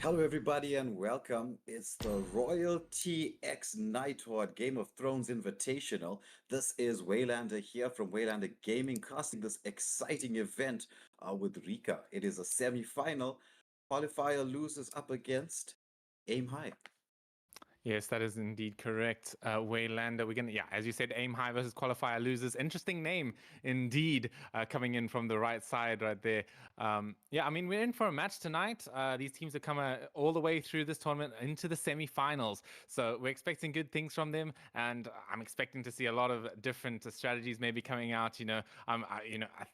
Hello, everybody, and welcome. It's the Royalty X Nighthawk Game of Thrones Invitational. This is Waylander here from Waylander Gaming, casting this exciting event with Rika. It is a semi-final. Qualifier loses up against Aim High. Yes, that is indeed correct. Waylander, as you said, Aim High versus Qualifier losers. Interesting name indeed, coming in from the right side right there. We're in for a match tonight. These teams have come all the way through this tournament into the semi-finals. So we're expecting good things from them, and I'm expecting to see a lot of different strategies maybe coming out.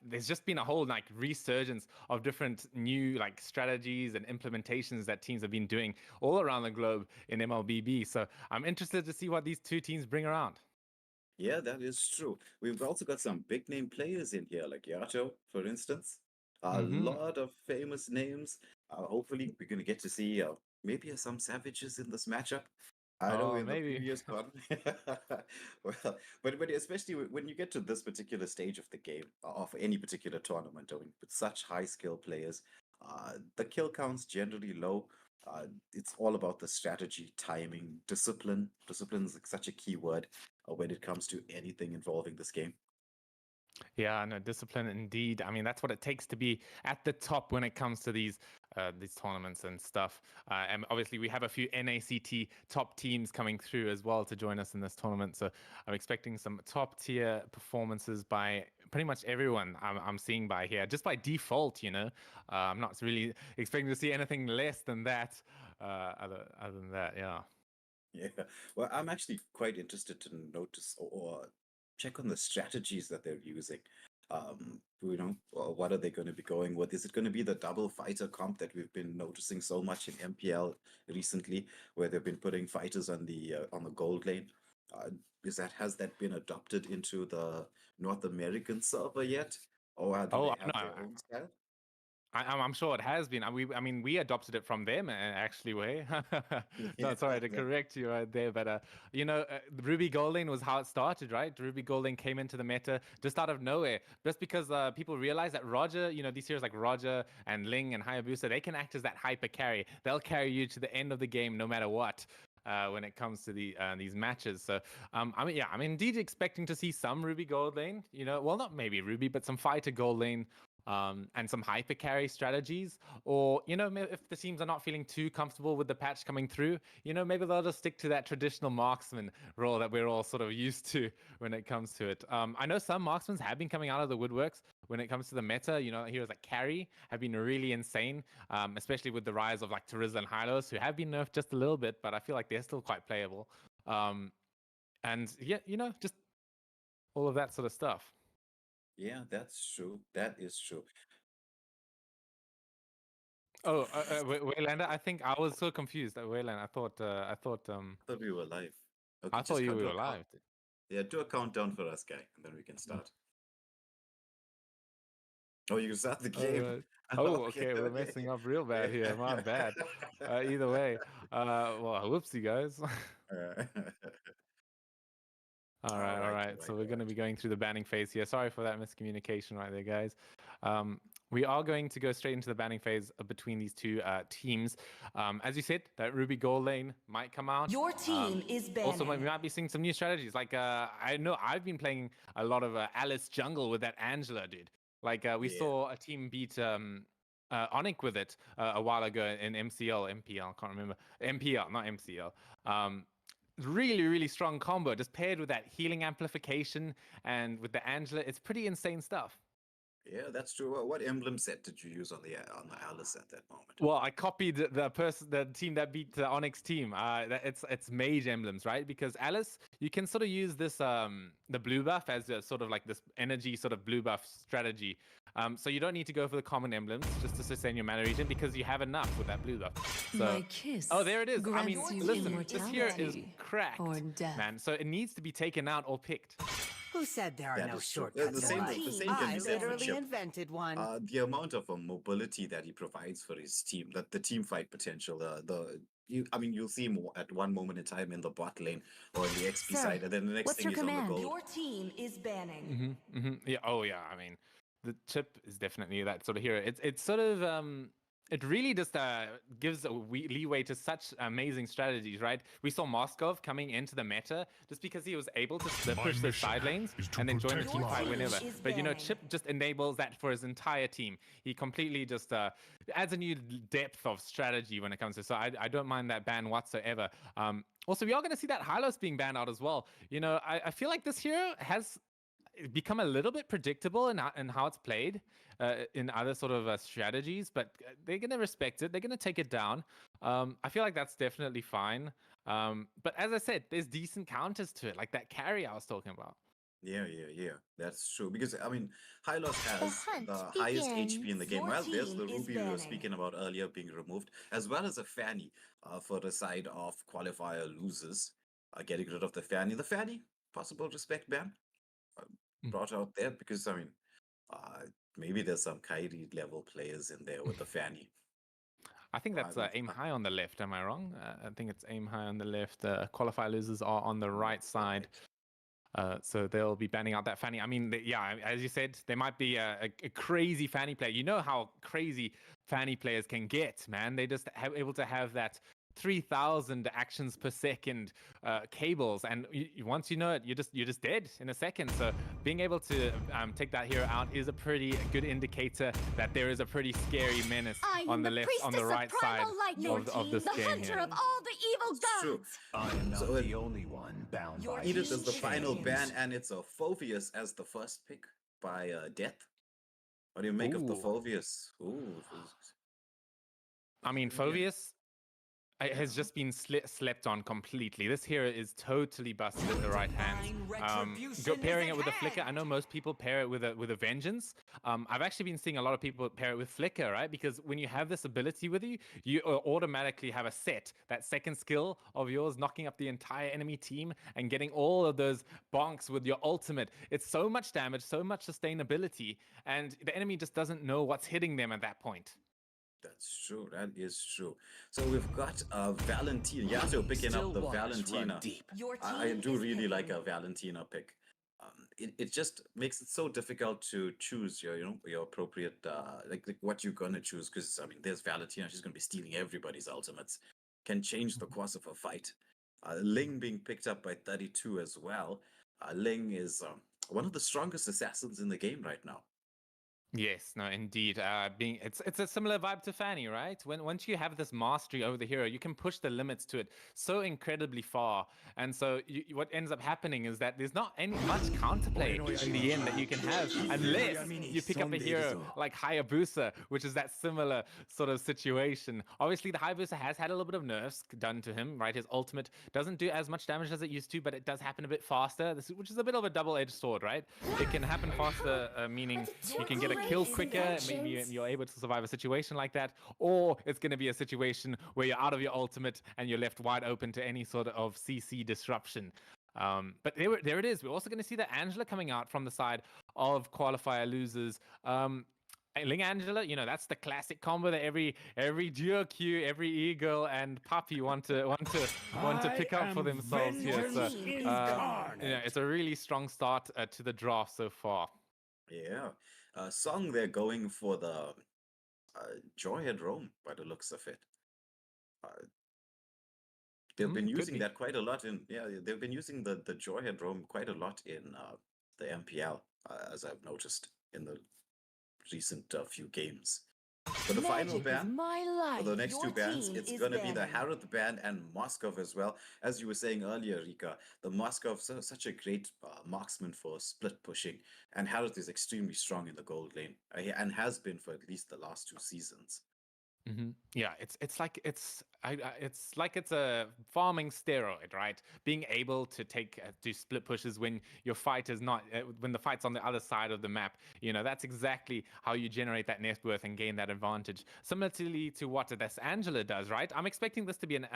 There's just been a whole resurgence of different new strategies and implementations that teams have been doing all around the globe in MLBB. So I'm interested to see what these two teams bring around. Yeah, that is true. We've also got some big name players in here, like Yato, for instance. A lot of famous names. Hopefully, we're going to get to see maybe some savages in this matchup. I know in the Maybe. previous con. Well, but especially when you get to this particular stage of the game, of any particular tournament, with such high skill players, the kill count's generally low. It's all about the strategy, timing, discipline. Discipline is such a key word when it comes to anything involving this game. Yeah, no, discipline indeed. I mean, that's what it takes to be at the top when it comes to these tournaments and stuff. And obviously, we have a few NACT top teams coming through as well to join us in this tournament. So I'm expecting some top tier performances by pretty much everyone I'm seeing by here, just by default. I'm not really expecting to see anything less than that. Other than that, yeah. Yeah, well, I'm actually quite interested to notice or check on the strategies that they're using. What are they going to be going with? Is it going to be the double fighter comp that we've been noticing so much in MPL recently, where they've been putting fighters on the gold lane? Has that been adopted into the North American server yet, or do they have their own style? I'm sure it has been. We adopted it from them, actually, Way. No, sorry to correct you right there, but Ruby Gold Lane was how it started, right? Ruby Gold Lane came into the meta just out of nowhere, just because people realized that Roger, these heroes like Roger and Ling and Hayabusa, they can act as that hyper carry. They'll carry you to the end of the game, no matter what. When it comes to these matches, so I'm indeed expecting to see some Ruby Gold Lane. Well, not maybe Ruby, but some fighter Gold Lane. And some hyper carry strategies, or if the teams are not feeling too comfortable with the patch coming through, maybe they'll just stick to that traditional marksman role that we're all sort of used to when it comes to it. I know some marksmen have been coming out of the woodworks when it comes to the meta. Heroes like Carry have been really insane, especially with the rise of Terizla and Hylos, who have been nerfed just a little bit, but I feel like they're still quite playable. And yeah, just all of that sort of stuff. Yeah, that's true. That is true. Oh, Waylander, I think I was so confused. Wayland, I thought We were live. Okay, I thought just you do were a count. live. Yeah, do a countdown for us, guy, and then we can start. Oh, you can start the game. Okay, we're messing up real bad here. My bad. Either way, whoopsie, guys. All right. So we're going to be going through the banning phase here. Sorry for that miscommunication right there, guys. We are going to go straight into the banning phase between these two teams. As you said, that Ruby Gold Lane might come out. Your team is banning. Also, we might be seeing some new strategies. I know I've been playing a lot of Alice Jungle with that Angela, dude. We saw a team beat Onyx with it a while ago in MPL, I can't remember. MPL, not MCL. Really, really strong combo, just paired with that healing amplification and with the Angela. It's pretty insane stuff. Yeah, that's true. What emblem set did you use on the Alice at that moment? Well, I copied the team that beat the Onyx team. It's mage emblems, right? Because Alice, you can sort of use this the blue buff as a sort of like this energy sort of blue buff strategy. So you don't need to go for the common emblems just to sustain your mana regen because you have enough with that blue buff. So, my kiss. Oh, there it is. I mean, listen, this here is immortality cracked, or death. man. So it needs to be taken out or picked. Who said there are That no is true. shortcuts? The same in can life? be I said for literally Chip. invented one. The amount of mobility that he provides for his team, the team fight potential, you'll see him at one moment in time in the bot lane or in the XP side, and then the next thing he's on the gold. Your team is banning. Yeah. Oh, yeah. I mean, the Chip is definitely that sort of hero. It's sort of it really just gives a leeway to such amazing strategies, right? We saw Moskov coming into the meta just because he was able to split push the side lanes and then join the team fight whenever. But Chip just enables that for his entire team. He completely just adds a new depth of strategy when it comes to. So I don't mind that ban whatsoever. Also, we are going to see that Hylos being banned out as well. I feel like this hero has become a little bit predictable in how it's played in other sort of strategies, but they're going to respect it. They're going to take it down. I feel like that's definitely fine. But as I said, there's decent counters to it, like that carry I was talking about. Yeah, that's true. Because I mean, Hylos has the highest HP in the game. Well, there's the Ruby we were speaking about earlier being removed, as well as a Fanny for the side of Qualifier losers. Getting rid of the Fanny. The Fanny, possible respect ban brought out there because I mean, maybe there's some Kyrie level players in there with the Fanny. I think that's aim high on the left. Am I wrong? I think it's aim high on the left. Qualifier losers are on the right side. So they'll be banning out that Fanny. I mean, as you said, there might be a crazy Fanny player. You know how crazy Fanny players can get, man. They just able to have that 3,000 actions per second cables, and once you know it, you're just dead in a second. So being able to take that hero out is a pretty good indicator that there is a pretty scary menace on the left, on the right side of this game hunter here. of all the evil gods. True. I am not the only one bound by Edith is the these final chains. ban, and it's a Phoveus as the first pick by Death. What do you make of the Ooh. Phoveus? Ooh. I mean, Phoveus has just been slept on completely. This hero is totally busted at the right hands. Pairing it with a flicker, I know most people pair it with a vengeance. I've actually been seeing a lot of people pair it with flicker, right? Because when you have this ability with you, you automatically have a set, that second skill of yours, knocking up the entire enemy team and getting all of those bonks with your ultimate. It's so much damage, so much sustainability, and the enemy just doesn't know what's hitting them at that point. That's true. That is true. So we've got Valentina. Yasuo picking up the Valentina. I do really like a Valentina pick. It just makes it so difficult to choose your appropriate like what you're gonna choose, because I mean there's Valentina. She's gonna be stealing everybody's ultimates. Can change the course of a fight. Ling being picked up by 32 as well. Ling is one of the strongest assassins in the game right now. Yes, no, indeed. It's a similar vibe to Fanny, right? Once you have this mastery over the hero, you can push the limits to it so incredibly far. And so what ends up happening is that there's not much counterplay in the end that you can have unless you pick up a hero like Hayabusa, which is that similar sort of situation. Obviously, the Hayabusa has had a little bit of nerfs done to him, right? His ultimate doesn't do as much damage as it used to, but it does happen a bit faster, which is a bit of a double-edged sword, right? It can happen faster, meaning you can get a kill quicker, maybe you're able to survive a situation like that, or it's going to be a situation where you're out of your ultimate and you're left wide open to any sort of CC disruption. But there it is. We're also going to see that Angela coming out from the side of Qualifier losers. Ling Angela, that's the classic combo that every duo Q, every e-girl and puppy want to pick up for themselves here. So it's a really strong start to the draft so far. Yeah. Song, they're going for the Joyhead Rome by the looks of it. They've been using that quite a lot they've been using the Joyhead Rome quite a lot in the MPL, as I've noticed in the recent few games. For the final ban, for the next two bans, it's going to be the Harroth ban and Moskov as well. As you were saying earlier, Rika, the Moskov is such a great marksman for split pushing, and Harroth is extremely strong in the gold lane, and has been for at least the last 2 seasons. Mm-hmm. Yeah, it's like it's a farming steroid, right? Being able to do split pushes when your fight is not when the fight's on the other side of the map. That's exactly how you generate that net worth and gain that advantage. Similarly to what this Angela does, right? I'm expecting this to be an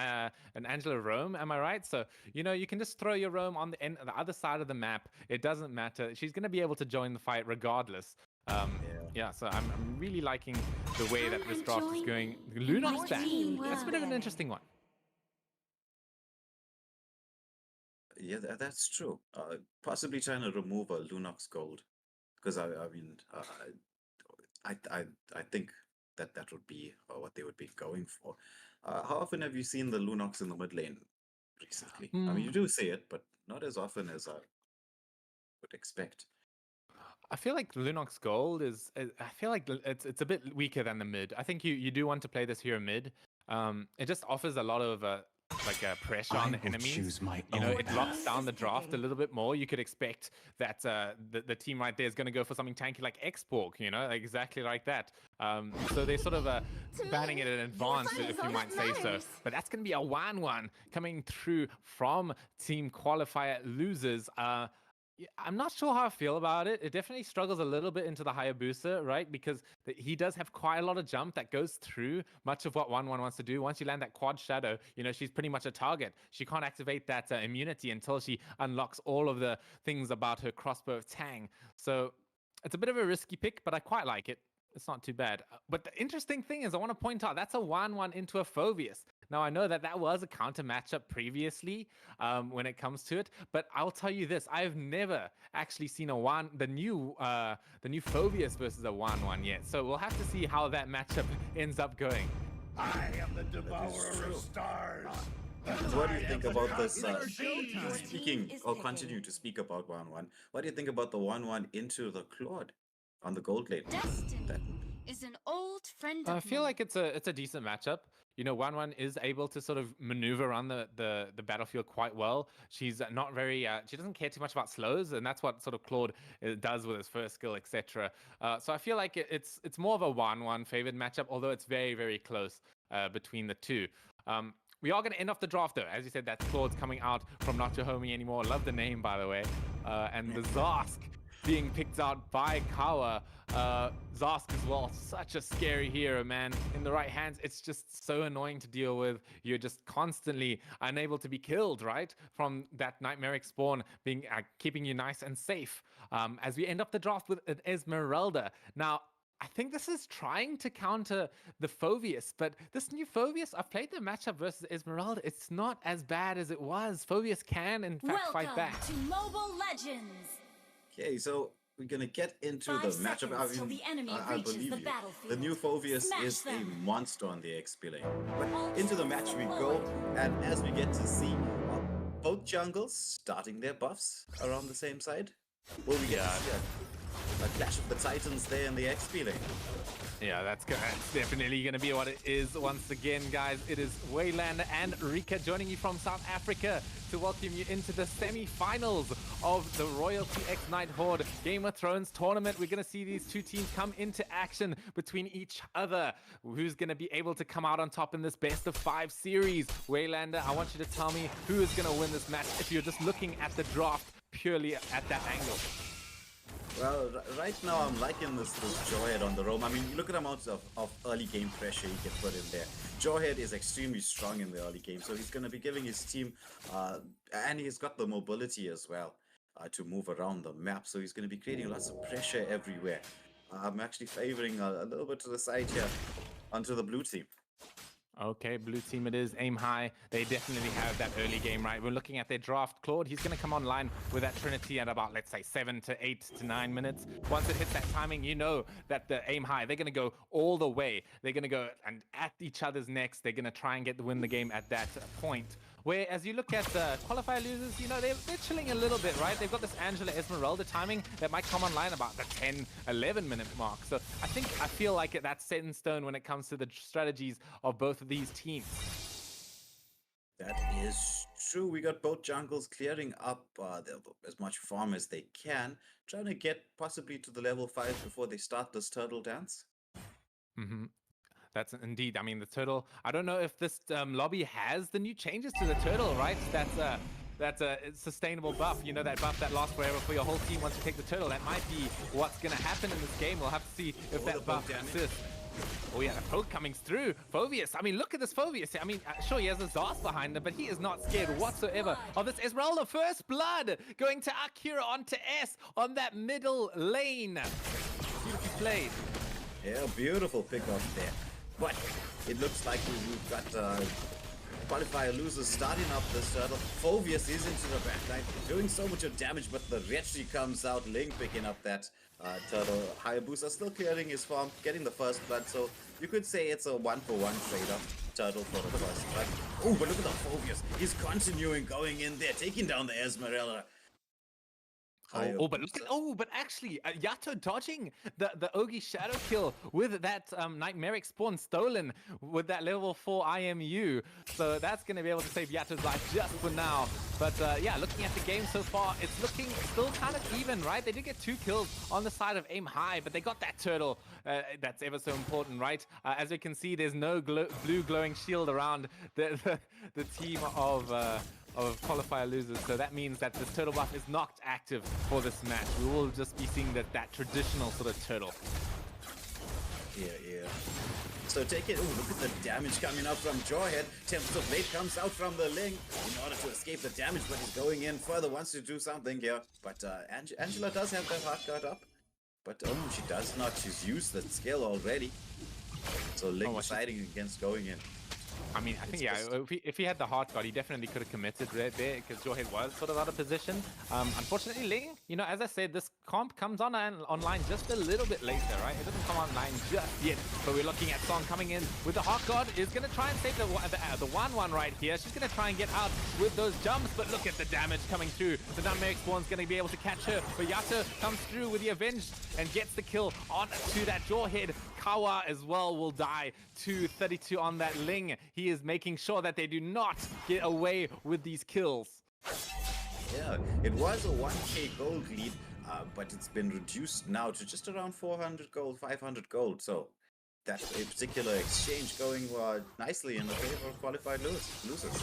Angela roam. Am I right? So you can just throw your roam on the other side of the map. It doesn't matter. She's going to be able to join the fight regardless. So I'm really liking the way that this draft is going. Lunox ban. That's a bit of an interesting one. Yeah, that's true. Possibly trying to remove a Lunox gold, because I mean, I think that would be what they would be going for. How often have you seen the Lunox in the mid lane recently? I mean, you do see it, but not as often as I would expect. I feel like Lunox Gold I feel like it's a bit weaker than the mid. I think you do want to play this hero mid. It just offers a lot of pressure on the enemies. You know, it locks down the draft a little bit more. You could expect that the team right there is going to go for something tanky like X-Borg, you know, exactly like that. So they're sort of banning it in advance, if you might say so. But that's going to be a 1-1 coming through from Team Qualifier losers. I'm not sure how I feel about it. It definitely struggles a little bit into the Hayabusa, right? Because he does have quite a lot of jump that goes through much of what 1-1 wants to do. Once you land that quad shadow, you know, she's pretty much a target. She can't activate that immunity until she unlocks all of the things about her crossbow of Tang. So it's a bit of a risky pick, but I quite like it. It's not too bad. But the interesting thing is, I want to point out, that's a 1-1 into a Phoveus. Now, I know that was a counter matchup previously when it comes to it, but I'll tell you this. I've never actually seen the new Phoveus versus a 1-1 yet. So we'll have to see how that matchup ends up going. I am the devourer of stars. What do you think about this? Speaking, I'll continue to speak about 1-1. What do you think about the 1-1 into the Claude on the gold lane? Destiny is an old friend of I feel mine. like it's a decent matchup. You know, 1-1 is able to sort of maneuver around the battlefield quite well. She's not very, she doesn't care too much about slows, and that's what sort of Claude does with his first skill, etc. So I feel like it's more of a 1-1 favored matchup, although it's very, very close between the two. We are going to end off the draft, though. As you said, that Claude's coming out from Not Your Homie Anymore. Love the name, by the way. And the Zarsk being picked out by Kawa. Zarsk as well, such a scary hero, man. In the right hands, it's just so annoying to deal with. You're just constantly unable to be killed, right? From that nightmaric spawn being keeping you nice and safe. As we end up the draft with an Esmeralda. Now, I think this is trying to counter the Phoveus, but this new Phoveus, I've played the matchup versus Esmeralda. It's not as bad as it was. Phoveus can, in fact, fight back. Welcome to Mobile Legends. Okay, so we're gonna get into the 5 matchup. seconds till the enemy I reaches believe the you. battlefield. The new Phoveus Smash is them. a monster on the XP lane. But into the match we go, and as we get to see both jungles starting their buffs around the same side, will we get to see a clash of the titans there in the XP lane? Yeah, that's definitely going to be what it is once again, guys. It is Waylander and Rika joining you from South Africa to welcome you into the semi-finals of the Royalty X Night Horde Game of Thrones tournament. We're going to see these two teams come into action between each other. Who's going to be able to come out on top in this best of 5 series? Waylander, I want you to tell me who is going to win this match if you're just looking at the draft purely at that angle. Well, right now I'm liking this Jawhead on the roam. I mean, look at the amounts of early game pressure he can put in there. Jawhead is extremely strong in the early game, so he's going to be giving his team, and he's got the mobility as well to move around the map, so he's going to be creating lots of pressure everywhere. I'm actually favoring a little bit to the side here onto the blue team. Okay, blue team it is. Aim high. They definitely have that early game, right? We're looking at their draft. Claude, he's going to come online with that Trinity at about, let's say, 7 to 8 to 9 minutes. Once it hits that timing, you know that the aim high, they're going to go all the way. They're going to go and at each other's necks. They're going to try and win the game at that point. Where, as you look at the qualifier losers, you know, they're chilling a little bit, right? They've got this Angela Esmeralda timing that might come online about the 10, 11 minute mark. So I feel like that's set in stone when it comes to the strategies of both of these teams. That is true. We got both jungles clearing up as much farm as they can, trying to get possibly to the level 5 before they start this turtle dance. Mm-hmm. That's indeed. I mean, the turtle. I don't know if this lobby has the new changes to the turtle, right? That's a sustainable buff. You know, that buff that lasts forever for your whole team once you take the turtle. That might be what's going to happen in this game. We'll have to see if that buff persists. Oh yeah, the poke coming through. Phoveus. I mean, look at this Phoveus. I mean, sure, he has a Zarsk behind him, but he is not scared whatsoever of this Esmeralda. First blood going to Akira onto S on that middle lane. Beautifully played. Yeah, beautiful pick off there. But it looks like we've got Qualifier loses, starting up this turtle. Phoveus is into the backline, doing so much of damage, but the Retri comes out. Ling picking up that turtle. Hayabusa still clearing his farm, getting the first blood, so you could say it's a 1-for-1 trade-off. Turtle for the first blood. Oh, but look at the Phoveus. He's continuing going in there, taking down the Esmeralda. But actually, Yato dodging the Ogi Shadow kill with that Nightmaric Spawn stolen with that level 4 IMU. So that's going to be able to save Yato's life just for now. But yeah, looking at the game so far, it's looking still kind of even, right? They did get 2 kills on the side of Aim High, but they got that turtle. That's ever so important, right? As we can see, there's no blue glowing shield around the team of Qualifier losers, so that means that this turtle buff is not active for this match. We will just be seeing that traditional sort of turtle. Yeah. So take it. Oh, look at the damage coming out from Jawhead. Tempest of Blade comes out from the Ling in order to escape the damage, but he's going in further, wants to do something here. But Angela does have that hard guard up. But she does not. She's used the skill already. So Ling deciding against going in. I mean, I think, yeah, if he had the heart guard, he definitely could have committed right there because Jawhead was sort of out of position. Unfortunately, Ling, you know, as I said, this comp comes online just a little bit later, right? It doesn't come online just yet. But we're looking at Song coming in with the heart guard. Is going to try and save the 1-1 right here. She's going to try and get out with those jumps, but look at the damage coming through. The Nightmaric Spawn's going to be able to catch her, but Yato comes through with the Avenged and gets the kill on to that Jawhead. Kawa as well will die to 32 on that Ling. He is making sure that they do not get away with these kills. Yeah, it was a 1k gold lead, but it's been reduced now to just around 400 gold, 500 gold. So that a particular exchange going nicely in the favor of qualified losers.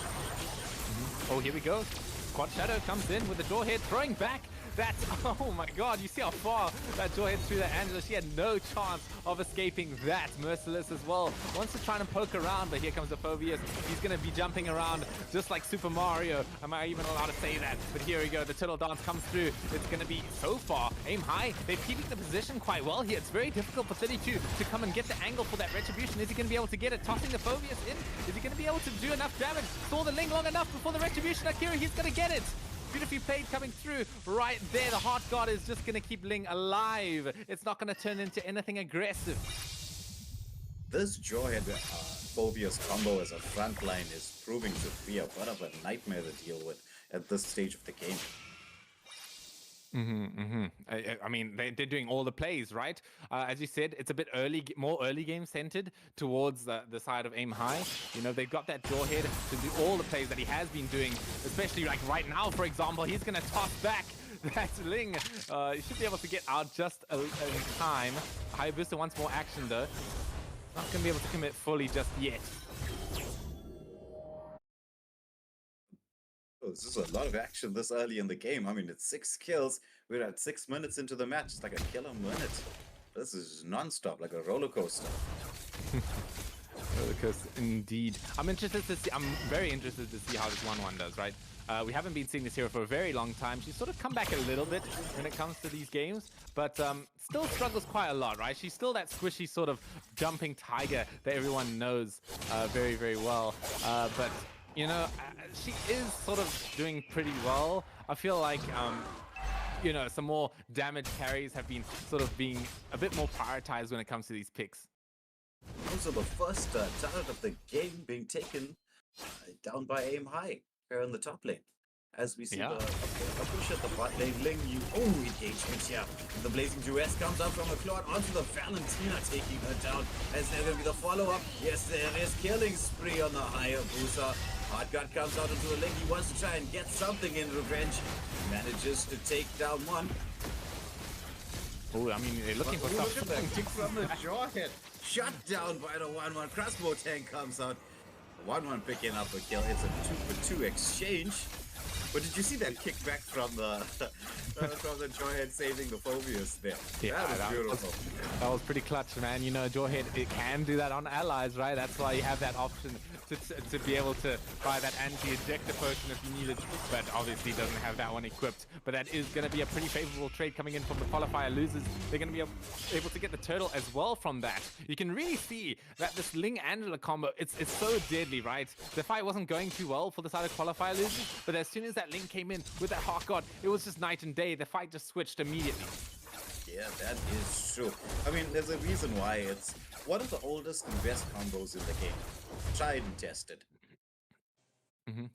Oh, here we go. Quad Shadow comes in with the Jawhead throwing back. That's, oh my god, you see how far that Jawhead threw that Angela. She had no chance of escaping that. Merciless as well. Wants to try and poke around, but here comes the Phoveus. He's going to be jumping around just like Super Mario. Am I even allowed to say that? But here we go. The Turtle Dance comes through. It's going to be so far. Aim High. They're keeping the position quite well here. It's very difficult for 32 to come and get the angle for that Retribution. Is he going to be able to get it? Tossing the Phoveus in. Is he going to be able to do enough damage? Saw the Ling long enough before the Retribution. Akira, he's going to get it. Beautifully played coming through right there. The Heart Guard is just going to keep Ling alive. It's not going to turn into anything aggressive. This Jawhead Phoveus combo as a frontline is proving to be a bit of a nightmare to deal with at this stage of the game. I mean, they're doing all the plays, right? As you said, it's a bit early, more early game centered towards the side of Aim High. You know, they've got that Jawhead to do all the plays that he has been doing, especially like right now, for example. He's going to toss back that Ling. He should be able to get out just in time. Hayabusa wants more action, though. Not going to be able to commit fully just yet. This is a lot of action this early in the game. I mean, it's 6 kills. We're at 6 minutes into the match. It's like a kill a minute. This is non-stop, like a roller coaster. Roller coaster, indeed. I'm very interested to see how this 1-1 does, right? We haven't been seeing this hero for a very long time. She's sort of come back a little bit when it comes to these games, but still struggles quite a lot, right? She's still that squishy sort of jumping tiger that everyone knows very, very well. But you know, she is sort of doing pretty well. I feel like, you know, some more damage carries have been sort of being a bit more prioritized when it comes to these picks. Also, the first turret of the game being taken down by Aim High here in the top lane. As we see a push at the bot lane. Ling, engagement here. The Blazing Jewess comes up from a Claude onto the Valentina, taking her down. Is there going to be the follow-up? Yes, there is. Killing spree on the Hayabusa. Hardguard comes out into a Ling. He wants to try and get something in revenge. Manages to take down one. Oh, I mean, they're looking for stuff. Look at that kick from the Jawhead. Shut down by the 1-1. Crossbow tank comes out. 1-1 picking up a kill. It's a 2-for-2 exchange. But did you see that kickback from the Jawhead saving the Phoveus there? Yeah, that was beautiful. That was pretty clutch, man. You know, Jawhead, it can do that on allies, right? That's why you have that option to be able to buy that anti-ejector potion if you needed, but obviously doesn't have that one equipped. But that is going to be a pretty favorable trade coming in from the qualifier losers. They're going to be able to get the turtle as well from that. You can really see that this Ling Angela combo, it's so deadly, right? The fight wasn't going too well for the side of qualifier losers, but as soon as that Ling came in with that Hawk God, it was just night and day. The fight just switched immediately. Yeah, that is true. I mean, there's a reason why it's one of the oldest and best combos in the game. Tried and tested.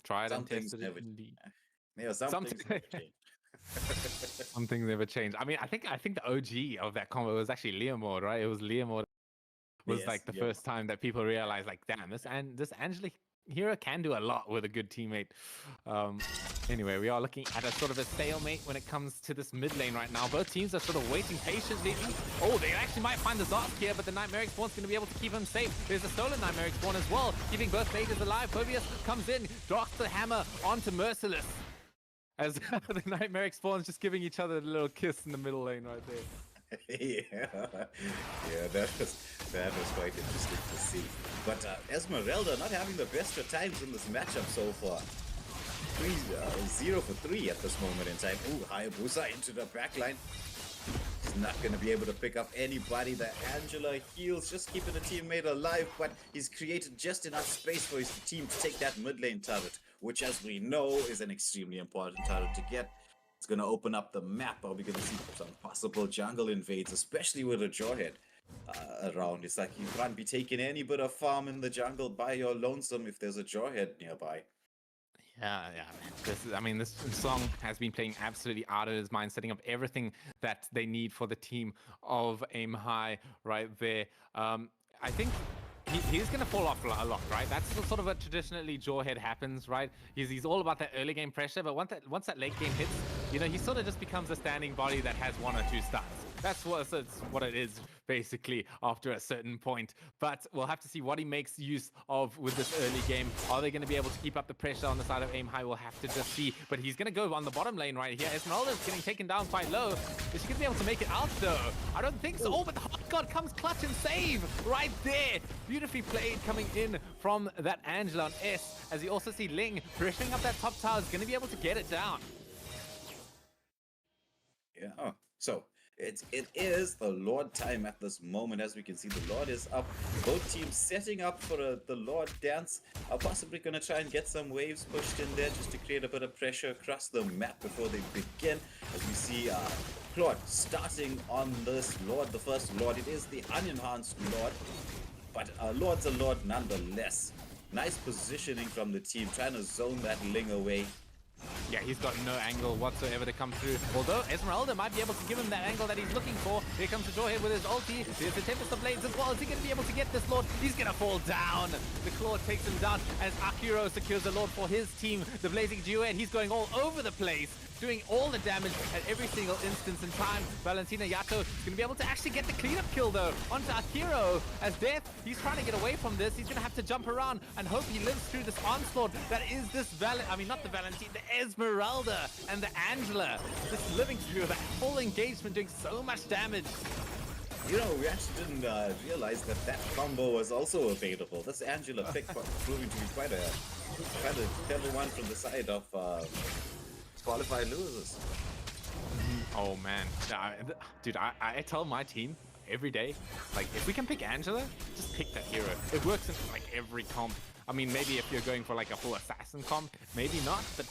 Tried Some and things tested never. it indeed. Yeah, some things never change. Some things never change. I mean, I think the OG of that combo was actually Leomord, right? It was Leomord was Yes, like the yeah. first time that people realized, like, damn, this Angela hero can do a lot with a good teammate. Anyway, we are looking at a sort of a stalemate when it comes to this mid lane right now. Both teams are sort of waiting patiently. Oh, they actually might find the Zark here, but the Nightmaric Spawn's going to be able to keep him safe. There's a stolen Nightmaric Spawn as well, keeping both mages alive. Phobius comes in, drops the hammer onto Merciless. As the Nightmaric Spawn's just giving each other a little kiss in the middle lane right there. Yeah, that was quite interesting to see. But Esmeralda not having the best of times in this matchup so far. 0 for 3 at this moment in time. Ooh, Hayabusa into the backline. He's not going to be able to pick up anybody. The Angela heals, just keeping a teammate alive, but he's created just enough space for his team to take that mid lane turret, which, as we know, is an extremely important turret to get. It's going to open up the map. Are we going to see some possible jungle invades, especially with a Jawhead around? It's like you can't be taking any bit of farm in the jungle by your lonesome if there's a Jawhead nearby. Yeah, man. This song has been playing absolutely out of his mind, setting up everything that they need for the team of Aim High right there. I think he's going to fall off a lot, right? That's sort of what traditionally Jawhead happens, right? He's all about that early game pressure, but once that late game hits, he sort of just becomes a standing body that has 1 or 2 stars. That's what it is, basically, after a certain point. But we'll have to see what he makes use of with this early game. Are they going to be able to keep up the pressure on the side of Aim High? We'll have to just see. But he's going to go on the bottom lane right here. Esmeralda's getting taken down quite low. Is she going to be able to make it out, though? I don't think so. Oh, but the Hot God comes clutch and save right there. Beautifully played coming in from that Angela on S. As you also see Ling pressuring up that top tower, is going to be able to get it down. Yeah, so it is the Lord time at this moment. As we can see, the Lord is up. Both teams setting up for the Lord dance. Are possibly going to try and get some waves pushed in there just to create a bit of pressure across the map before they begin. As we see Claude starting on this Lord, the first Lord. It is the unenhanced Lord, but Lord's a Lord nonetheless. Nice positioning from the team, trying to zone that Ling away. Yeah, he's got no angle whatsoever to come through. Although Esmeralda might be able to give him that angle that he's looking for. Here comes the Jawhead with his ulti. There's the Tempest of Blades as well. Is he going to be able to get this Lord? He's going to fall down. The Claw takes him down as Akiro secures the Lord for his team. The Blazing Duet, he's going all over the place, doing all the damage at every single instance in time. Valentina Yato is going to be able to actually get the cleanup kill, though, onto Akiro. As Death, he's trying to get away from this. He's going to have to jump around and hope he lives through this onslaught that is this not the Valentina, the Esmeralda and the Angela. Just living through that whole engagement, doing so much damage. We actually didn't realize that combo was also available. This Angela pick proving to be quite a clever one from the side of qualified losers. Oh man, dude, I tell my team every day, like, if we can pick Angela, just pick that hero. It works in like every comp. I mean, maybe if you're going for like a full assassin comp, maybe not, but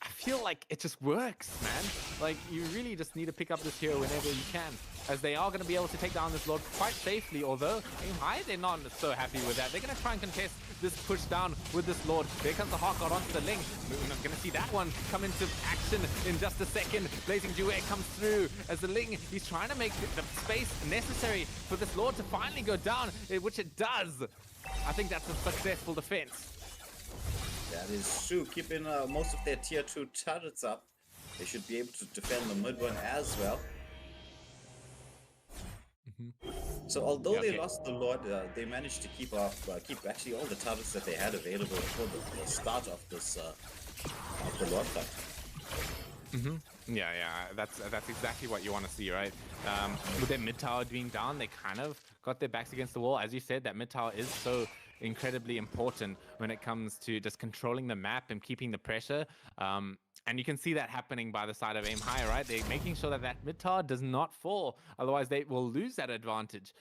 I feel like it just works, man. Like, you really just need to pick up this hero whenever you can, as they are going to be able to take down this Lord quite safely. Although Aim High, they're not so happy with that. They're going to try and contest this push down with this Lord. There comes the Hawk God onto the Ling. We're not going to see that one come into action in just a second. Blazing Duet comes through as the Ling, he's trying to make the space necessary for this Lord to finally go down, which it does. I think that's a successful defense. That is true. Keeping most of their tier 2 turrets up. They should be able to defend the mid one as well. So although they lost the Lord, they managed to keep actually all the targets that they had available for the start of this of the Lord fight. Yeah, that's exactly what you want to see, right? With their mid tower being down, they kind of got their backs against the wall. As you said, that mid tower is so incredibly important when it comes to just controlling the map and keeping the pressure. And you can see that happening by the side of Aim High, right? They're making sure that that mid tower does not fall, otherwise they will lose that advantage.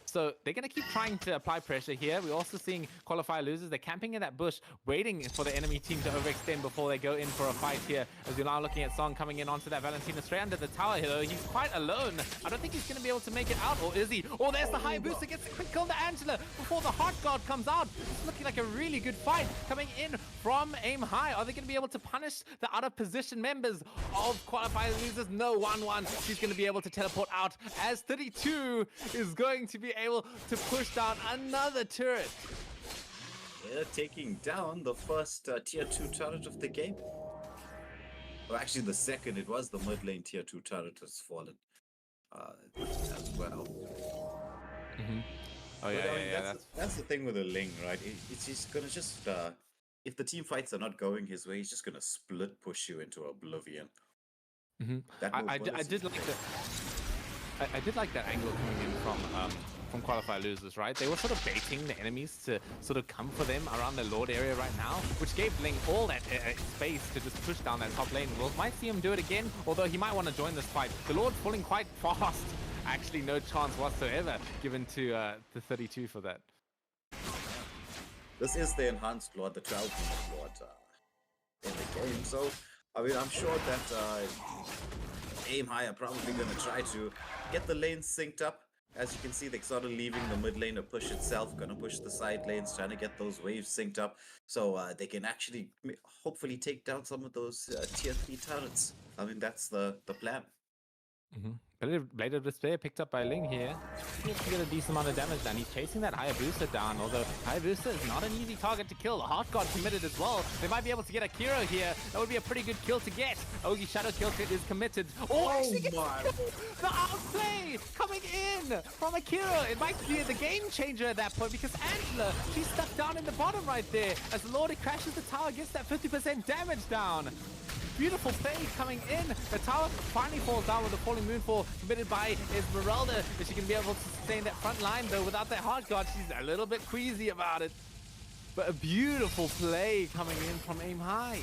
So they're going to keep trying to apply pressure here. We're also seeing Qualifier losers. They're camping in that bush, waiting for the enemy team to overextend before they go in for a fight here. As we're now looking at Song coming in onto that Valentina straight under the tower here, though. He's quite alone. I don't think he's going to be able to make it out, or is he? Oh, there's the high booster, gets a quick kill to Angela before the Heart Guard comes out. It's looking like a really good fight coming in from Aim High. Are they going to be able to punish the out of position members of Qualifier losers? No, 1-1. She's going to be able to teleport out as 32 is going to be able to push down another turret. Yeah, taking down the first tier 2 turret of the game. Well, actually the second. It was the mid lane tier 2 turret has fallen as well. Oh yeah, But, I mean, yeah. that's the thing with a Ling, right? It's just gonna if the team fights are not going his way, he's just gonna split push you into oblivion. I did like that. I did like that angle coming in from Qualifier losers, right? They were sort of baiting the enemies to sort of come for them around the Lord area right now, which gave Ling all that space to just push down that top lane. We might see him do it again, although he might want to join this fight. The Lord pulling quite fast. Actually, no chance whatsoever given to the 32 for that. This is the enhanced Lord, the 12-minute Lord in the game. So, I mean, I'm sure that Aim High are probably going to try to get the lanes synced up. As you can see, they're sort of leaving the mid lane to push itself, going to push the side lanes, trying to get those waves synced up so they can actually hopefully take down some of those tier 3 turrets. I mean, that's the plan. Blade of Despair picked up by Ling here. He has to get a decent amount of damage done. He's chasing that Hayabusa down, although Hayabusa is not an easy target to kill. The Heart God committed as well. They might be able to get Akira here. That would be a pretty good kill to get. Ogi Shadow Kill Kit is committed. Oh, actually gets the outplay coming in from Akira. It might be the game changer at that point because Angela, she's stuck down in the bottom right there. As the Lord crashes the tower, gets that 50% damage down. Beautiful play coming in. The tower finally falls down with the falling moonfall committed by Esmeralda. Is she going to be able to sustain that front line though without that Heart Guard? She's a little bit queasy about it. But a beautiful play coming in from Aim High.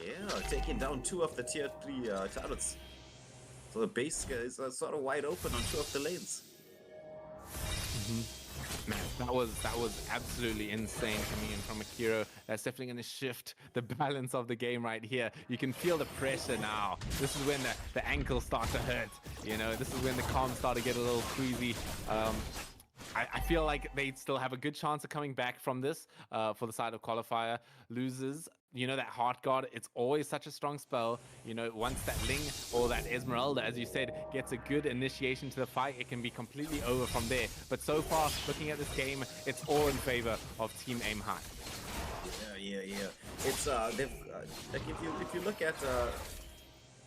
Yeah, taking down 2 of the tier 3 turrets. So the base is sort of wide open on 2 of the lanes. Man, that was absolutely insane coming in from Akira. That's definitely going to shift the balance of the game right here. You can feel the pressure now. This is when the ankles start to hurt. You know, this is when the comms start to get a little queasy. I feel like they still have a good chance of coming back from this for the side of Qualifier losers. You know, that Heart Guard, it's always such a strong spell. You know, once that Ling or that Esmeralda, as you said, gets a good initiation to the fight, it can be completely over from there. But so far, looking at this game, it's all in favor of Team Aim High. Yeah. It's they've like if you look at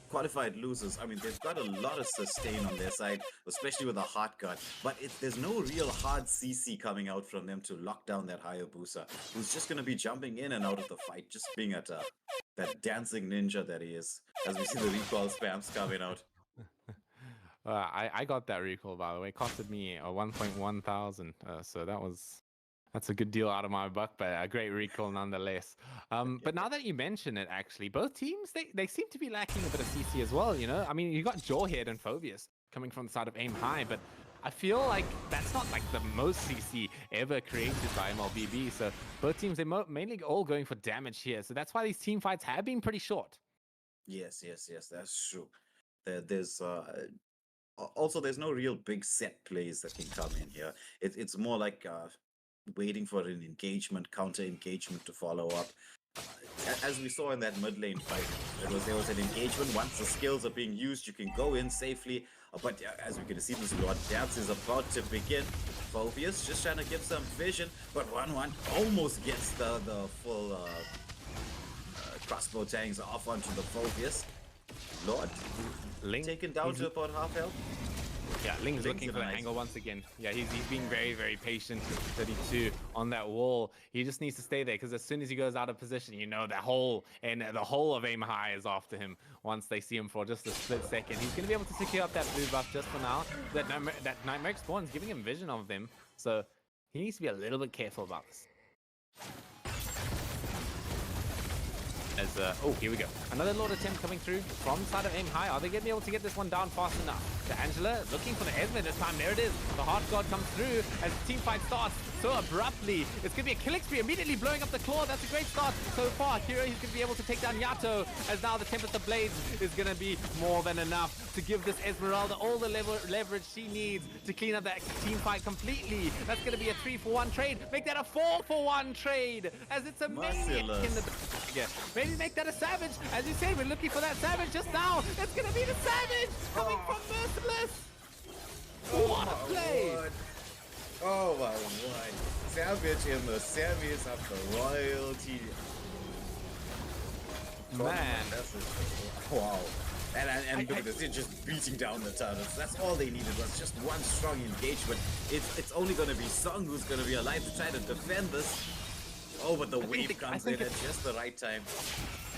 qualified losers, I mean, they've got a lot of sustain on their side, especially with the Heart Guard. But there's no real hard CC coming out from them to lock down that Hayabusa, who's just going to be jumping in and out of the fight, just being at that dancing ninja that he is, as we see the recall spams coming out. I got that recall, by the way. It costed me 1.1 thousand, so that's a good deal out of my buck, but a great recall nonetheless. But now that you mention it, actually, both teams, they seem to be lacking a bit of CC as well, you know? I mean, you got Jawhead and Phobius coming from the side of Aim High, but I feel like that's not like the most CC ever created by MLBB. So both teams, they're mainly all going for damage here. So that's why these team fights have been pretty short. Yes, that's true. There's also there's no real big set plays that can come in here. It's more like waiting for an engagement, counter engagement to follow up. As we saw in that mid lane fight, there was an engagement. Once the skills are being used, you can go in safely. But as we can see, this Lord Dance is about to begin. Phobius just trying to give some vision, but 1-1 almost gets the full crossbow tanks off onto the Phobius. Lord Ling taken down to about half health. Yeah, Ling's looking for the angle once again. Yeah, he's being very, very patient. 32 on that wall. He just needs to stay there because as soon as he goes out of position, you know, the whole of Aim High is after him once they see him for just a split second. He's going to be able to secure up that blue buff just for now. That Nightmare Spawn is giving him vision of them. So He needs to be a little bit careful about this. As oh, here we go. Another Lord attempt coming through from the side of Aim High. Are they going to be able to get this one down fast enough? To Angela, looking for the Esme this time. There it is. The Heart God comes through as the team fight starts so abruptly. It's going to be a killing spree, immediately blowing up the claw. That's a great start so far. Hero, he's going to be able to take down Yato, as now the Tempest of Blades is going to be more than enough to give this Esmeralda all the leverage she needs to clean up that team fight completely. That's going to be a 3-for-1 trade. Make that a 4-for-1 trade, as it's a maniac in the yeah. Maybe make that a Savage. As you said, we're looking for that Savage just now. It's going to be the Savage coming from Merciless. What a play. Word. Oh my word. Savage in the semis of the royalty. Man. Wow. And look at this, they're just beating down the turtles. That's all they needed, was just one strong engagement. It's only going to be Sung who's going to be alive to try to defend this. Oh, but the wave comes in at just the right time.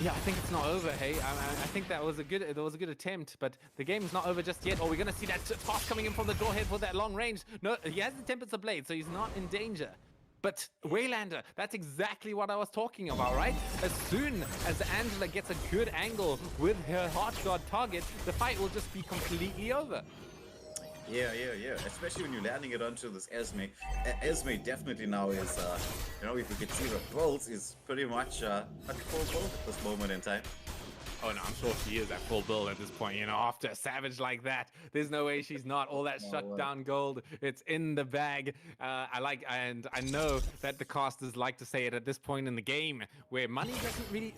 Yeah, I think it's not over, hey. I think that was a good attempt, but the game's not over just yet. Oh, we're gonna see that toss coming in from the Jawhead for that long range. No, he has the Tempest of Blade, so he's not in danger. But Waylander, that's exactly what I was talking about, right? As soon as Angela gets a good angle with her Heart God target, the fight will just be completely over. Yeah. Especially when you're landing it onto this Esme. Esme definitely now is, you know, if you could see the bolts, is pretty much at full build at this moment in time. Oh no, I'm sure she is at full build at this point. You know, after a Savage like that, there's no way she's not. All that shutdown gold, it's in the bag. And I know that the casters like to say it at this point in the game, where money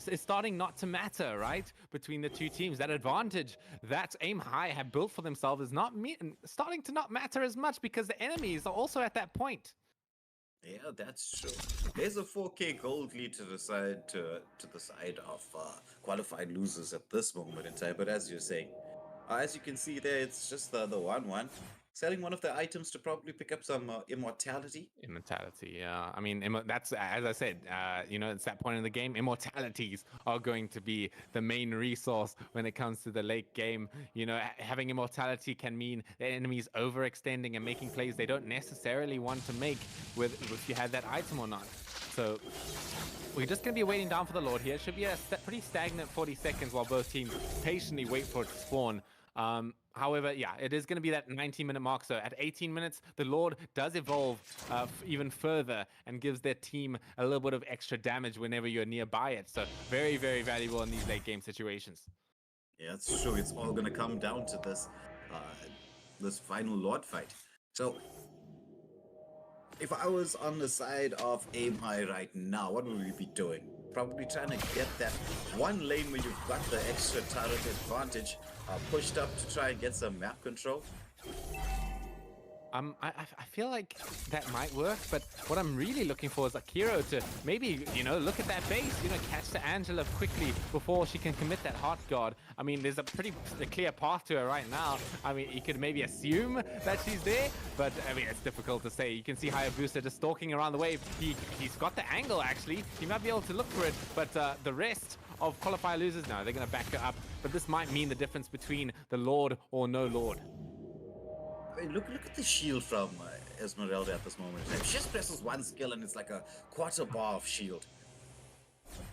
is starting not to matter, right? Between the two teams, that advantage that Aim High have built for themselves is starting to not matter as much, because the enemies are also at that point. Yeah, that's true. There's a 4K gold lead to the side of qualified losers at this moment in time. But as you're saying, as you can see there, it's just the 1-1. Selling one of the items to probably pick up some immortality. Immortality, yeah. I mean, that's, as I said, you know, it's that point in the game. Immortalities are going to be the main resource when it comes to the late game. You know, having immortality can mean the enemies overextending and making plays they don't necessarily want to make with if you have that item or not. So we're just going to be waiting down for the Lord here. It should be a pretty stagnant 40 seconds while both teams patiently wait for it to spawn. However, yeah, it is going to be that 19-minute mark. So at 18 minutes, the Lord does evolve even further and gives their team a little bit of extra damage whenever you're nearby it. So very, very valuable in these late game situations. Yeah, it's true. It's all going to come down to this this final Lord fight. So if I was on the side of Aim High right now, what would we be doing? Probably trying to get that one lane where you've got the extra turret advantage pushed up to try and get some map control. I feel like that might work, but what I'm really looking for is Akiro to maybe, you know, look at that base, you know, catch the Angela quickly before she can commit that Heart God. I mean, there's a pretty clear path to her right now. I mean, you could maybe assume that she's there, but I mean, it's difficult to say. You can see Hayabusa just stalking around the wave. He's got the angle, actually. He might be able to look for it, but the rest of qualifier losers, no, they're going to back her up. But this might mean the difference between the Lord or no Lord. I mean, look at the shield from Esmeralda at this moment. She just presses one skill and it's like a quarter bar of shield.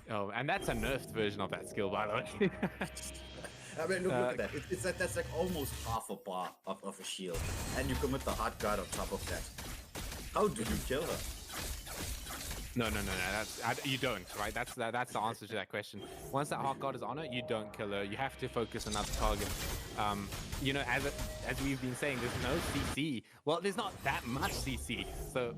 Oh, and that's a nerfed version of that skill, by the way. I mean, look at that. That's like almost half a bar of a shield. And you commit the Heart Guard on top of that. How do you kill her? No. You don't, right? That's the answer to that question. Once that Heart God is on her, you don't kill her. You have to focus on another target. You know, as we've been saying, there's no CC. Well, there's not that much CC. So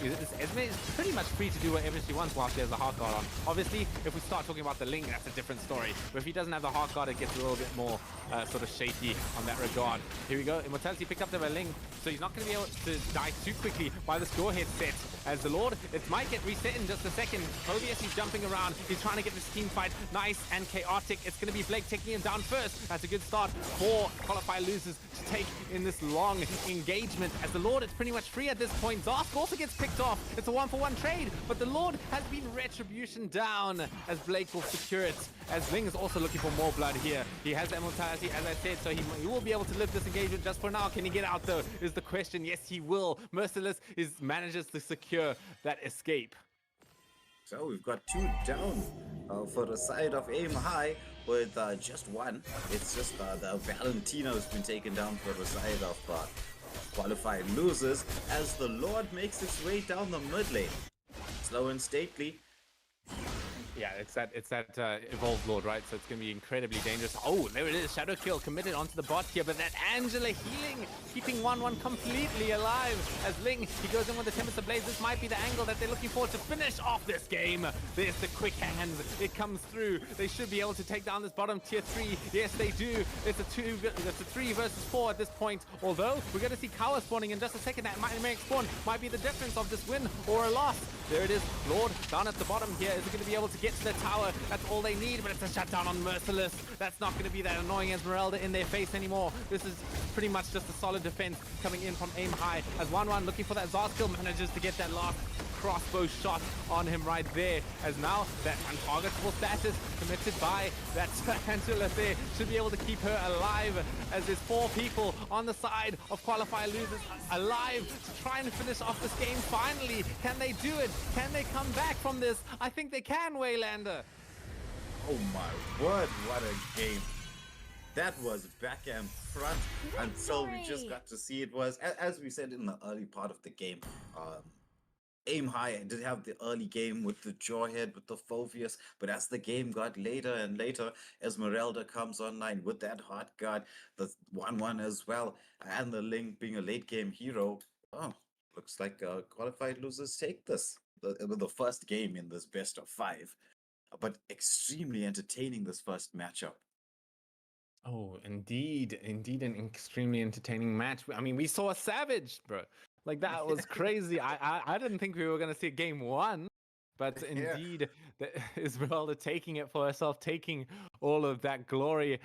Esme is pretty much free to do whatever she wants while she has the Heart Guard on. Obviously, if we start talking about the Ling, that's a different story. But if he doesn't have the Heart Guard, it gets a little bit more sort of shaky on that regard. Here we go. Immortality picked up the Ling, so he's not going to be able to die too quickly by the score hit set. As the Lord, it might get reset in just a second. Probius, he's jumping around. He's trying to get this team fight nice and chaotic. It's going to be Blake taking him down first. That's a good start for qualifier losers to take in this long engagement. As the Lord is pretty much free at this point. Zarsk also gets picked picked off. It's a 1-for-1 trade, but the Lord has been retribution down as Blake will secure it. As Ling is also looking for more blood here. He has the immortality, as I said, so he will be able to live this engagement just for now. Can he get out, though, is the question. Yes, he will. Merciless manages to secure that escape. So we've got 2 down for the side of Aim High with just 1. It's just the Valentino has been taken down for the side of Qualified Losers as the Lord makes its way down the mid lane. Slow and stately. Yeah, it's that evolved Lord, right? So it's going to be incredibly dangerous. Oh, there it is. Shadow kill committed onto the bot here, but that Angela healing, keeping 1-1 completely alive. As Ling, he goes in with the Tempest of Blaze. This might be the angle that they're looking for to finish off this game. There's the quick hands. It comes through. They should be able to take down this bottom tier 3. Yes, they do. It's a 3 versus 4 at this point. Although, we're going to see Kawa spawning in just a second. That might spawn might be the difference of this win or a loss. There it is. Lord down at the bottom here. Is it going to be able to get to the tower? That's all they need, but it's a shutdown on Merciless. That's not going to be that annoying Esmeralda in their face anymore. This is pretty much just a solid defense coming in from Aim High. As 1-1 looking for that Zaz kill, manages to get that last crossbow shot on him right there. As now that untargetable status committed by that Angela there should be able to keep her alive, as there's 4 people on the side of Qualifier Losers alive to try and finish off this game finally. Can they do it? Can they come back from this? I think they can, Waylander. Oh my word, what a game. That was back and front until we just got to see it was, as we said in the early part of the game, Aim High did have the early game with the Jawhead, with the Phoveus, but as the game got later and later, Esmeralda comes online with that Hot Guard, the 1-1 as well, and the Ling being a late game hero. Oh, looks like Qualified Losers take this. The first game in this best of 5, but extremely entertaining this first matchup. Oh, indeed an extremely entertaining match. I mean, we saw a Savage, bro. Like, that was crazy. I didn't think we were going to see game 1, but indeed, Esmeralda taking it for herself, taking all of that glory.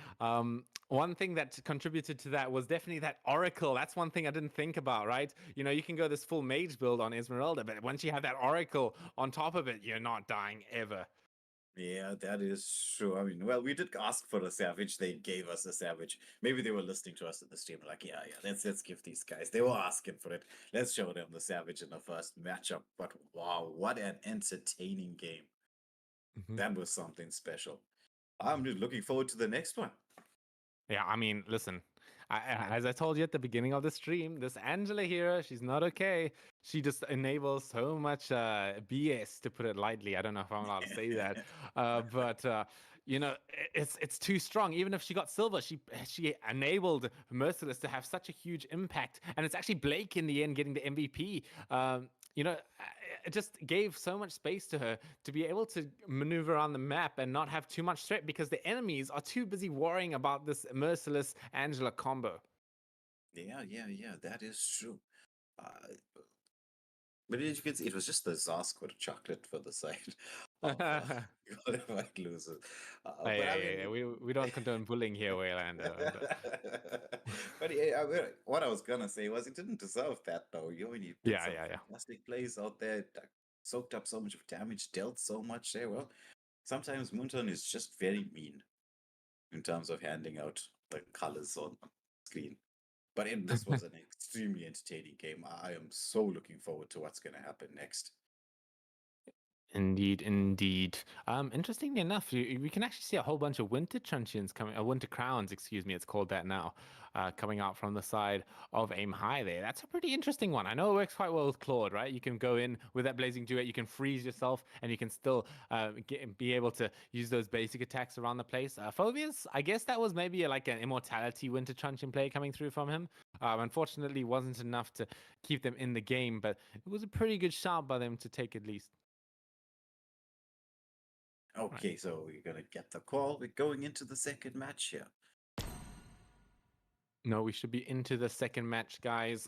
One thing that contributed to that was definitely that Oracle. That's one thing I didn't think about, right? You know, you can go this full mage build on Esmeralda, but once you have that Oracle on top of it, you're not dying ever. Yeah, that is true. I mean, well, we did ask for a Savage. They gave us a Savage. Maybe they were listening to us in the stream, like, yeah, let's give these guys. They were asking for it. Let's show them the Savage in the first matchup. But wow, what an entertaining game. That was something special. I'm just looking forward to the next one. Yeah, I mean, listen, as I told you at the beginning of the stream, this Angela here, she's not okay. She just enables so much BS, to put it lightly. I don't know if I'm allowed to say that, but you know, it's too strong. Even if she got silver, she enabled Merciless to have such a huge impact, and it's actually Blake in the end getting the MVP. You know, it just gave so much space to her to be able to maneuver around the map and not have too much threat because the enemies are too busy worrying about this Merciless Angela combo. Yeah, that is true. But as you can see, it was just the Zosk with chocolate for the side of Qualified Losers. We don't condone bullying here, Waylander. But yeah, what I was gonna say was, he didn't deserve that though. You only did some fantastic plays out there, soaked up so much of damage, dealt so much there. Well, sometimes Moonton is just very mean in terms of handing out the colors on screen. But this was an extremely entertaining game. I am so looking forward to what's going to happen next. Indeed. Interestingly enough, we can actually see a whole bunch of winter truncheons coming, winter crowns, excuse me, it's called that now, coming out from the side of Aim High there. That's a pretty interesting one. I know it works quite well with Claude, right? You can go in with that Blazing Duet, you can freeze yourself, and you can still be able to use those basic attacks around the place. Phoveus, I guess that was maybe like an Immortality winter truncheon play coming through from him. Unfortunately, wasn't enough to keep them in the game, but it was a pretty good shot by them to take at least. Okay, so we're going to get the call. We're going into the second match here. No, we should be into the second match, guys.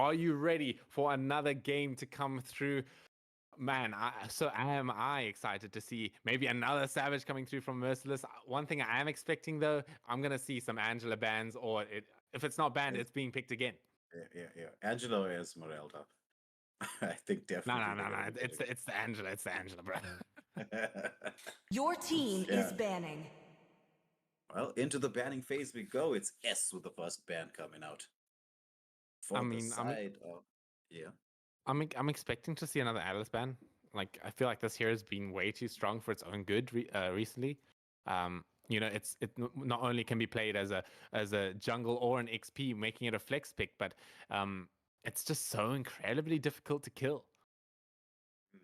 Are you ready for another game to come through? Man, am I excited to see maybe another Savage coming through from Merciless. One thing I am expecting, though, I'm going to see some Angela bans, or if it's not banned, it's being picked again. Yeah. Angela or Esmeralda. I think No, definitely no, no, they're no. gonna be It's the Angela. It's the Angela, bro. getting. Your team Yeah. is banning. Well, into the banning phase we go. It's S with the first ban coming out. For I the mean, side of yeah. I'm expecting to see another Atlas ban. Like I feel like this hero has been way too strong for its own good recently. You know, not only can be played as a jungle or an XP, making it a flex pick, but it's just so incredibly difficult to kill. Mhm.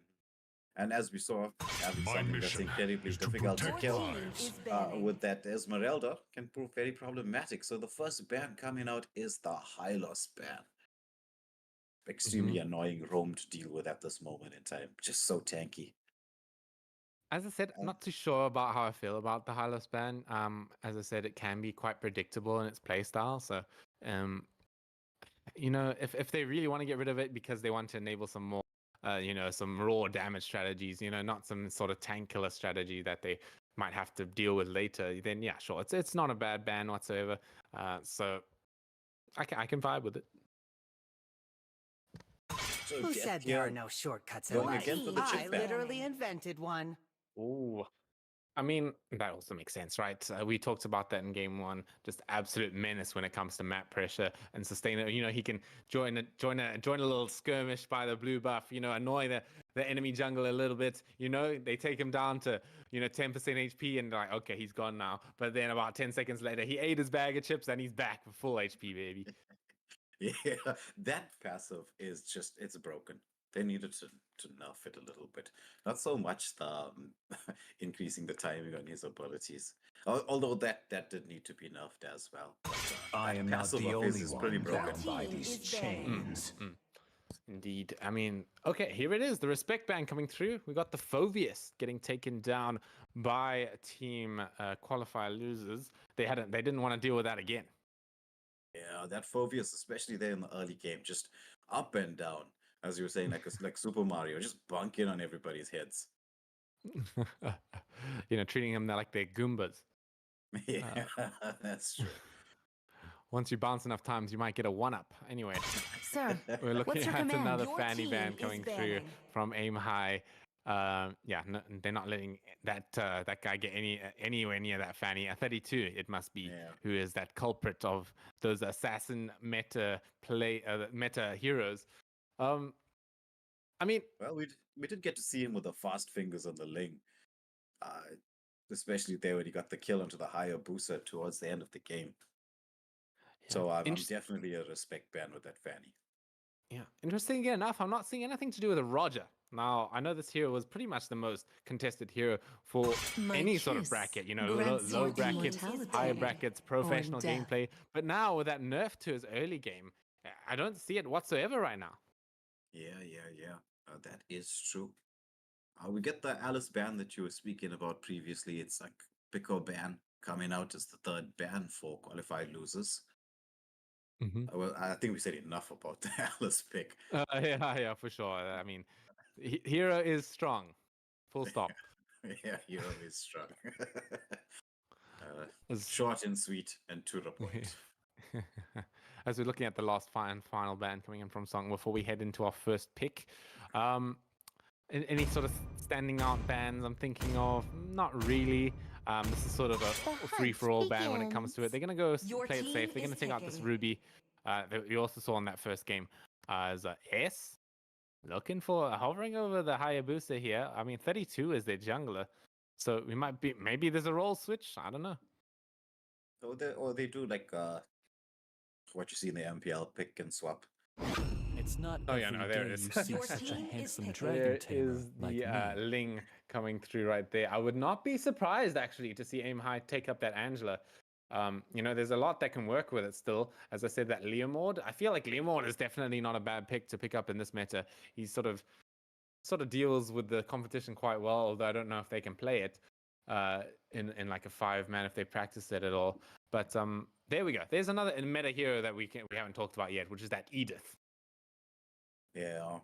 And as we saw, having My something that's mission incredibly is to difficult to Your protect kill team lives. is banning. with that Esmeralda can prove very problematic. So the first ban coming out is the high loss ban. Extremely annoying roam to deal with at this moment in time. Just so tanky. As I said, Uh, not too sure about how I feel about the Hylos ban. As I said, it can be quite predictable in its playstyle. So, you know, if they really want to get rid of it because they want to enable some more, you know, some raw damage strategies, you know, not some sort of tank killer strategy that they might have to deal with later, then yeah, sure, it's not a bad ban whatsoever. So I can vibe with it. so Who Death said there are here no shortcuts in going life? again for the team chip I is ban. literally banning. invented one. Ooh. I mean, that also makes sense, right? We talked about that in game one. Just absolute menace when it comes to map pressure and sustain it. You know, he can join a little skirmish by the blue buff. You know, annoy the enemy jungle a little bit. You know, they take him down to 10% HP and like, okay, he's gone now. But then about 10 seconds later, he ate his bag of chips and he's back with full HP, baby. Yeah, that passive is just it's broken. They needed to nerf it a little bit. Not so much the increasing the timing on his abilities. Although that did need to be nerfed as well. But, I that am not passive the of his only is pretty one broken. bound by Team these is banning. chains. Indeed. I mean, okay, here it is. The respect ban coming through. We got the Phobius getting taken down by team qualifier losers. They didn't want to deal with that again. Yeah, that Phobius, especially there in the early game, just up and down, as you were saying, like Super Mario, just bunking on everybody's heads. You know, treating them like they're Goombas. Yeah, that's true. Once you bounce enough times, you might get a one-up. Anyway, Sir, we're looking what's your at command? another Your fanny team ban is coming through banning. from Aim High. Yeah, no, they're not letting that guy get anywhere near that fanny. A 32, it must be, Yeah. who is that culprit of those assassin meta heroes. I mean, Well, we did get to see him with the fast fingers on the Ling, uh, especially there when he got the kill onto the higher booster towards the end of the game. So I'm definitely a respect ban with that Fanny. Yeah, interestingly enough, I'm not seeing anything to do with a Roger. Now, I know this hero was pretty much the most contested hero for My any sort of kiss bracket, you know, grants low you brackets, immortality higher banning. brackets, professional death. gameplay. But now with that nerf to his early game, I don't see it whatsoever right now. Yeah. That is true. We get the Alice ban that you were speaking about previously. It's like Pico ban coming out as the third ban for qualified losers. Well, I think we said enough about the Alice pick. Yeah, for sure. I mean, hero is strong. Full stop. Yeah, hero is strong. As- Short and sweet and to the point. As we're looking at the last final band coming in from Song before we head into our first pick, any sort of standing out bands I'm thinking of? Not really. This is sort of a free-for-all band when it comes to it. They're gonna go Your play it team safe. They're is gonna take out this picking. Ruby. That we also saw in that first game as a S. Looking for hovering over the Hayabusa here. I mean, 32 is their jungler, so we might be maybe there's a role switch. I don't know. Or they do like what you see in the MPL pick and swap. It's not Oh, yeah, every no, there day it is. you see Your such a team is handsome picking. dragon There tamer is like the me. Ling coming through right there. I would not be surprised actually to see Aim High take up that Angela. You know, there's a lot that can work with it still. As I said, that Leomord. I feel like Leomord is definitely not a bad pick to pick up in this meta. He sort of deals with the competition quite well, although I don't know if they can play it in like a 5-man if they practice it at all. But there we go. There's another meta hero that we haven't talked about yet, which is that Edith. Yeah,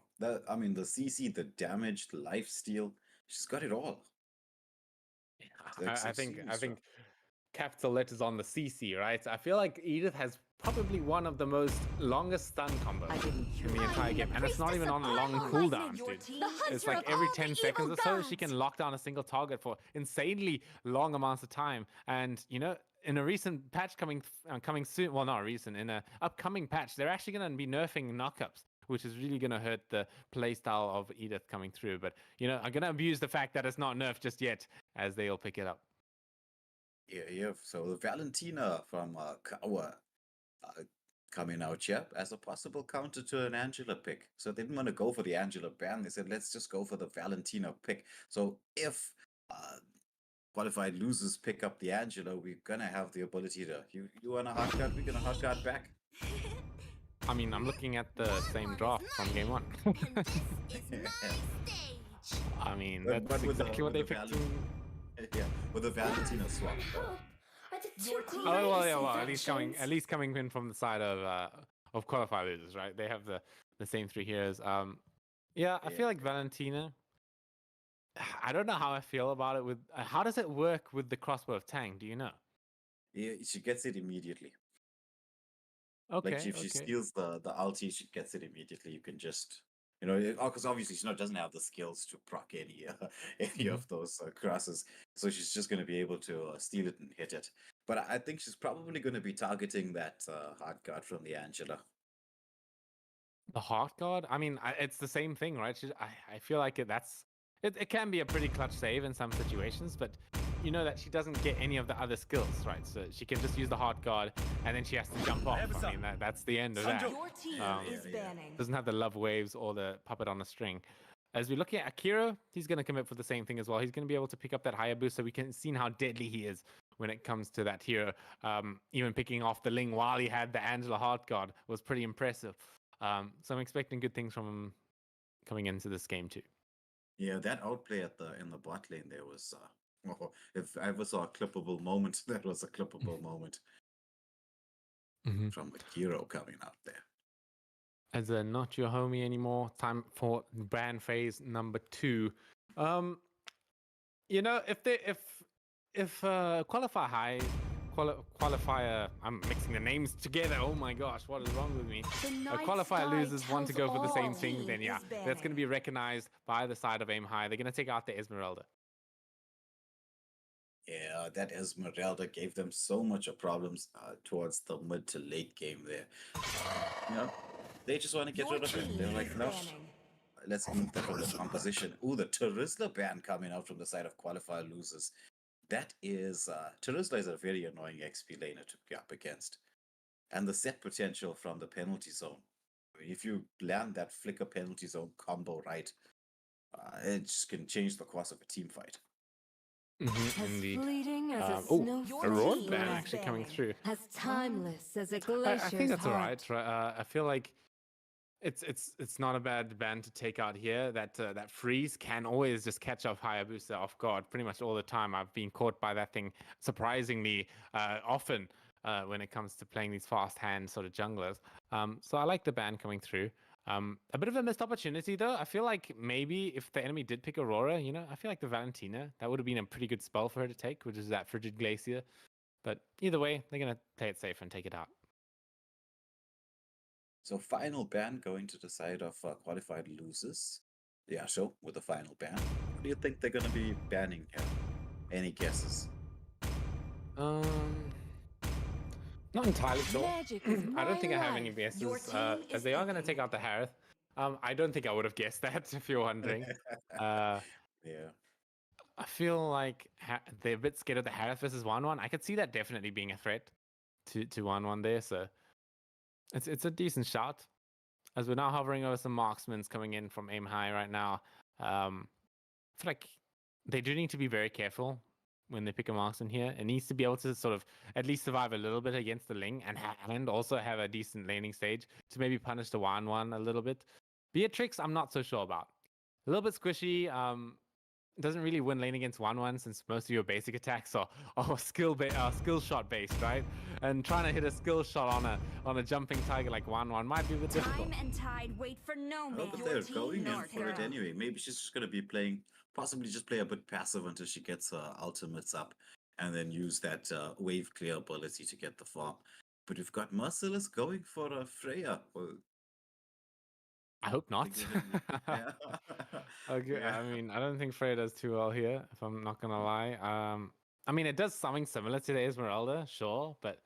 I mean the CC, the damage, the life steal, she's got it all. Like, I so think seriously. capital letters on the CC, right? I feel like Edith has probably one of the most longest stun combos I didn't in the entire game, and it's not even on a long cooldown, your dude. team. The It's hunter like of every all 10 the seconds evil or so, she gods. can lock down a single target for insanely long amounts of time. And you know, in a recent patch coming soon, well, not recent, in a upcoming patch, they're actually going to be nerfing knockups, which is really going to hurt the playstyle of Edith coming through. But you know, I'm going to abuse the fact that it's not nerfed just yet, as they'll pick it up. Yeah. So Valentina from Kawa coming out here as a possible counter to an Angela pick. So they didn't want to go for the Angela ban. They said, let's just go for the Valentina pick. So if Qualified losers pick up the Angela, we're gonna have the ability to you want a hard card, we're gonna hard card back. I mean, I'm looking at the same draft from game one. And this is my stage. I mean, But that's with the- exactly what with they the picked. Yeah, with the Valentina swap. Are the two Your greatest team- Oh well, yeah, well, infections. at least coming in from the side of qualifier losers, right? They have the same three heroes. Yeah, I Yeah. feel like Valentina. I don't know how I feel about it. With how does it work with the crossbow of Tang? Do you know? Yeah, she gets it immediately. Okay, Like if she steals the ulti, she gets it immediately. You can just because obviously she doesn't have the skills to proc any any of those crosses, so she's just going to be able to steal it and hit it. But I think she's probably going to be targeting that hard guard from the Angela. The heart guard. I mean, it's the same thing, right? I feel like it can be a pretty clutch save in some situations, but you know that she doesn't get any of the other skills, right? So she can just use the heart guard, and then she has to jump off. I mean, that's the end of that. Your team is yeah. banning. Doesn't have the love waves or the puppet on a string. As we look at Akira, he's going to commit for the same thing as well. He's going to be able to pick up that higher boost, so we can see how deadly he is when it comes to that hero. Even picking off the Ling while he had the Angela heart guard was pretty impressive. So I'm expecting good things from him coming into this game too. Yeah, that outplay in the bot lane there was if I ever saw a clippable moment, that was a clippable moment from Akiro coming out there. As a not your homie anymore, time for brand phase number 2. You know, if qualifier, I'm mixing the names together. Oh my gosh, what is wrong with me? The night Qualifier sky losers want to tells go for the all same thing, team then yeah, is that's going to banning. be recognized by the side of Aim High. They're going to take out the Esmeralda. Yeah, that Esmeralda gave them so much of problems towards the mid to late game there. They just want to get Your rid of it. team They're is like, no, banning. let's move that from the composition. Ooh, the Terizla ban coming out from the side of Qualifier losers. That is, Terizla is a very annoying XP laner to be up against. And the set potential from the penalty zone. If you land that flicker penalty zone combo right, it just can change the course of a team fight. As Indeed. fleeting as a Oh, snowflake. Aurora Your ban team actually is coming banning. through. As timeless as a I glacier's think that's all heart. right. I feel like it's not a bad ban to take out here. That freeze can always just catch up Hayabusa off guard pretty much all the time. I've been caught by that thing surprisingly often when it comes to playing these fast hand sort of junglers. So I like the ban coming through. A bit of a missed opportunity though. I feel like maybe if the enemy did pick Aurora, I feel like the Valentina, that would have been a pretty good spell for her to take, which is that Frigid Glacier. But either way, they're going to play it safe and take it out. So final ban going to the side of qualified losers. Yeah, so with the final ban, what do you think they're going to be banning here? Any guesses? Not entirely sure. Magic is I don't my think I have any life. Your guesses. team As is they are going to banning. take out the Harith. I don't think I would have guessed that if you're wondering. Yeah. I feel like they're a bit scared of the Harith versus 1-1. I could see that definitely being a threat to 1-1 there. So it's a decent shot. As we're now hovering over some marksmans coming in from Aim High right now. I feel like they do need to be very careful when they pick a marksman here. It needs to be able to sort of at least survive a little bit against the Ling and also have a decent laning stage to maybe punish the 1-1 a little bit. Beatrix, I'm not so sure about. A little bit squishy. Doesn't really win lane against 1-1 since most of your basic attacks are skill shot based, right? And trying to hit a skill shot on a jumping tiger like 1-1 might be a bit difficult. Time and tide wait for no man. But they're team going in North for it Girl. anyway. Maybe she's just going to be possibly just play a bit passive until she gets her ultimates up and then use that wave clear ability to get the farm. but we've got Merciless going for a Freya. Well, I hope not. yeah. Okay, Yeah. I mean, I don't think Freya does too well here, if I'm not gonna lie. I mean, it does something similar to the Esmeralda, sure, but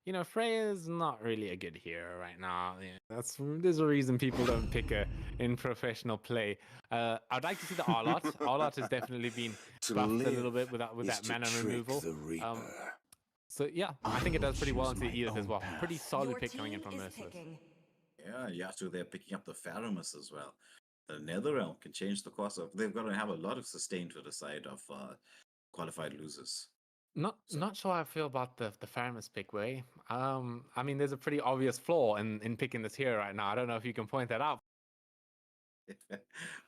you know, Freya's not really a good hero right now. Yeah, there's a reason people don't pick her in professional play. I'd like to see the Arlot. Arlot has definitely been To buffed a live little bit with is that to mana trick removal. the Reaper. So yeah, I think it does pretty well into the Edith as well. Pretty solid Your pick coming in team from is Merciless. picking. Yeah, Yasuo, they're picking up the Faramus as well. The Netherrealm can change the course of. They've got to have a lot of sustain for the side of qualified losers. Not sure how I feel about the Faramus pick, way. I mean, there's a pretty obvious flaw in picking this hero right now. I don't know if you can point that out.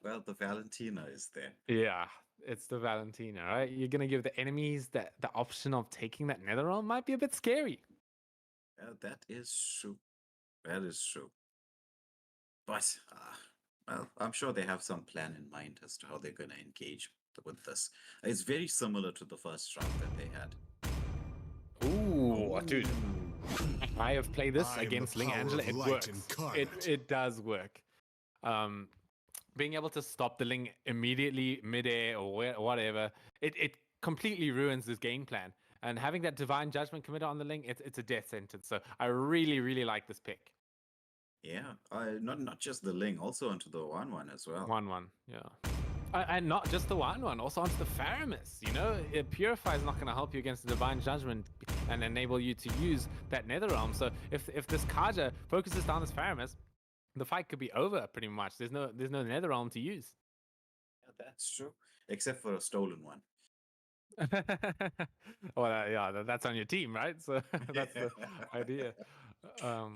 Well, the Valentina is there. Yeah, it's the Valentina, right? You're gonna give the enemies the option of taking that Netherrealm might be a bit scary. Yeah, that is true. That is true. But, well, I'm sure they have some plan in mind as to how they're going to engage with this. It's very similar to the first round that they had. Ooh, dude. I have played this I am the against Ling power Angela. of It light works. incarnate. It does work. Being able to stop the Ling immediately midair or whatever, it completely ruins this game plan. And having that divine judgment committed on the Ling, it's a death sentence. So I really, really like this pick. Yeah, not just the Ling, also onto the 1/1 as well. 1/1, yeah. And not just the 1/1, also onto the Faramus. You know, Purify is not going to help you against the Divine Judgment and enable you to use that Netherrealm. So if this Kaja focuses down this Faramus, the fight could be over pretty much. There's no Netherrealm to use. Yeah, that's true. Except for a stolen one. Well, yeah, that's on your team, right? So that's the idea. Yeah.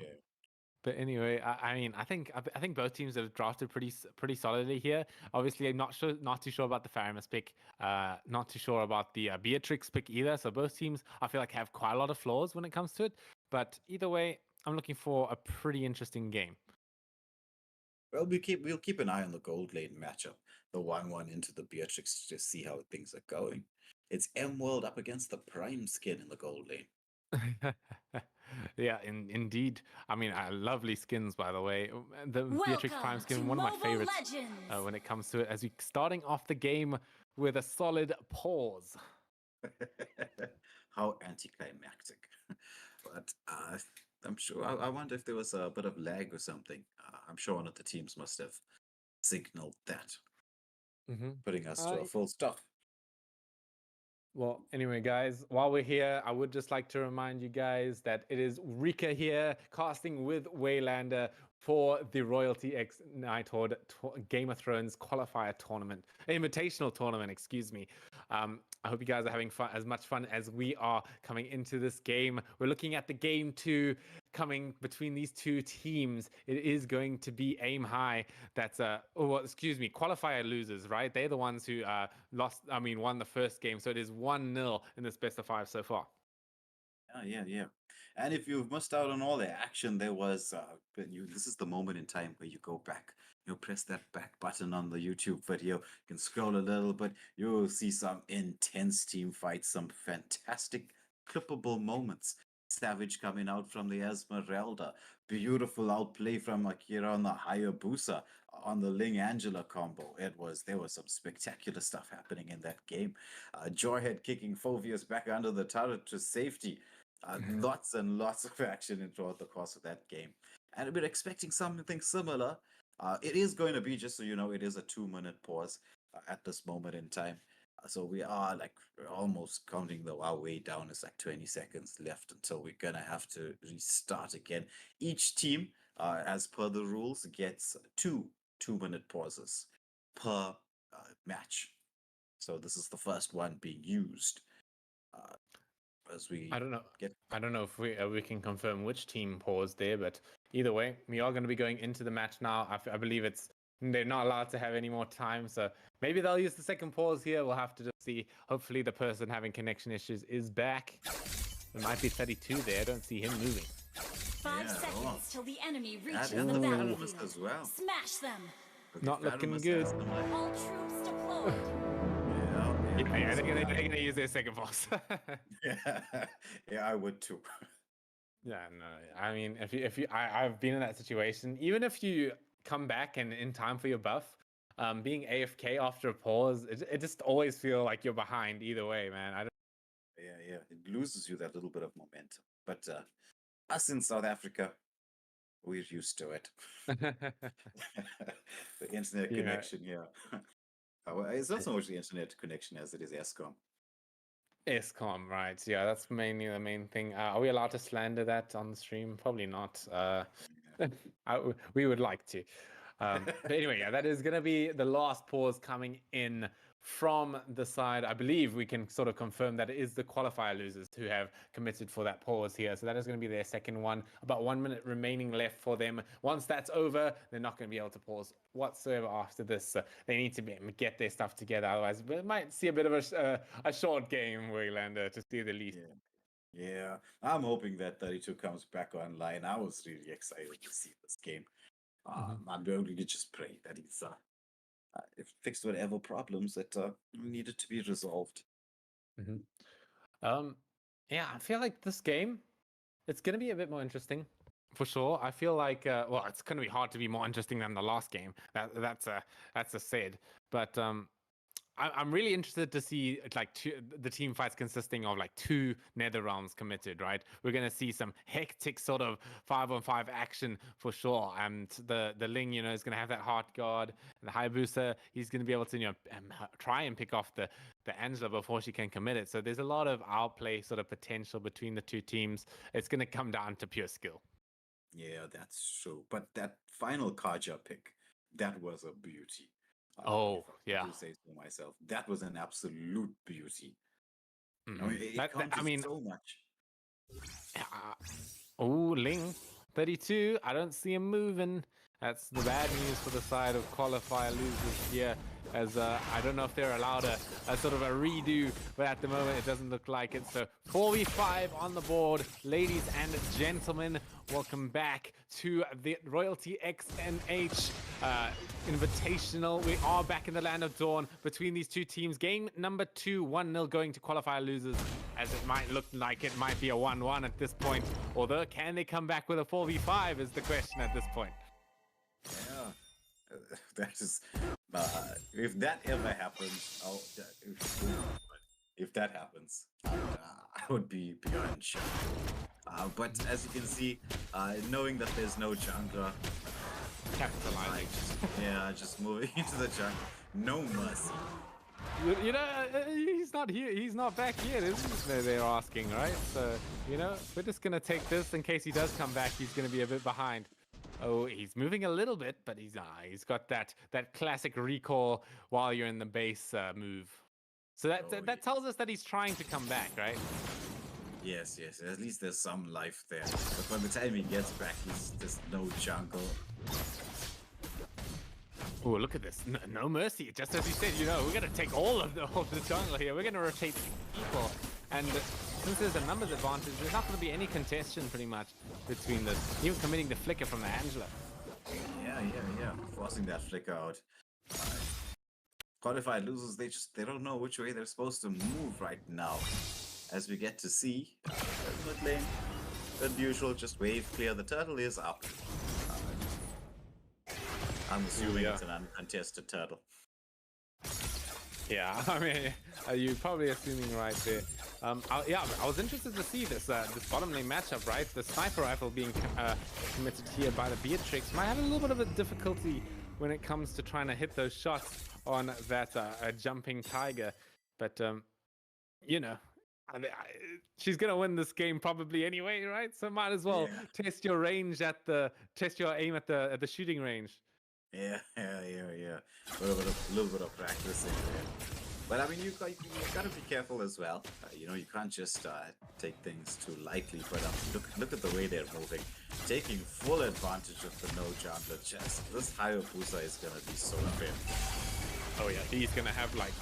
But anyway, I mean, I think both teams have drafted pretty solidly here. Obviously, I'm not too sure about the Faramus pick. Not too sure about the Beatrix pick either. So both teams, I feel like, have quite a lot of flaws when it comes to it. But either way, I'm looking for a pretty interesting game. Well, we'll keep an eye on the gold lane matchup, the 1/1 into the Beatrix, to just see how things are going. It's M World up against the Prime skin in the gold lane. Yeah, indeed. I mean, lovely skins, by the way. The Beatrix Prime skin, one of my favorites when it comes to it. As we starting off the game with a solid pause. How anticlimactic. But I'm sure. I wonder if there was a bit of lag or something. I'm sure one of the teams must have signaled that, putting us to a full stop. Well, anyway, guys, while we're here, I would just like to remind you guys that it is Rika here, casting with Waylander for the Royalty X Nighthawk Game of Thrones qualifier tournament, invitational tournament, excuse me. I hope you guys are having fun, as much fun as we are coming into this game. We're looking at the game 2 coming between these two teams. It is going to be aim high. That's qualifier losers, right? They're the ones who won the first game. So it is 1-0 in this best of 5 so far. Yeah. And if you've missed out on all the action, there was. This is the moment in time where you go back. Press that back button on the YouTube video. You can scroll a little bit. You'll see some intense team fights, some fantastic clippable moments. Savage coming out from the Esmeralda. Beautiful outplay from Akira on the Hayabusa on the Ling Angela combo. There was some spectacular stuff happening in that game. Joyhead kicking Phoveus back under the turret to safety. Lots and lots of action throughout the course of that game. And we're expecting something similar. It is going to be, just so you know, it is a 2-minute pause at this moment in time. So we are almost counting our way down. It's 20 seconds left until we're going to have to restart again. Each team, as per the rules, gets 2-minute pauses per match. So this is the first one being used. I don't know if we can confirm which team paused there, but either way, we are going to be going into the match now. I believe they're not allowed to have any more time, so maybe they'll use the second pause here. We'll have to just see. Hopefully the person having connection issues is back. There might be 32 there. I don't see him moving. 5 seconds till the enemy reaches And the the battlefield. Faramus as well. Smash them. Not looking Faramus good. has them, All troops deployed. They're going to use their second pause. Yeah, I would too. Yeah, no. I mean, I've been in that situation. Even if you come back and in time for your buff, being AFK after a pause, it just always feel like you're behind either way, man. I Yeah. It loses you that little bit of momentum. But us in South Africa, we're used to it. don't. The internet Yeah, connection here. Well, it's not so much the internet connection as it is ESCOM. ESCOM, right? Yeah, that's mainly the main thing. Are we allowed to slander that on the stream? Probably not. We would like to. But anyway, yeah, that is going to be the last pause coming in from the side. I believe we can sort of confirm that it is the qualifier losers who have committed for that pause here. So that is going to be their second one. About 1 minute remaining left for them. Once that's over, they're not going to be able to pause whatsoever after this. They need to get their stuff together. Otherwise, we might see a bit of a short game, Waylander, to say the least. Yeah. I'm hoping that 32 comes back online. I was really excited to see this game. I'm going to just pray that he's fixed whatever problems that needed to be resolved. Yeah, I feel like this game, it's going to be a bit more interesting. For sure. I feel like, well, it's going to be hard to be more interesting than the last game. That's a said. But I'm really interested to see like the team fights consisting of like 2 nether realms committed, right? We're going to see some hectic sort of 5-on-5 action for sure. And the Ling, is going to have that heart guard. And the Hayabusa, he's going to be able to, try and pick off the Angela before she can commit it. So there's a lot of outplay sort of potential between the two teams. It's going to come down to pure skill. Yeah, that's true. But that final Kaja pick, that was a beauty. Oh, if I yeah. do say so myself. That was an absolute beauty. Mhm. I mean, it accomplished so much. Oh, Ling, 32. I don't see him moving. That's the bad news for the side of qualifier losers here, as I don't know if they're allowed a sort of a redo, but at the moment it doesn't look like it. So 4v5 on the board. Ladies and gentlemen, welcome back to the Royalty XNH Invitational. We are back in the land of dawn between these two teams. Game number 2, 1-0 going to qualifier losers, as it might look like it might be a 1-1 at this point. Although, can they come back with a 4v5 is the question at this point. Yeah, that is. If that ever happens, if that happens, I would be beyond shocked. But as you can see, knowing that there's no jungler, Capitalizing. Just moving into the jungle, no mercy. He's not here. He's not back yet, is he? They're asking, right? So, we're just gonna take this in case he does come back. He's gonna be a bit behind. Oh, he's moving a little bit, but he's got that classic recall while you're in the base move. So that tells us that he's trying to come back, right? Yes. At least there's some life there. But by the time he gets back, there's no jungle. Oh, look at this. No mercy. Just as you said, we're going to take all of the jungle here. We're going to rotate people. And since there's a numbers advantage, there's not going to be any contention pretty much between this. Even committing the flicker from the Angela. Yeah. Forcing that flicker out. Qualified losers, they don't know which way they're supposed to move right now. As we get to see, mid lane, as usual, just wave clear. The turtle is up. I'm assuming it's an uncontested turtle. Yeah, I mean, you're probably assuming right there. I was interested to see this bottom lane matchup, right? The sniper rifle being committed here by the Beatrix might have a little bit of a difficulty when it comes to trying to hit those shots on that jumping tiger. But, she's gonna win this game probably anyway, right? So might as well test your range test your aim at the shooting range. Yeah. A little bit of practicing there. But I mean, you gotta be careful as well. You can't just take things too lightly. But look at the way they're moving, taking full advantage of the no jungler chest. This Hayabusa is gonna be so fair. Oh yeah, he's gonna have like,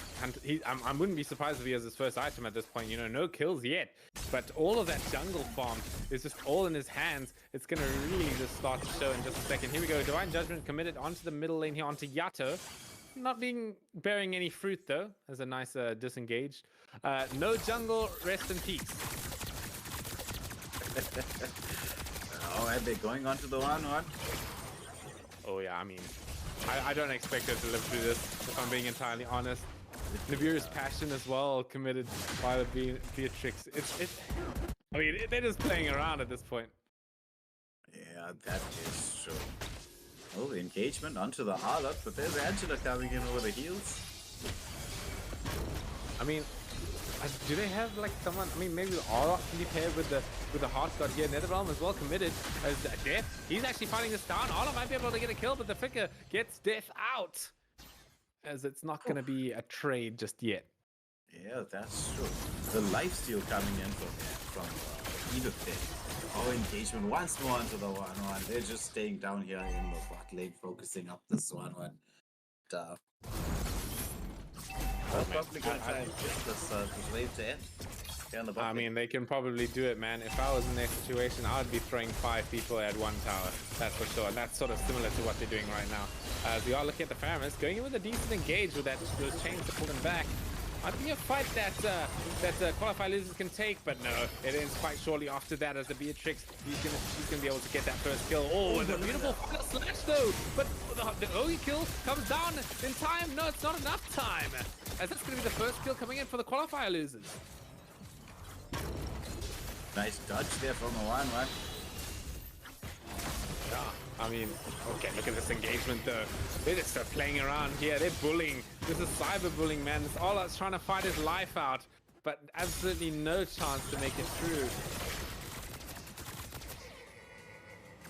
I wouldn't be surprised if he has his first item at this point. No kills yet, but all of that jungle farm is just all in his hands. It's gonna really just start to show in just a second. Here we go, Divine Judgment committed onto the middle lane here, onto Yato. Not bearing any fruit though, as a nice disengaged. No jungle, rest in peace. Oh, and they're going on to the 1-1. Oh yeah, I mean, I don't expect her to live through this, if I'm being entirely honest. Nibiru's passion as well, committed by the Beatrix. I mean, they're just playing around at this point. Yeah, that is true. Oh, the engagement onto the Harlot, but there's Angela coming in over the heels. I mean, do they have like someone? I mean, maybe Aura can be paired with the Heart God here. Netherrealm as well committed as Death. He's actually fighting this down. Aura might be able to get a kill, but the Flicker gets Death out, as it's not going to be a trade just yet. Yeah, that's true. The lifesteal coming in from Edith there. Oh, engagement once more onto the 1-1. They're just staying down here in the bot lane, focusing up this 1-1. Well, probably going to try and get this wave to end. Here on the bot I lane. mean, they can probably do it, man. If I was in their situation, I would be throwing 5 people at one tower. That's for sure. And that's sort of similar to what they're doing right now. As we are looking at the Faramis, going in with a decent engage with those chains to pull them back. Might be a fight that Qualifier losers can take, but no, it ends quite shortly after that as the Beatrix, she's gonna be able to get that first kill. Oh, and a beautiful final slash though, but the OE kill comes down in time. No, it's not enough time, as that's gonna be the first kill coming in for the Qualifier losers. Nice dodge there from the 1-1. I mean, okay, look at this engagement though. They're just playing around here. They're bullying. This is cyberbullying, man. It's all that's trying to fight his life out, but absolutely no chance to make it through.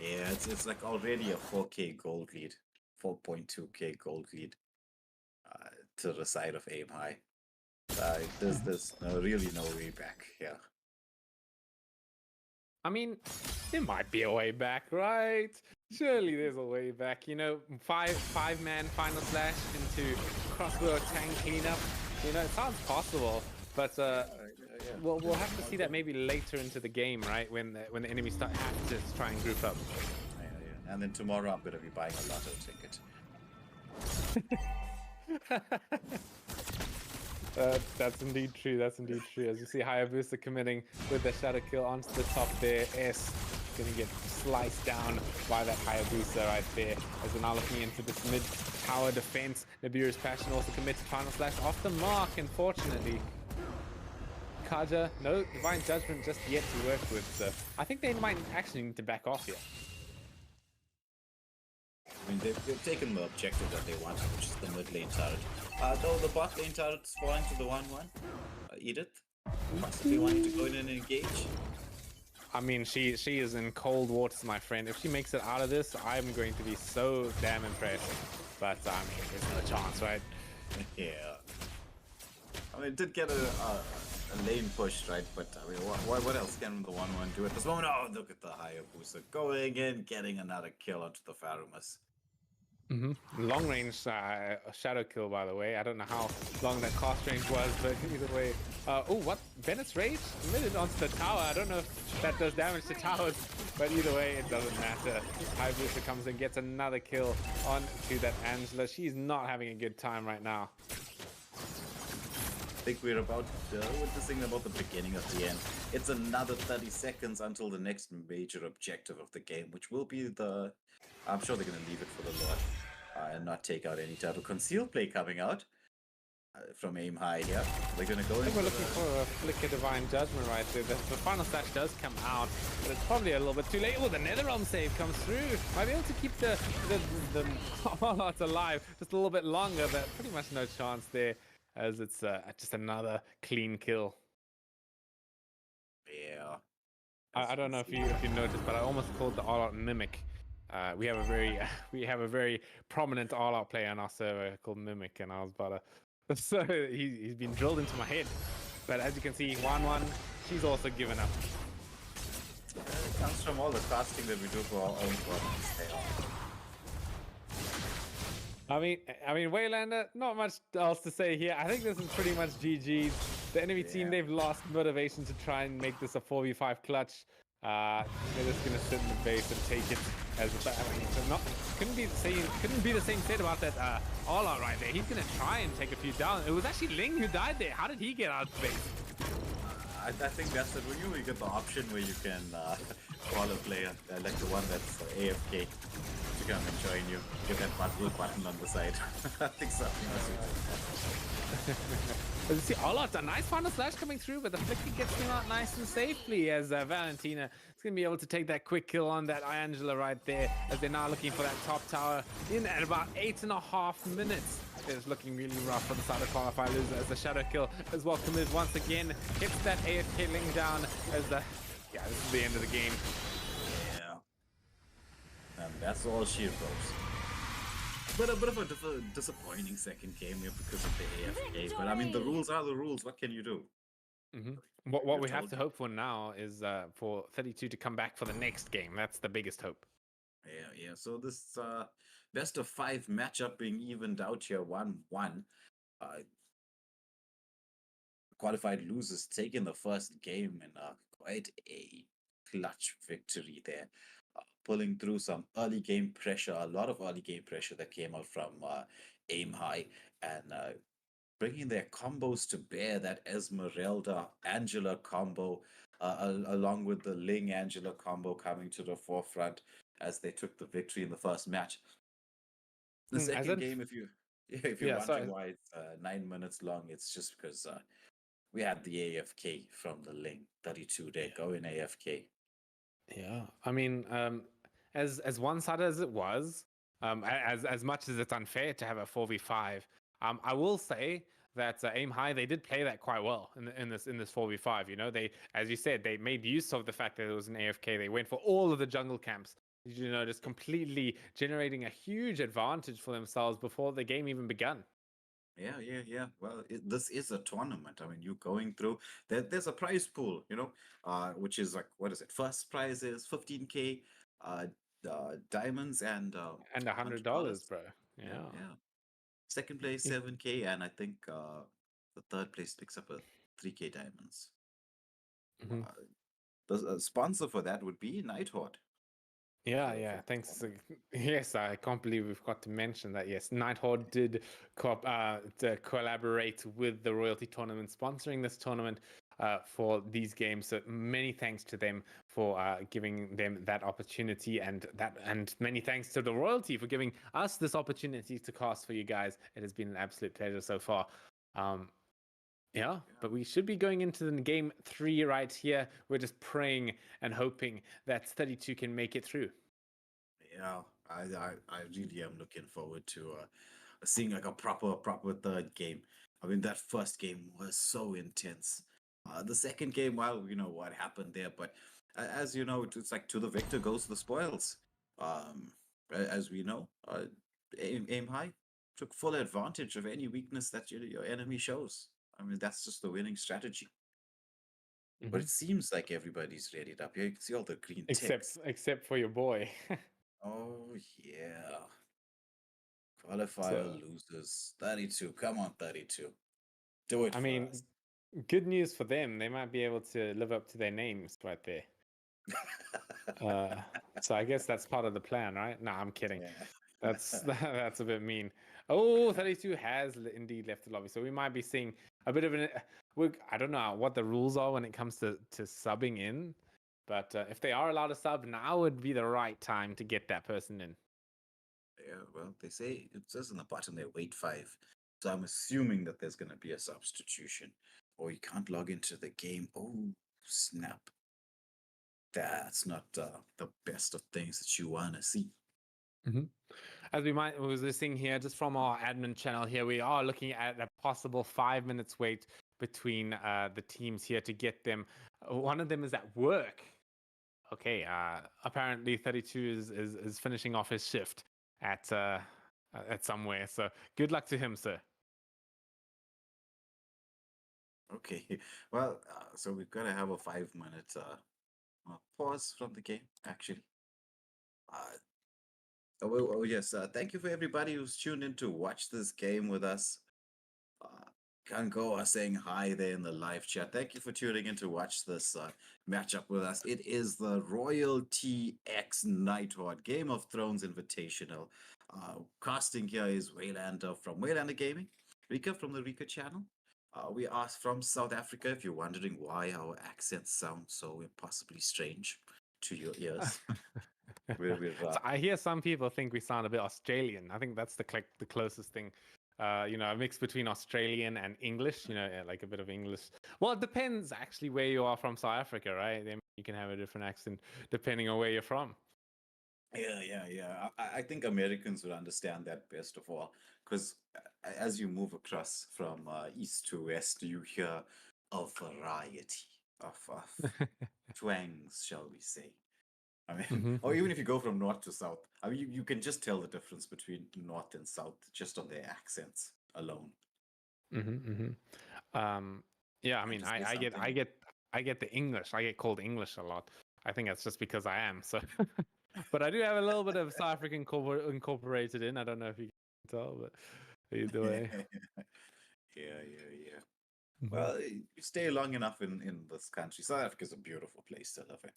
Yeah, it's like already a 4K gold lead, 4.2K gold lead to the side of Aim High. There's really no way back here. I mean, there might be a way back, right? Surely there's a way back. You know, five-man final slash into crossbow tank cleanup. You know, it sounds possible, but we'll have to see that maybe later into the game, right? When the enemies have to try and group up. Yeah. And then tomorrow I'm gonna be buying a lotto ticket. That's indeed true. That's indeed true. As you see, Hayabusa committing with the shadow kill onto the top there. S gonna get sliced down by that Hayabusa right there. As we're now looking into this mid tower defense, Nibiru's passion also commits final slash off the mark. Unfortunately, Kaja, no divine judgment just yet to work with. So I think they might actually need to back off here. I mean, they've taken the objective that they wanted, which is the mid lane turret. Though the bot lane turret's falling to the 1-1. Edith, possibly wanting to go in and engage. I mean, she is in cold waters, my friend. If she makes it out of this, I'm going to be so damn impressed. But I mean, there's no chance, right? Yeah. I mean, it did get a lane push, right? But I mean, what else can the 1-1 do at this moment? Oh, look at the Hayabusa going in, getting another kill onto the Faramis. Long range shadow kill, by the way. I don't know how long that cost range was, but either way. Oh, what? Bennett's Rage committed onto the tower. I don't know if that does damage to towers, but either way, it doesn't matter. Hayabusa comes and gets another kill onto that Angela. She's not having a good time right now. I think we're about witnessing about the beginning of the end. It's another 30 seconds until the next major objective of the game, which will be the... I'm sure they're going to leave it for the Lord and not take out any type of concealed play coming out from Aim High here. They're going to go in. We're looking for a Flicker Divine Judgment right there. The final slash does come out, but it's probably a little bit too late. Oh, the Netherrealm save comes through. Might be able to keep the Harlots alive just a little bit longer, but pretty much no chance there, as it's just another clean kill. Yeah. I don't know if you noticed, but I almost called the all-out Mimic. We have a very prominent all-out player on our server called Mimic, and I was about to. So he's been drilled into my head. But as you can see, 1-1, she's also given up. It comes from all the casting that we do for our own products. I mean, Waylander, not much else to say here. I think this is pretty much GG's. The enemy team, they've lost motivation to try and make this a 4v5 clutch. They're just gonna sit in the base and take it as couldn't be the same said about that all out right there. He's gonna try and take a few down. It was actually Ling who died there. How did he get out of the base? I think that's it. When you get the option where you can call a player, like the one that's AFK, to come and join you, get that button on the side. I think something You see, Olot, a nice final slash coming through, but the flicker gets him out nice and safely as Valentina is going to be able to take that quick kill on that Angela right there, as they're now looking for that top tower in at about 8.5 minutes. It's looking really rough from the side of Qualifier loser as the shadow kill as well commits once again, hits that AFK Ling down as the, yeah, this is the end of the game. Yeah. And that's all she wrote. But a bit of a disappointing second game here because of the AFK. But I mean, the rules are the rules. What can you do? What we have to hope for now is for 32 to come back for the next game. That's the biggest hope. Yeah. So this best of 5 matchup being evened out here, 1-1. Qualified losers taking the first game in quite a clutch victory there. Pulling through some early game pressure, a lot of early game pressure that came out from Aim High, and bringing their combos to bear, that Esmeralda Angela combo, along with the Ling Angela combo coming to the forefront as they took the victory in the first match. The second game, if you're wondering why it's 9 minutes long, it's just because we had the AFK from the Ling 32 there going AFK. Yeah, I mean, as one-sided as it was, as much as it's unfair to have a 4v5, I will say that Aim High, they did play that quite well in this 4v5. You know, they, as you said, they made use of the fact that it was an AFK. They went for all of the jungle camps. You know, just completely generating a huge advantage for themselves before the game even begun. Yeah. Well, this is a tournament. I mean, you're going through. There's a prize pool, you know, which is like, what is it? First prize is 15K diamonds and $100, bro. Yeah. Second place 7K, and I think the third place picks up a 3K diamonds. The sponsor for that would be Nighthawk. Yeah. Thanks. Yes, I can't believe we've got to mention that. Yes, Nighthawk did to collaborate with the Royalty Tournament, sponsoring this tournament for these games. So many thanks to them for giving them that opportunity, and many thanks to the Royalty for giving us this opportunity to cast for you guys. It has been an absolute pleasure so far. Yeah, but we should be going into the game 3 right here. We're just praying and hoping that 32 can make it through. Yeah, I really am looking forward to seeing like a proper third game. I mean, that first game was so intense. The second game, well, you know what happened there, but as you know, it's like to the victor goes the spoils. As we know, Aim High took full advantage of any weakness that your enemy shows. I mean, that's just the winning strategy. But it seems like everybody's ready up here. You can see all the green ticks. Except for your boy. Oh, yeah. Qualifier losers. 32. Come on, 32. Do it I for mean, us. good news for them. They might be able to live up to their names right there. So I guess that's part of the plan, right? No, I'm kidding. Yeah. That's a bit mean. Oh, 32 has indeed left the lobby, so we might be seeing a bit of an. I don't know what the rules are when it comes to subbing in, but if they are allowed to sub, now would be the right time to get that person in. Yeah, well, they say it says in the bottom there, wait 5. So I'm assuming that there's going to be a substitution, or you can't log into the game. Oh, snap. That's not the best of things that you want to see. As we was listening here, just from our admin channel here, we are looking at a possible 5 minutes wait between the teams here to get them. One of them is at work. Okay, apparently 32 is finishing off his shift at somewhere. So good luck to him, sir. Okay, well, so we've got to have a 5-minute pause from the game, actually. Yes, thank you for everybody who's tuned in to watch this game with us. Kangoa saying hi there in the live chat. Thank you for tuning in to watch this matchup with us. It is the Royalty X Nighthawk Game of Thrones Invitational. Casting here is Waylander from Waylander Gaming, Rika from the Rika channel, We are from South Africa. If you're wondering why our accents sound so impossibly strange to your ears, we're So I hear some people think we sound a bit Australian. I think that's the closest thing. A mix between Australian and English. Like a bit of English. Well, it depends actually where you are from South Africa, right? Then you can have a different accent depending on where you're from. yeah. I think Americans would understand that best of all, because as you move across from east to west, you hear a variety of twangs, shall we say. I mean, or even if you go from north to south, I mean, you can just tell the difference between north and south just on their accents alone. Um, yeah, I And mean, to say I get the English. I get called English a lot. I think that's just because I am. So, but I do have a little bit of South African incorporated in. I don't know if you can tell, but either way. Yeah. Well, you stay long enough in this country. South Africa is a beautiful place to live in.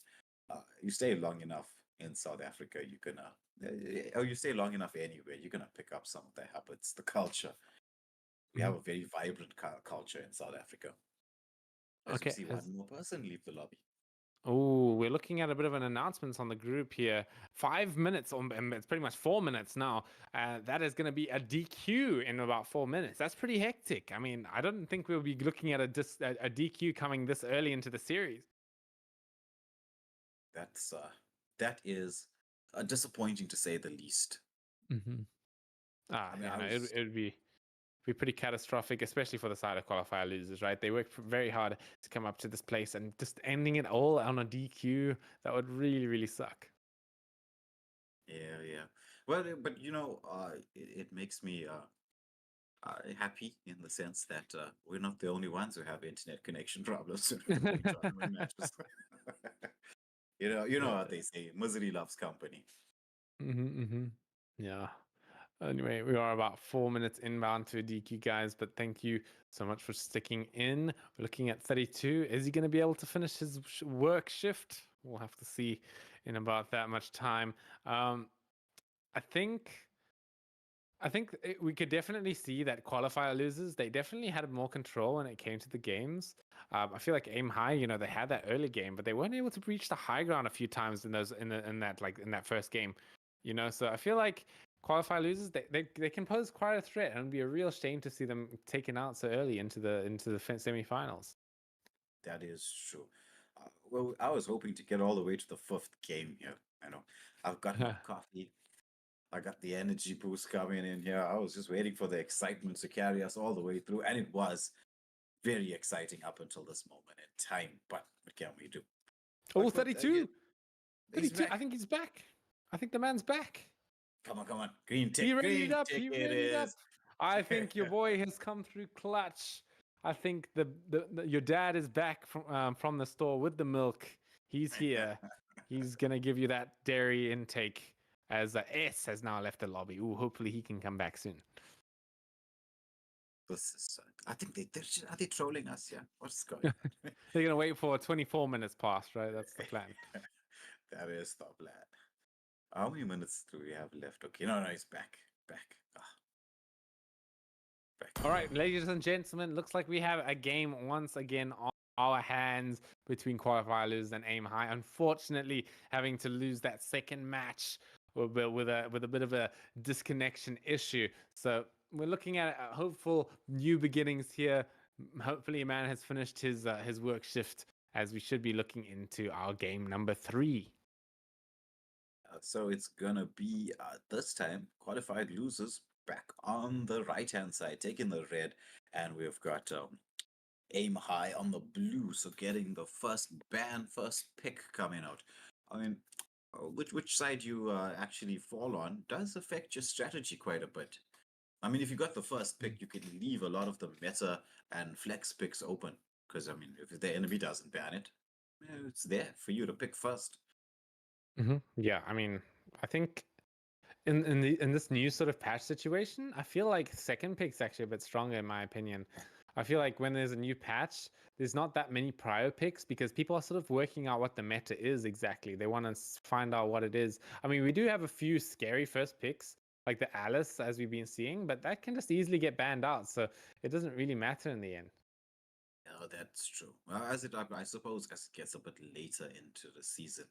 You stay long enough in South Africa, you're gonna, or you stay long enough anywhere, you're gonna pick up some of the habits, the culture. We have a very vibrant culture in South Africa. As we Okay. see one more person leave the lobby. Oh, we're looking at a bit of an announcement on the group here. 5 minutes, and it's pretty much 4 minutes now. That is going to be a DQ in about 4 minutes. That's pretty hectic. I mean, I don't think we'll be looking at a DQ coming this early into the series. That is disappointing to say the least. Ah, I mean, yeah, I no, was it'd be pretty catastrophic, especially for the side of qualifier losers, right? They worked very hard to come up to this place, and just ending it all on a DQ, that would really, really suck. yeah. Well, but it makes me happy in the sense that we're not the only ones who have internet connection problems when we tournament matches. You know Yeah. what they say: misery loves company. Yeah. Anyway, we are about 4 minutes inbound to a DQ, guys, but thank you so much for sticking in. We're looking at 32. Is he going to be able to finish his work shift? We'll have to see in about that much time. I think we could definitely see that qualifier losers, they definitely had more control when it came to the games. I feel like Aim High, they had that early game, but they weren't able to reach the high ground a few times in that first game. So I feel like qualifier losers, they can pose quite a threat, and it'd be a real shame to see them taken out so early into the semifinals. That is true. Well, I was hoping to get all the way to the fifth game here. I know I've got my coffee. I got the energy boost coming in here. I was just waiting for the excitement to carry us all the way through, and it was very exciting up until this moment in time. But what can we do? Oh, 32. He's 32. back. I think he's back. I think the man's back. Come on. Green tick. He readied Green up. tick He it readied up. is. I think your boy has come through clutch. I think your dad is back from the store with the milk. He's here. He's gonna give you that dairy intake. As S has now left the lobby. Ooh, hopefully he can come back soon. This is. I think are they trolling us? Yeah. What's going on? They're gonna wait for 24 minutes past, right? That's the plan. That is the plan. How many minutes do we have left? Okay, no, he's back. Back. All right, ladies and gentlemen, looks like we have a game once again on our hands between qualifier losers and Aim High. Unfortunately, having to lose that second match with a bit of a disconnection issue. So we're looking at hopeful new beginnings here. Hopefully, a man has finished his work shift, as we should be looking into our game number 3. So it's gonna be this time qualified losers back on the right hand side, taking the red, and we've got Aim High on the blue. So getting the first pick coming out. I mean, which side you actually fall on does affect your strategy quite a bit. I mean, if you got the first pick, you can leave a lot of the meta and flex picks open. Because, I mean, if the enemy doesn't ban it, it's there for you to pick first. Yeah, I mean, I think in this new sort of patch situation, I feel like second pick's actually a bit stronger in my opinion. I feel like when there's a new patch, there's not that many prior picks because people are sort of working out what the meta is exactly. They want to find out what it is. I mean, we do have a few scary first picks, like the Alice, as we've been seeing, but that can just easily get banned out. So it doesn't really matter in the end. That's true. I suppose as it gets a bit later into the season,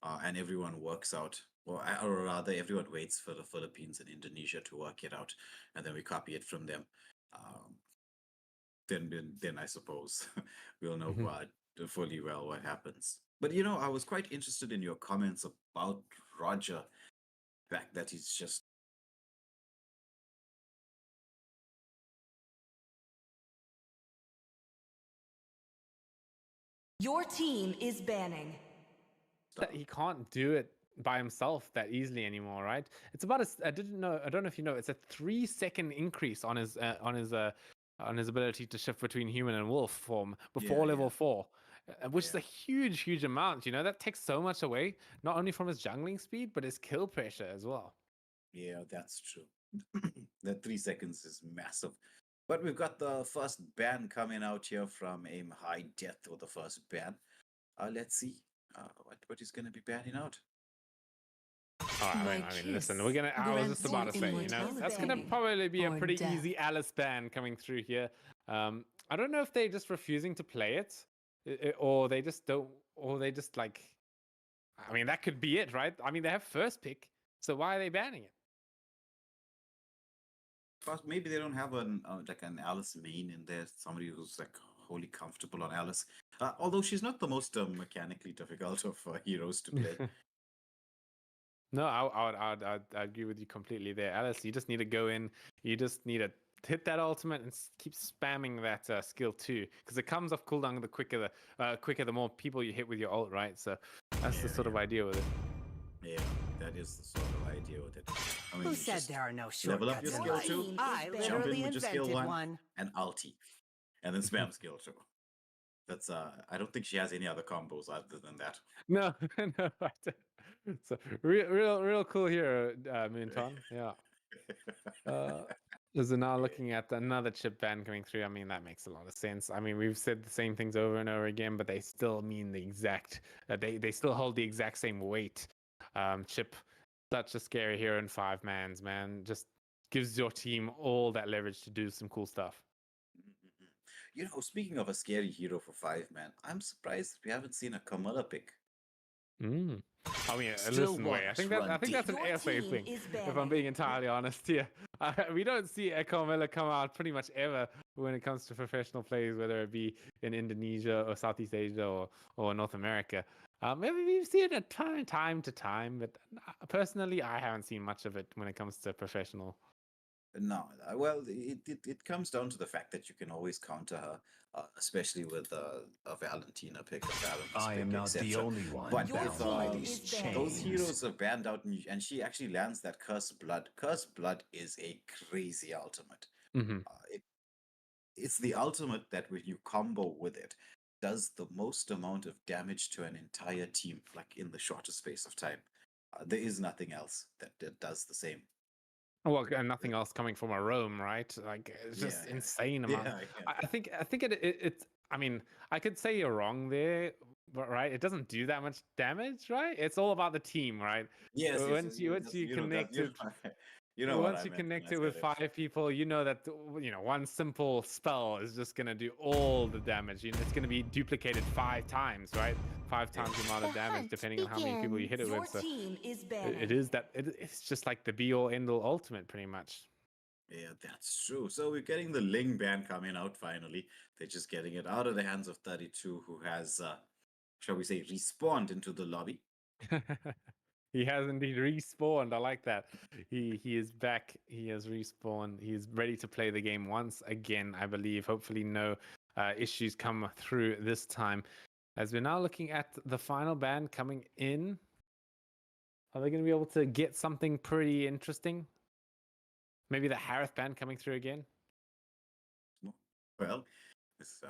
and everyone works out, or rather, everyone waits for the Philippines and Indonesia to work it out, and then we copy it from them. Um, then I suppose we'll know Mhm. fully well what happens. But I was quite interested in your comments about Roger, the fact that he's just Your team is banning. That he can't do it by himself that easily anymore, right? It's about I didn't know. I don't know if you know. It's a 3-second increase on his ability to shift between human and wolf form before yeah, level 4, which is yeah, a huge amount. That takes so much away, not only from his jungling speed but his kill pressure as well. yeah. That's true. That 3 seconds is massive. But we've got the first ban coming out here from Aim High Death, or the first ban. Let's see what he's going to be banning out. Oh, I mean, listen, we're gonna. I was just about to say, immortality. that's gonna probably be a or pretty death. easy Alice ban coming through here. I don't know if they're just refusing to play it, or they just don't, or they just like. I mean, that could be it, right? I mean, they have first pick, so why are they banning it? But maybe they don't have an Alice main in there. Somebody who's like wholly comfortable on Alice. Although she's not the most mechanically difficult of heroes to play. No, I'd agree with you completely there, Alice. You just need to go in. You just need to hit that ultimate and keep spamming that skill too, because it comes off cooldown the quicker the more people you hit with your ult, right? So that's the sort of idea with it. Yeah, that is the sort of idea with it. I mean, Who you said just there are no level up shortcuts your in skill life? two, I jump in literally with your skill invented one, one. and ulti, and then spam skill two. That's I don't think she has any other combos other than that. No, no. I don't. So real cool here, Moonton. Yeah. Is now looking at another chip ban coming through. I mean, that makes a lot of sense. I mean, we've said the same things over and over again, but they still mean the exact. They still hold the exact same weight. Chip, such a scary hero in 5-mans, man. Just gives your team all that leverage to do some cool stuff. Speaking of a scary hero for 5-man, I'm surprised we haven't seen a Camilla pick. Mm. I mean, Still listen, wait. I think that's an Your AFA team thing. is If I'm banning. being entirely honest here, we don't see a Carmella come out pretty much ever when it comes to professional plays, whether it be in Indonesia or Southeast Asia or North America. Maybe we've seen it time to time, but personally, I haven't seen much of it when it comes to professional. No, well, it comes down to the fact that you can always counter her, especially with a Valentina pick, a Valentis I pick, am not the etc. only one But Your if team bound by is these banned. those chains. heroes are banned out and she actually lands that Curse Blood, Curse Blood is a crazy ultimate. Mm-hmm. It's the ultimate that when you combo with it, does the most amount of damage to an entire team, like in the shortest space of time. There is nothing else that does the same. Well, and nothing else coming from a Rome, right? Like it's just Yeah, insane amount. yeah. I think it's. I mean, I could say you're wrong there, but right, it doesn't do that much damage, right? It's all about the team, right? Yes, Once you connect it, you know what once I you meant when connect I it with said it. 5 people, you know that one simple spell is just gonna do all the damage. It's gonna be duplicated 5 times, right? 5 times the amount of The damage hunt depending on how many people you hit it Your with. So team is it banning. is that it's just like the be all end all ultimate, pretty much. Yeah, that's true. So we're getting the Ling ban coming out finally. They're just getting it out of the hands of 32, who has, shall we say, respawned into the lobby. He has indeed respawned. I like that. He is back. He has respawned. He's ready to play the game once again, I believe. Hopefully no issues come through this time. As we're now looking at the final ban coming in. Are they going to be able to get something pretty interesting? Maybe the Harith ban coming through again? Well, it's,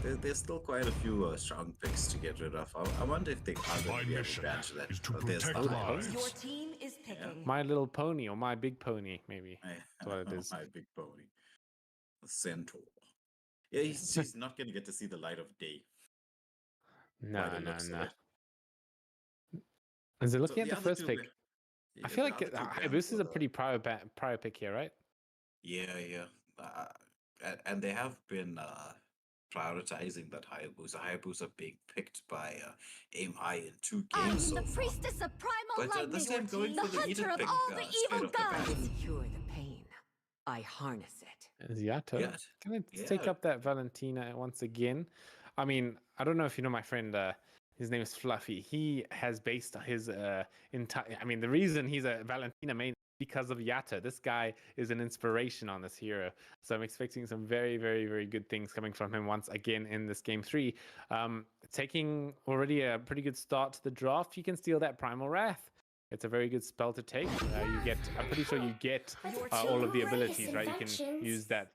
there's still quite a few strong picks to get rid of. I wonder if they are going My to be able to mission ban that. is to There's protect the lives. Your team is picking. My Little Pony or My Big Pony, maybe. That's what it is. My big pony. The centaur. Yeah, he's not going to get to see the light of day. No, by the no, looks of no. it. Is it So looking at the the other first two pick? ba- I yeah, feel the like other two bans Hayabusa is were a pretty prior pick here, right? yeah. And they have been prioritizing that Hayabusa. Hayabusa being picked by Aim High in 2 I games am so the far. priestess of primal But lightning, this time going the for the hunter Edith of pick all the straight evil off the bat. gods. Cure the pain. I harness it. Is Yato Yeah, gonna take yeah. up that Valentina once again? I mean, I don't know if you know my friend. His name is Fluffy. He has based his entire. I mean, the reason he's a Valentina main is because of Yato. This guy is an inspiration on this hero. So I'm expecting some very, very, very good things coming from him once again in this game 3. Taking already a pretty good start to the draft. You can steal that Primal Wrath. It's a very good spell to take. You get, I'm pretty sure you get all of the abilities, right? You can use that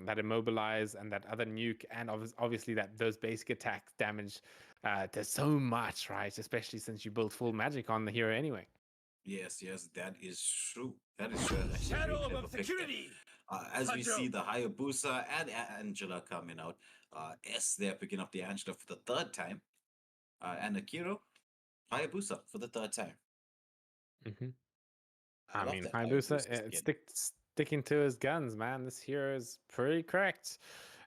that immobilize and that other nuke, and obviously that those basic attack damage. There's so much, right? Especially since you build full magic on the hero anyway. Yes, that is true. That is true. That's actually a very clever pick there. As we see the Hayabusa and Angela coming out, S there picking up the Angela for the 3rd time, and Akiro, Hayabusa for the 3rd time. I love mean, that Hayabusa, Hayabusa skin. sticking to his guns, man. This hero is pretty correct.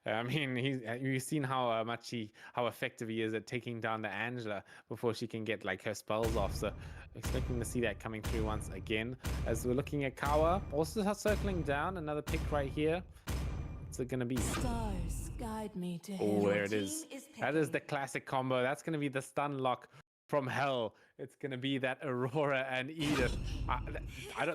I mean, you've seen how much how effective he is at taking down the Angela before she can get like her spells off. So, expecting to see that coming through once again. As we're looking at Kawa, also circling down, another pick right here. What's it gonna be? Stars guide me to Oh, heaven. there it is. That is the classic combo. That's gonna be the stun lock from hell. It's gonna be that Aurora and Edith.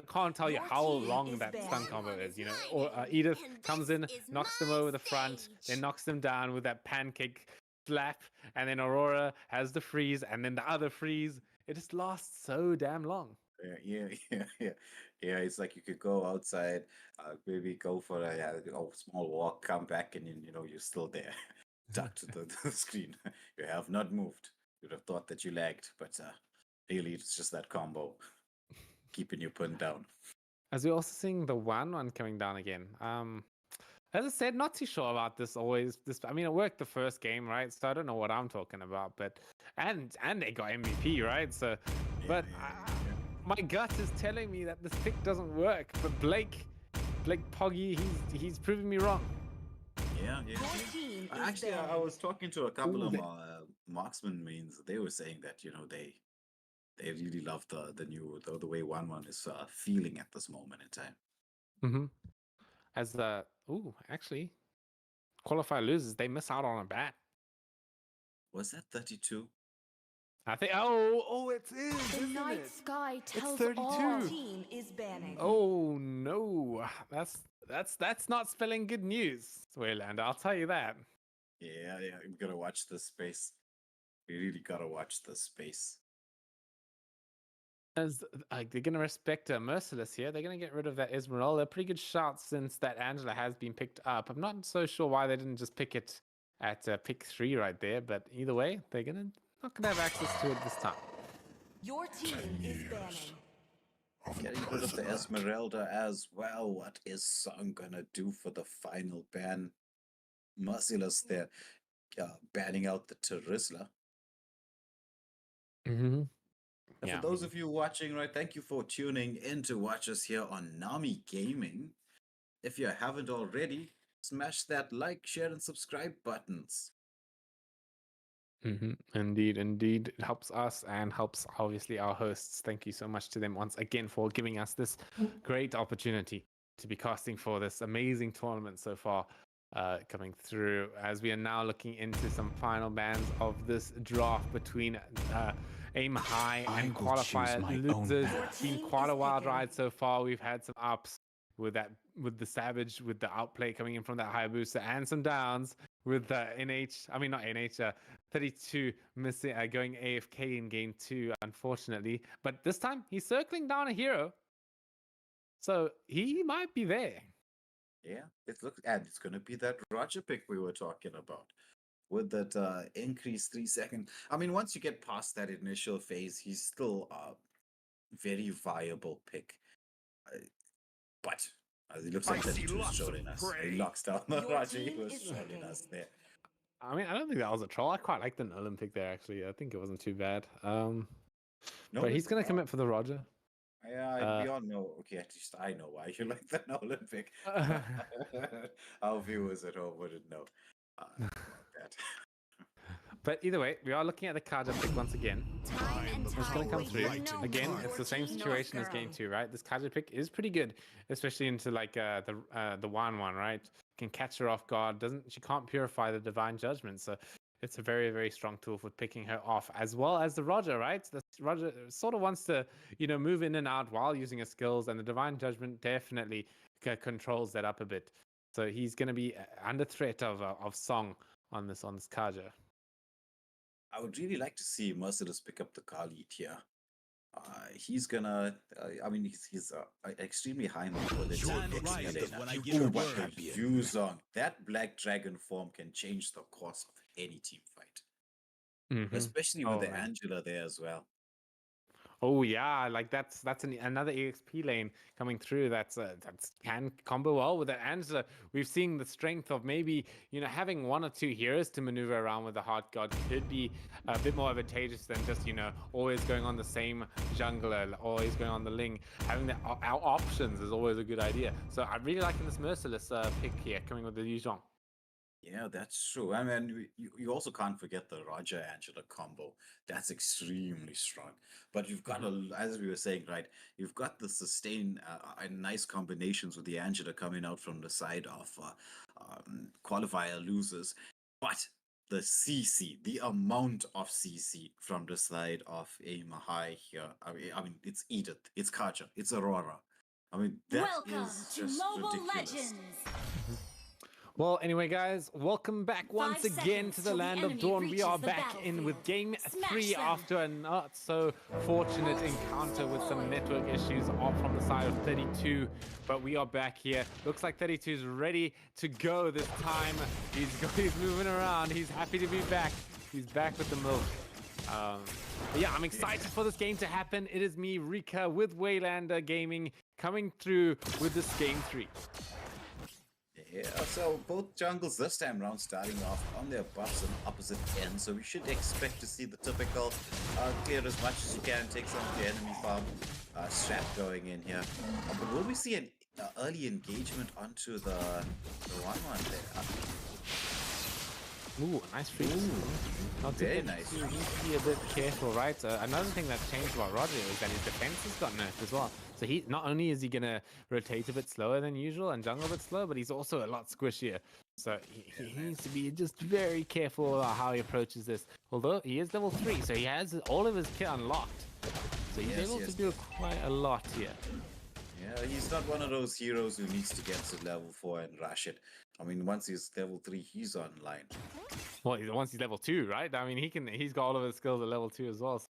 Can't tell you how long that stun combo is. You know, or Edith comes in, knocks them over the front, then knocks them down with that pancake slap, and then Aurora has the freeze, and then the other freeze. It just lasts so damn long. Yeah. It's like you could go outside, maybe go for a small walk, come back, and you're still there, stuck to the screen. You have not moved. You'd have thought that you lagged, but really, it's just that combo keeping you pinned down. As we're also seeing the 1-1 coming down again. As I said, not too sure about this always. I mean, it worked the first game, right? So I don't know what I'm talking about, but and they got MVP, right? So, but my gut is telling me that this pick doesn't work. But Blake Poggy, he's proving me wrong. Yeah. Actually, I was talking to a couple of marksman mains. They were saying that they really love the way 1-1 is feeling at this moment in time. As actually, Qualifier loses, they miss out on a bat. Was that 32? I think. Oh, it is. The isn't night it? sky tells It's 32. all. Team is banning. Oh no, that's not spelling good news, Wayland. I'll tell you that. Yeah. You gotta watch this space. You really gotta watch this space. As they're gonna respect Merciless here. They're gonna get rid of that Esmeralda. Pretty good shot since that Angela has been picked up. I'm not so sure why they didn't just pick it at pick 3 right there, but either way, they're not gonna have access to it this time. Your team is banning. Getting rid of the Esmeralda as well. What is Song gonna do for the final ban? Merciless there, banning out the Terizla. And for those of you watching, right, thank you for tuning in to watch us here on Nami Gaming. If you haven't already, smash that like, share, and subscribe buttons. Indeed. It helps us and helps obviously our hosts. Thank you so much to them once again for giving us this great opportunity to be casting for this amazing tournament so far. Coming through as we are now looking into some final bans of this draft between Aim High and Qualifier losers. It's been quite a wild ride so far. We've had some ups with the Savage, with the outplay coming in from that Hayabusa, and some downs with the 32 missing, going AFK in game 2, unfortunately. But this time he's circling down a hero, so he might be there. Yeah, it's going to be that Roger pick we were talking about with that increased 3 second. I mean, once you get past that initial phase, he's still a very viable pick. But it looks like 32 is showing us. He locks down the Roger. He was showing us there. I mean, I don't think that was a troll. I quite like the Nolan pick there, actually. I think it wasn't too bad. But he's going to commit for the Roger. Yeah, we all know. Okay, at least I know why you like the Nolan pick. Our viewers at home wouldn't know. But either way, we are looking at the Kaja pick once again. Time and It's going time to come will through. know Again, your it's the same team, situation as North game Girl. 2, right? This Kaja pick is pretty good, especially into like the 1-1, right? Can catch her off guard. She can't purify the Divine Judgment. So it's a very, very strong tool for picking her off, as well as the Roger, right? The Roger sort of wants to, move in and out while using his skills, and the Divine Judgment definitely controls that up a bit. So he's going to be under threat of Song on this Kaja. I would really like to see Merciless pick up the Khalid here. He's gonna. I mean, he's extremely high mobility. You're right, but when I give a But word, the Yuzong, that Black Dragon form can change the course of any team fight, especially with the man. Angela there as well. Oh yeah, like that's another EXP lane coming through. That's can combo well with that Angela. We've seen the strength of maybe having one or two heroes to maneuver around with the Heart God could be a bit more advantageous than just always going on the same jungler, always going on the Ling. Having our options is always a good idea. So I'm really liking this Merciless pick here coming with the Yuzhong. Yeah, that's true. I mean, you also can't forget the Roger Angela combo. That's extremely strong. But you've got, as we were saying, right, you've got the sustain and nice combinations with the Angela coming out from the side of Qualifier losers. But the CC, the amount of CC from the side of Aim High here, I mean, it's Edith, it's Kaja, it's Aurora. I mean, that Welcome is to just Mobile ridiculous. Legends. Well, anyway, guys, welcome back once 5 again seconds to the till the Land of enemy Dawn. We reaches are the back in with game battlefield. 3 Smash them. after a not so fortunate encounter with some network issues from the side of 32. But we are back here. Looks like 32 is ready to go this time. He's moving around. He's happy to be back. He's back with the milk. But yeah, I'm excited for this game to happen. It is me, Rika, with Waylander Gaming, coming through with this game 3. Yeah, so both jungles this time round starting off on their buffs on opposite ends, so we should expect to see the typical clear as much as you can, take some of the enemy farm strat going in here. But will we see an early engagement onto the 1-1 there? Ooh, a nice freeze. Not to very get nice. You need to be a bit careful, right? Another thing that's changed about Roger is that his defense has got nerfed as well. So he not only is he gonna rotate a bit slower than usual and jungle a bit slower, but he's also a lot squishier. So he needs to be just very careful about how he approaches this. Although he is level 3, so he has all of his kit unlocked. So he's able to do quite a lot here. Yeah, he's not one of those heroes who needs to get to level 4 and rush it. I mean, once he's level 3, he's online. Well, once he's level 2, right? I mean, he's got all of his skills at level 2 as well.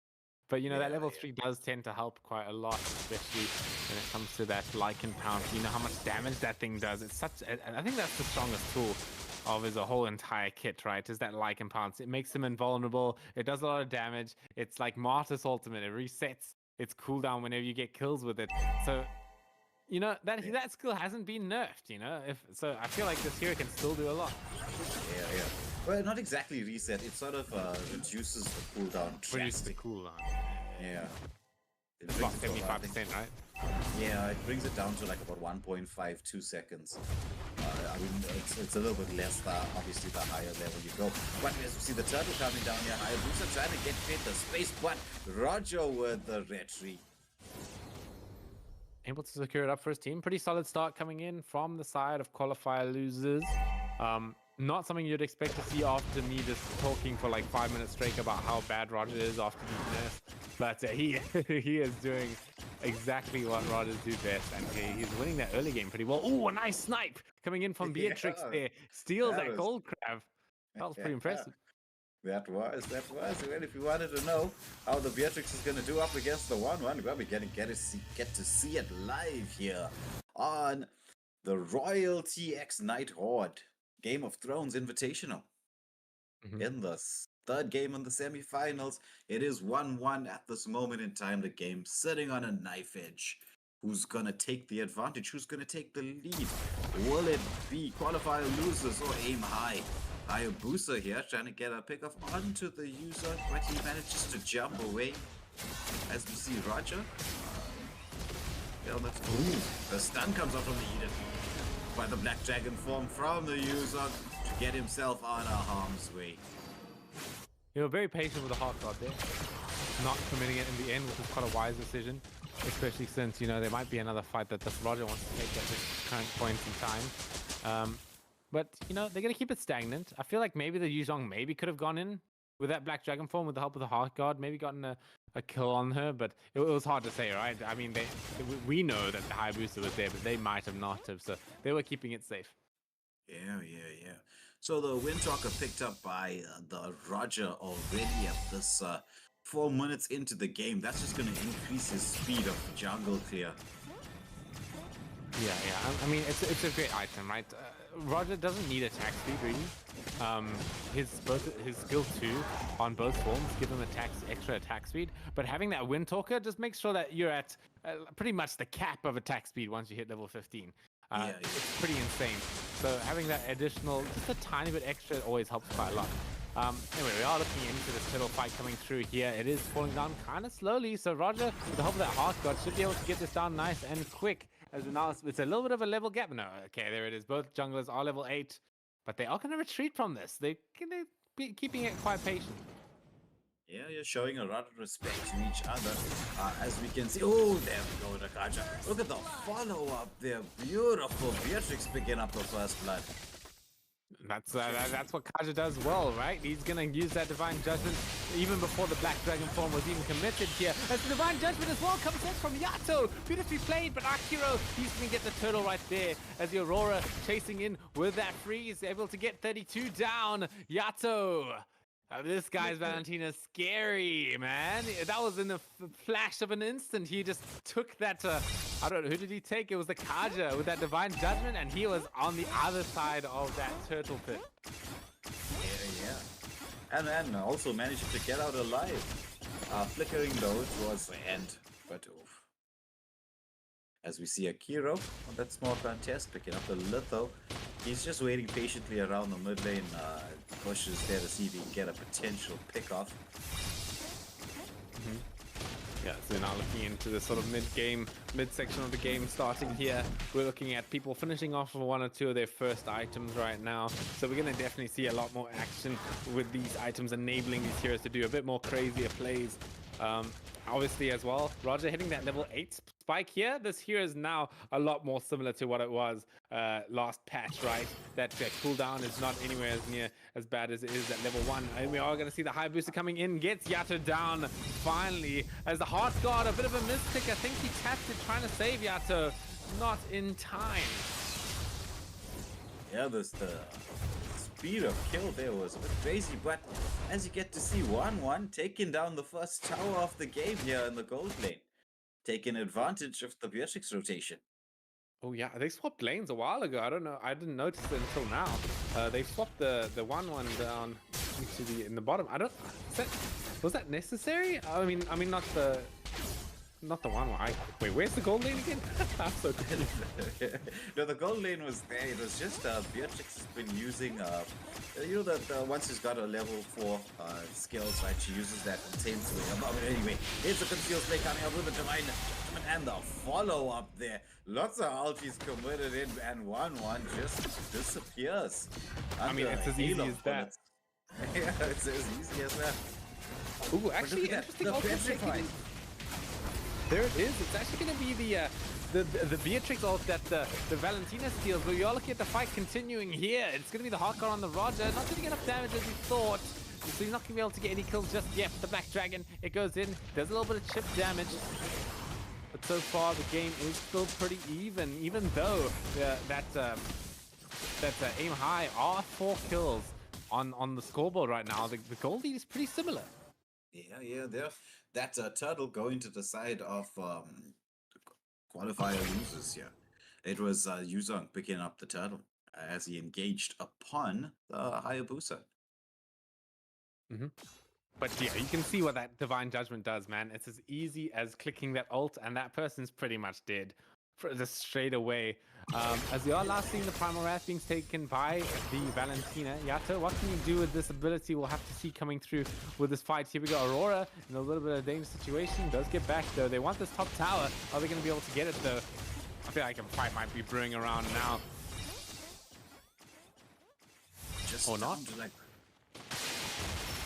But that level 3 does tend to help quite a lot, especially when it comes to that Lycan Pound. You know how much damage that thing does. It's I think that's the strongest tool of his whole entire kit, right? Is that Lycan Pounce. It makes him invulnerable. It does a lot of damage. It's like Martyr's ultimate. It resets its cooldown whenever you get kills with it. So that skill hasn't been nerfed, so I feel like this hero can still do a lot. Yeah. Well, not exactly reset. It sort of reduces the cooldown. Reduces the cooldown. Yeah. It's about 75%, right? Yeah, it brings it down to like about 1.52 seconds. I mean, it's a little bit less, obviously, the higher level you go. But as you see the turtle coming down here, Hayabusa trying to create the space, but Roger with the retreat. Able to secure it up for his team. Pretty solid start coming in from the side of Qualifier losers. Not something you'd expect to see after me just talking for like 5 minutes straight about how bad Roger is after being nerfed. But he is doing exactly what Rogers do best, and he's winning that early game pretty well. Oh, a nice snipe coming in from Beatrix there. Steals that gold crab. That was pretty impressive. That was. Well, if you wanted to know how the Beatrix is going to do up against the 1-1, well, we get to see it live here on the Royal TX Night Horde Game of Thrones Invitational. In the third game in the semifinals, it is 1-1 at this moment in time. The game sitting on a knife edge. Who's going to take the advantage? Who's going to take the lead? Will it be Qualifier losers or Aim High? Hayabusa here trying to get a pickoff onto the user, but he manages to jump away. As we see Roger. The stun comes out from the Eden by the Black Dragon form from the user to get himself out of harm's way. They were very patient with the heart guard there, not committing it in the end, which was quite a wise decision, especially since, you know, there might be another fight that this Roger wants to take at this current point in time. But, you know, they're going to keep it stagnant. I feel like maybe the Yuzhong maybe could have gone in with that Black Dragon form with the help of the heart guard, maybe gotten a kill on her, but it was hard to say, right? I mean, we know that the Hayabusa was there, but they might have not have, so they were keeping it safe. Yeah. So the Windtalker picked up by the Roger already at this 4 minutes into the game. That's just going to increase his speed of jungle clear. Yeah. I mean, it's a great item, right? Roger doesn't need attack speed really. His skill 2 on both forms give him extra attack speed, but having that Windtalker just makes sure that you're at pretty much the cap of attack speed once you hit level 15. It's pretty insane. So having that additional, just a tiny bit extra, always helps quite a lot. Anyway, we are looking into this turtle fight coming through here. It is falling down kind of slowly, so Roger, with the help of that heart guard, should be able to get this down nice and quick. As now it's a little bit of a level gap. No, okay, there it is. Both junglers are level 8, but they are going to retreat from this. They're going to be keeping it quite patient. Yeah, you're showing a lot of respect to each other, as we can see. Oh, there we go, Nakaja. Look at the follow-up there. Beautiful. Beatrix picking up the first blood. That's what Kaja does well, right? He's gonna use that Divine Judgment even before the Black Dragon form was even committed here. As the Divine Judgment as well comes in from Yato. Beautifully played, but Akiro, he's gonna get the turtle right there. As the Aurora chasing in with that freeze, able to get 32 down. Yato. This guy's Valentina's scary, man. That was in the flash of an instant. He just took that, I don't know, who did he take? It was the Kaja with that Divine Judgment, and he was on the other side of that turtle pit. Yeah. And also managed to get out alive. Flickering those was the end, but oof. As we see Akiro on that small contest, picking up the Litho. He's just waiting patiently around the mid lane, pushes there to see if he can get a potential pick off. Yeah, so now looking into the sort of mid-section of the game starting here. We're looking at people finishing off with 1 or 2 of their first items right now. So we're going to definitely see a lot more action with these items, enabling these heroes to do a bit more crazier plays. Obviously as well, Roger hitting that level 8 spike here. This hero is now a lot more similar to what it was last patch, right? That cooldown is not anywhere as near as bad as it is at level 1. And we are going to see the high booster coming in, gets Yato down finally. As the Heart Guard, a bit of a mistick. I think he tapped it trying to save Yato. Not in time. Yeah, the speed of kill there was a bit crazy, but as you get to see 1-1 taking down the first tower of the game here in the gold lane, taking advantage of the Beatrix rotation. Oh yeah, they swapped lanes a while ago. I don't know. I didn't notice it until now. They swapped the 1-1 down into in the bottom. I don't. Was that necessary? I mean not the 1-1. Wait, where's the gold lane again? I'm so confused. No, the gold lane was there. It was just Beatrix has been using you know that once she's got a level 4 skills, right? She uses that intensely. But anyway, here's the concealed play coming up with the Divine Judgment and the follow up there. Lots of ultis committed in, and 1-1 just disappears. I mean, it's as easy as that. Yeah, it's as easy as that. Ooh, actually, interesting. There it is. It's actually going to be the Beatrix ult that the Valentina steals. But we are looking at the fight continuing here. It's going to be the Hardcore on the Roger. Not doing enough damage as he thought. So he's not going to be able to get any kills just yet. But the Black Dragon, it goes in. There's a little bit of chip damage. But so far, the game is still pretty even though that aim high are 4 kills on the scoreboard right now. The goal lead is pretty similar. Yeah, there. That turtle going to the side of Qualifier losers here. It was Yuzong picking up the turtle as he engaged upon the Hayabusa. But yeah, you can see what that Divine Judgment does, man. It's as easy as clicking that ult, and that person's pretty much dead just straight away. As we are last seeing the Primal Wrath being taken by the Valentina. Yato, what can you do with this ability? We'll have to see coming through with this fight. Here we go, Aurora in a little bit of a dangerous situation. Does get back though. They want this top tower. Are they going to be able to get it though? I feel like a fight might be brewing around now. Just or not?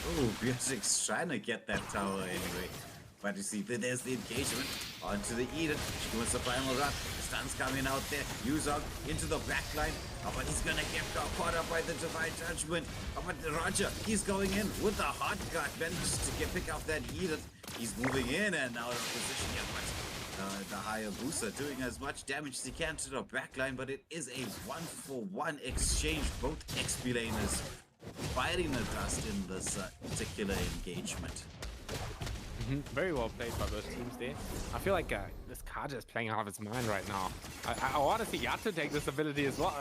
Oh, Beatrix trying to get that tower anyway. But you see, there's the engagement onto the Eden. She wants the final run. The stun's coming out there. Yuzong into the backline. Oh, but he's gonna get caught up by the Divine Judgment. Oh, but Roger, he's going in with the hot gut. Manages to pick up that Eden. He's moving in and out of position here, but the Hayabusa doing as much damage as he can to the backline, but it is a 1-for-1 exchange. Both XP laners fighting the dust in this particular engagement. Very well played by both teams there. I feel like this Kaja is playing out of his mind right now. I want to see Yato take this ability as well.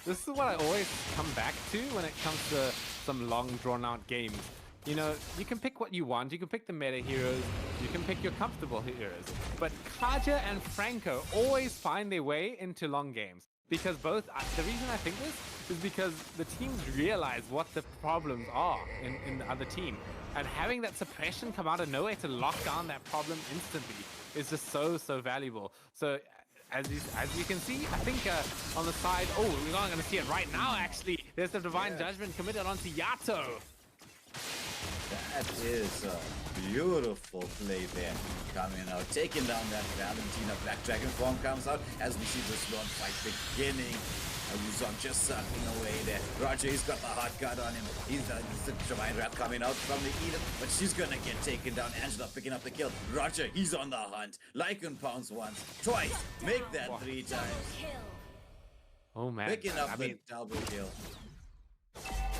This is what I always come back to when it comes to some long drawn-out games. You know, you can pick what you want. You can pick the meta heroes. You can pick your comfortable heroes. But Kaja and Franco always find their way into long games. Because both, the reason I think this is because the teams realize what the problems are in the other team. And having that suppression come out of nowhere to lock down that problem instantly is just so valuable. So as you can see, I think on the side, oh, we're not going to see it right now actually. There's the Divine Judgment committed onto Yato. That is a beautiful play there. Coming out, taking down that Valentina. Black Dragon form comes out as we see this Lord fight beginning. Yuzong just sucking away there. Roger, he's got the hot gut on him. He's the Divine Wrath coming out from the Eden, but she's gonna get taken down. Angela picking up the kill. Roger, he's on the hunt. Lycan pounds once, twice, make that 3 times. Oh man, Picking up the double kill.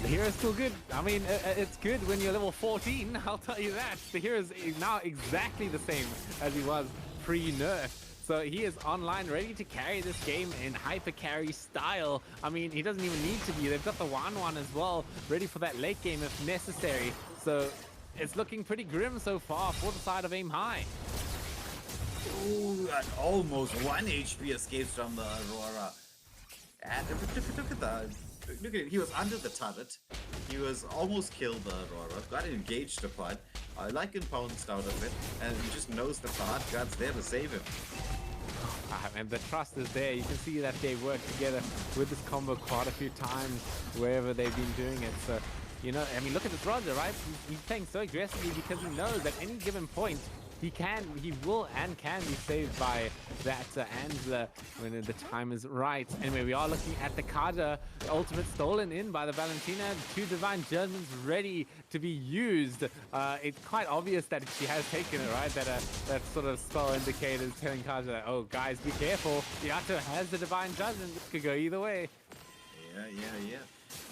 The hero's still good. I mean, it's good when you're level 14, I'll tell you that. The hero's now exactly the same as he was pre-nerf. So he is online, ready to carry this game in hyper carry style. I mean, he doesn't even need to be. They've got the 1-1 as well, ready for that late game if necessary. So it's looking pretty grim so far for the side of Aim High. Ooh, and almost 1 HP escapes from the Aurora. And look at it, he was under the turret. He was almost killed the Aurora, got engaged upon. Lycan pounced out of it, and he just knows that the hot gut's there to save him. And the trust is there. You can see that they worked together with this combo quite a few times wherever they've been doing it. So, you know, I mean, look at this Roger, right? He's playing so aggressively because he knows at any given point he will and can be saved by that Angela when the time is right. Anyway, we are looking at the Kaja ultimate stolen in by the Valentina. 2 Divine Judgments ready to be used. It's quite obvious that she has taken it, right? That sort of spell indicator is telling Kaja that, oh, guys, be careful. Yato has the Divine Judgment. This could go either way. Yeah.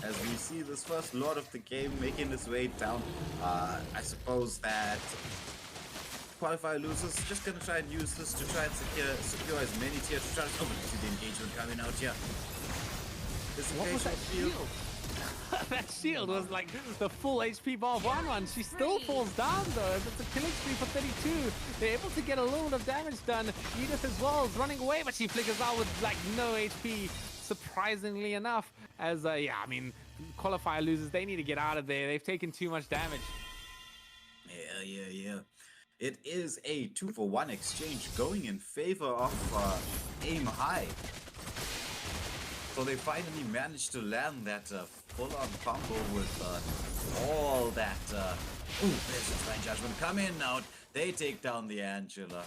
As we see this first Lord of the game making his way down, I suppose that Qualifier losers just gonna try and use this to try and secure as many tier to try to see the engagement coming out here. What was that shield? That shield was like the full HP bar of 1-1. She still falls down though. It's a killing spree for 32. They're able to get a little bit of damage done. Edith as well is running away, but she flickers out with like no HP. Surprisingly enough, as yeah, I mean, Qualifier losers, they need to get out of there. They've taken too much damage. Yeah. It is a 2-for-1 exchange going in favor of Aim High. So they finally managed to land that full-on combo with all that. Ooh, there's the Divine Judgment coming out. They take down the Angela.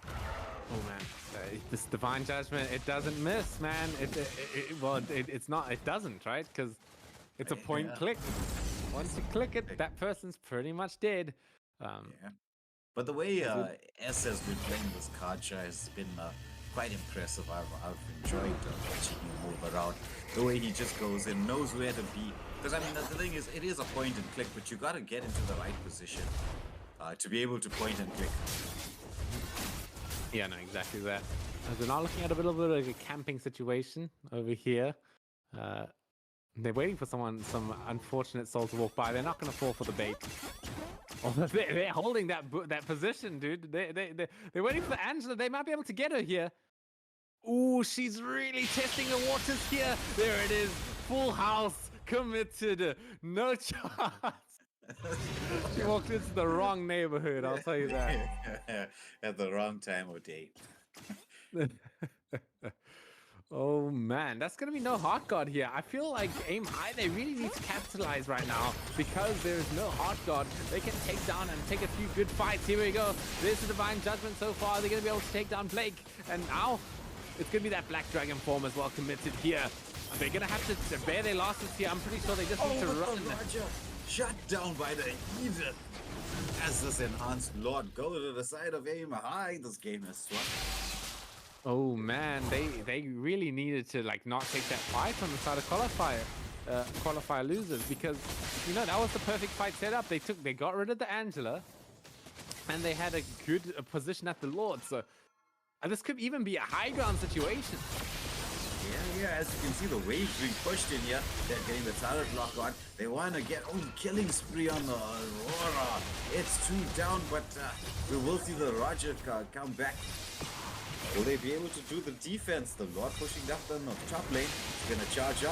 Oh man, this Divine Judgment, it doesn't miss, man. It's not. It doesn't, right? Because it's a point click. Once you click it, that person's pretty much dead. Yeah. But the way S has been playing this Kaja has been quite impressive. I've enjoyed watching him move around. The way he just goes in, knows where to be. Because I mean, the thing is, it is a point and click, but you got to get into the right position to be able to point and click. Yeah, no, exactly that. They're now looking at a little bit of a camping situation over here. They're waiting for some unfortunate soul to walk by. They're not going to fall for the bait. Oh, they're holding that position, dude. They're waiting for Angela. They might be able to get her here. Ooh, she's really testing the waters here. There it is. Full house. Committed. No chance. She walked into the wrong neighborhood, I'll tell you that. At the wrong time of day. Oh man, that's gonna be no Heart Guard here. I feel like Aim High, they really need to capitalize right now because there is no Heart Guard. They can take down and take a few good fights. Here we go. There's the Divine Judgment so far. They're gonna be able to take down Blake. And now it's gonna be that Black Dragon form as well committed here. They're gonna have to bear their losses here. I'm pretty sure they just need to run. Roger shut down by the Edith. As this enhanced Lord go to the side of Aim High, this game has swung. Oh man, they really needed to like not take that fight from the side of qualifier losers, because you know that was the perfect fight setup. They got rid of the Angela, and they had a good position at the Lord. So this could even be a high ground situation. Yeah, as you can see, the waves being pushed in here. They're getting the turret lock on. They want to get killing spree on the Aurora. It's 2 down, but we will see the Roger come back. Will they be able to do the defense? The Lord pushing up in the top lane. He's going to charge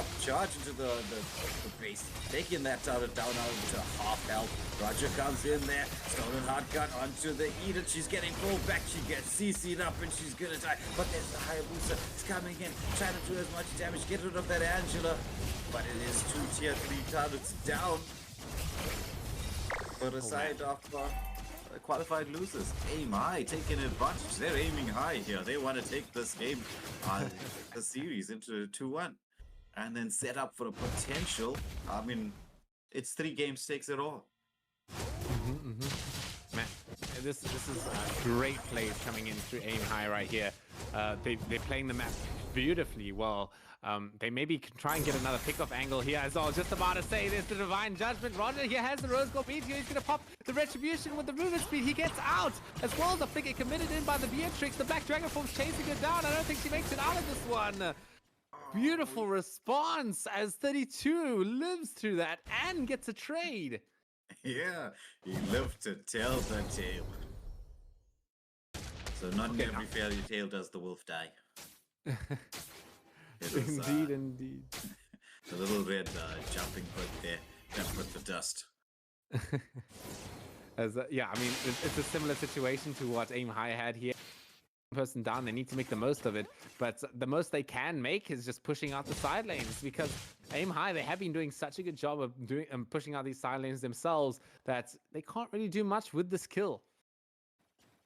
into the base. Taking that turret down out into half health. Roger comes in there. Stolen Heart Gun onto the Edith. She's getting pulled back. She gets CC'd up and she's going to die. But there's the Hayabusa. It's coming in. Trying to do as much damage. Get rid of that Angela. But it is 2 tier 3 turrets down. For the side of... qualified losers. Aim High taking advantage. They're aiming high here. They want to take this game, the series into 2-1, and then set up for a potential. I mean, it's 3 games takes it all. Man, this is great plays coming in through Aim High right here. They're playing the map beautifully well. They maybe can try and get another pickoff angle here as well. Just about to say there's the Divine Judgment. Roger here has the Rose Gold Meteor. He's going to pop the Retribution with the movement speed. He gets out as well as the flicker committed in by the Beatrix. The Black Dragon form's chasing her down. I don't think she makes it out of this one. Beautiful response as 32 lives through that and gets a trade. Yeah, he lived to tell the tale. So not in every fairy tale does the wolf die. Indeed. The little red jumping hood there that put the dust. Yeah, I mean, it's a similar situation to what Aim High had here. Person down, they need to make the most of it, but the most they can make is just pushing out the side lanes, because Aim High, they have been doing such a good job of doing pushing out these side lanes themselves that they can't really do much with this kill.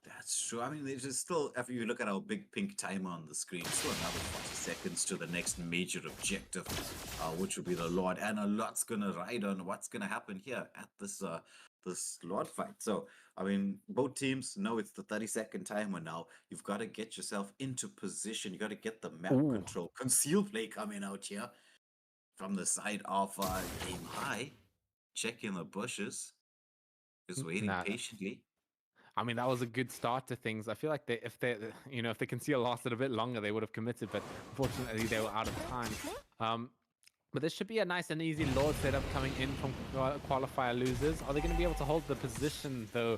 That's true. I mean, there's just still, if you look at our big pink timer on the screen, still another 40 seconds to the next major objective, which will be the Lord, and a lot's gonna ride on what's gonna happen here at this this Lord fight. So, I mean, both teams know it's the 30-second timer now. You've got to get yourself into position. You got to get the map control. Conceal play coming out here from the side of Aim High, checking the bushes, just waiting patiently. I mean, that was a good start to things. I feel like if they conceal lasted a bit longer, they would have committed, but unfortunately they were out of time. But this should be a nice and easy Lord setup coming in from qualifier losers. Are they going to be able to hold the position, though?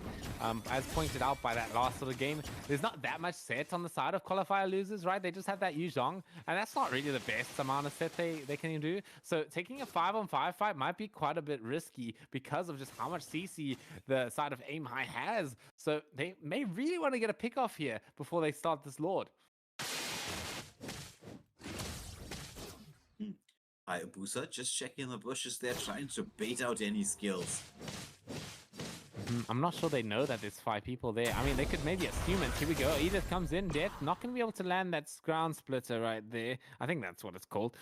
As pointed out by that last sort of game, there's not that much set on the side of qualifier losers, right? They just have that Yu Zhong, and that's not really the best amount of set they can do. So taking a 5-on-5 fight might be quite a bit risky because of just how much CC the side of Aim High has. So they may really want to get a pick off here before they start this Lord. Hayabusa just checking the bushes there, trying to bait out any skills. I'm not sure they know that there's 5 people there. I mean, they could maybe assume it. Here we go. Edith comes in. Death not going to be able to land that ground splitter right there. I think that's what it's called.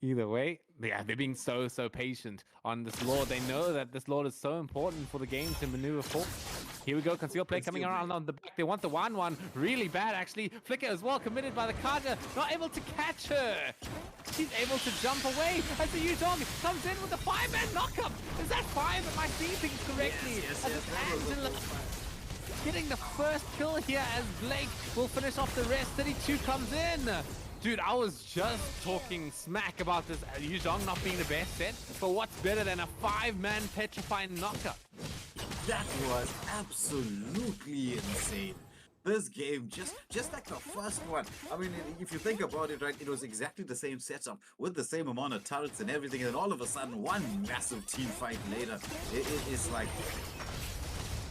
Either way, yeah, they're being so patient on this Lord. They know that this Lord is so important for the game to maneuver for. Here we go, conceal play coming around on the back. They want the 1-1 really bad, actually. Flicker as well, committed by the Kaja, not able to catch her. She's able to jump away as the Yu Zhong comes in with the 5-man knockup. Is that 5? Am I seeing things correctly? Yes. Angela getting the first kill here as Blake will finish off the rest. 32 comes in. Dude, I was just talking smack about this Yu Zhong not being the best set, but what's better than a 5-man petrifying knockup? That was absolutely insane. This game, just like the first one. I mean, if you think about it, right, it was exactly the same setup with the same amount of turrets and everything, and then all of a sudden, one massive team fight later, it's like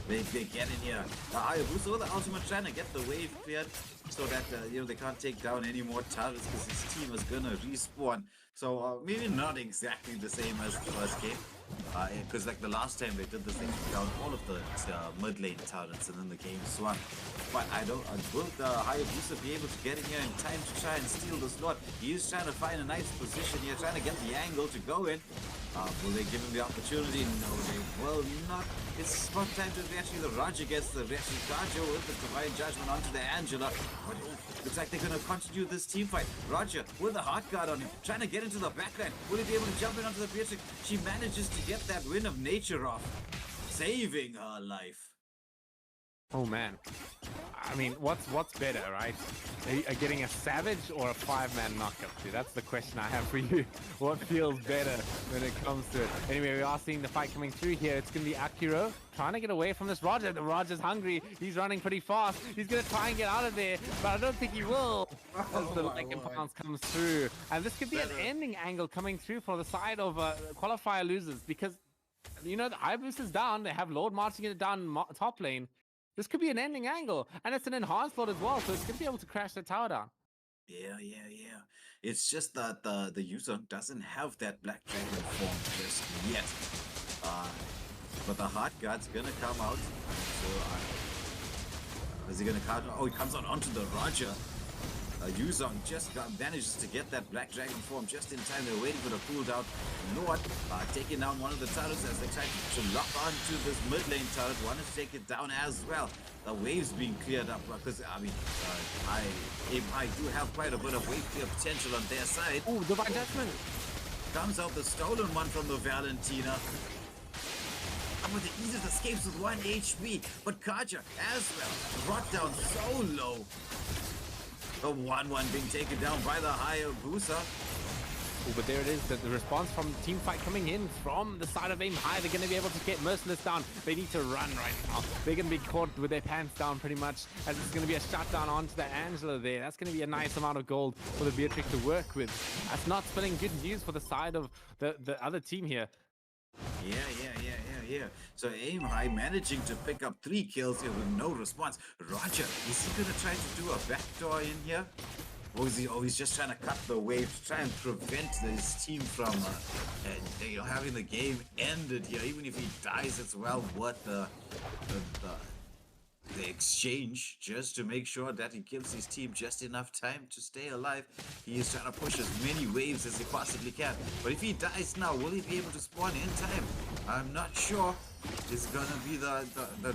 They get in here. Hayabusa with the ultimate trying to get the wave cleared so that they can't take down any more turrets because his team is gonna respawn. So maybe not exactly the same as the first game. Because like the last time they did this, they took down all of the mid lane turrets and then the game swung. But will Hayabusa be able to get in here in time to try and steal the slot? He is trying to find a nice position here, trying to get the angle to go in. Will they give him the opportunity? No, they will not. It's about time to actually the Roger gets the Kajo with the Divine Judgment onto the Angela. But looks like they're going to continue this team fight. Roger with the Heart Guard on him, trying to get into the backline. Will he be able to jump in onto the Beatrix? She manages to get that Wind of Nature off, saving her life. Oh man, I mean, what's better, right? Are you getting a Savage or a 5-man knockup? Dude, that's the question I have for you. What feels better when it comes to it? Anyway, we are seeing the fight coming through here. It's going to be Akiro trying to get away from this Roger. The Roger's hungry. He's running pretty fast. He's going to try and get out of there, but I don't think he will. As the Lycan Pounce comes through. And this could be an ending angle coming through for the side of Qualifier losers because, the Hayabusa's down. They have Lord marching it down top lane. This could be an ending angle, and it's an enhanced Lord as well, so it's going to be able to crash the tower down. Yeah. It's just that the user doesn't have that Black Dragon form just yet. But the Heart Guard's gonna come out. So is he gonna count? Oh, he comes out onto the Roger. Yuzong just manages to get that Black Dragon form just in time. They're waiting for the cooldown. Lord taking down one of the turrets as they try to lock onto this mid lane turret. Wanted to take it down as well. The waves being cleared up because I do have quite a bit of wave clear potential on their side. Oh, Divine Judgment comes out the stolen one from the Valentina. With the easiest escapes with 1 HP, but Kaja as well brought down so low. The 1-1 being taken down by the Hayabusa. Oh, but there it is, the response from the team fight coming in from the side of Aim High. They're going to be able to get Merciless down. They need to run right now. They're going to be caught with their pants down pretty much, as it's going to be a shutdown onto the Angela there. That's going to be a nice amount of gold for the Beatrix to work with. That's not spelling good news for the side of the other team here. Yeah. So Aim High managing to pick up 3 kills here with no response. Roger, is he going to try to do a backdoor in here? Or is he's just trying to cut the wave to try and prevent his team from having the game ended here. Even if he dies, it's well worth the exchange just to make sure that he gives his team just enough time to stay alive. He is trying to push as many waves as he possibly can. But if he dies now, will he be able to spawn in time? I'm not sure. It's gonna be the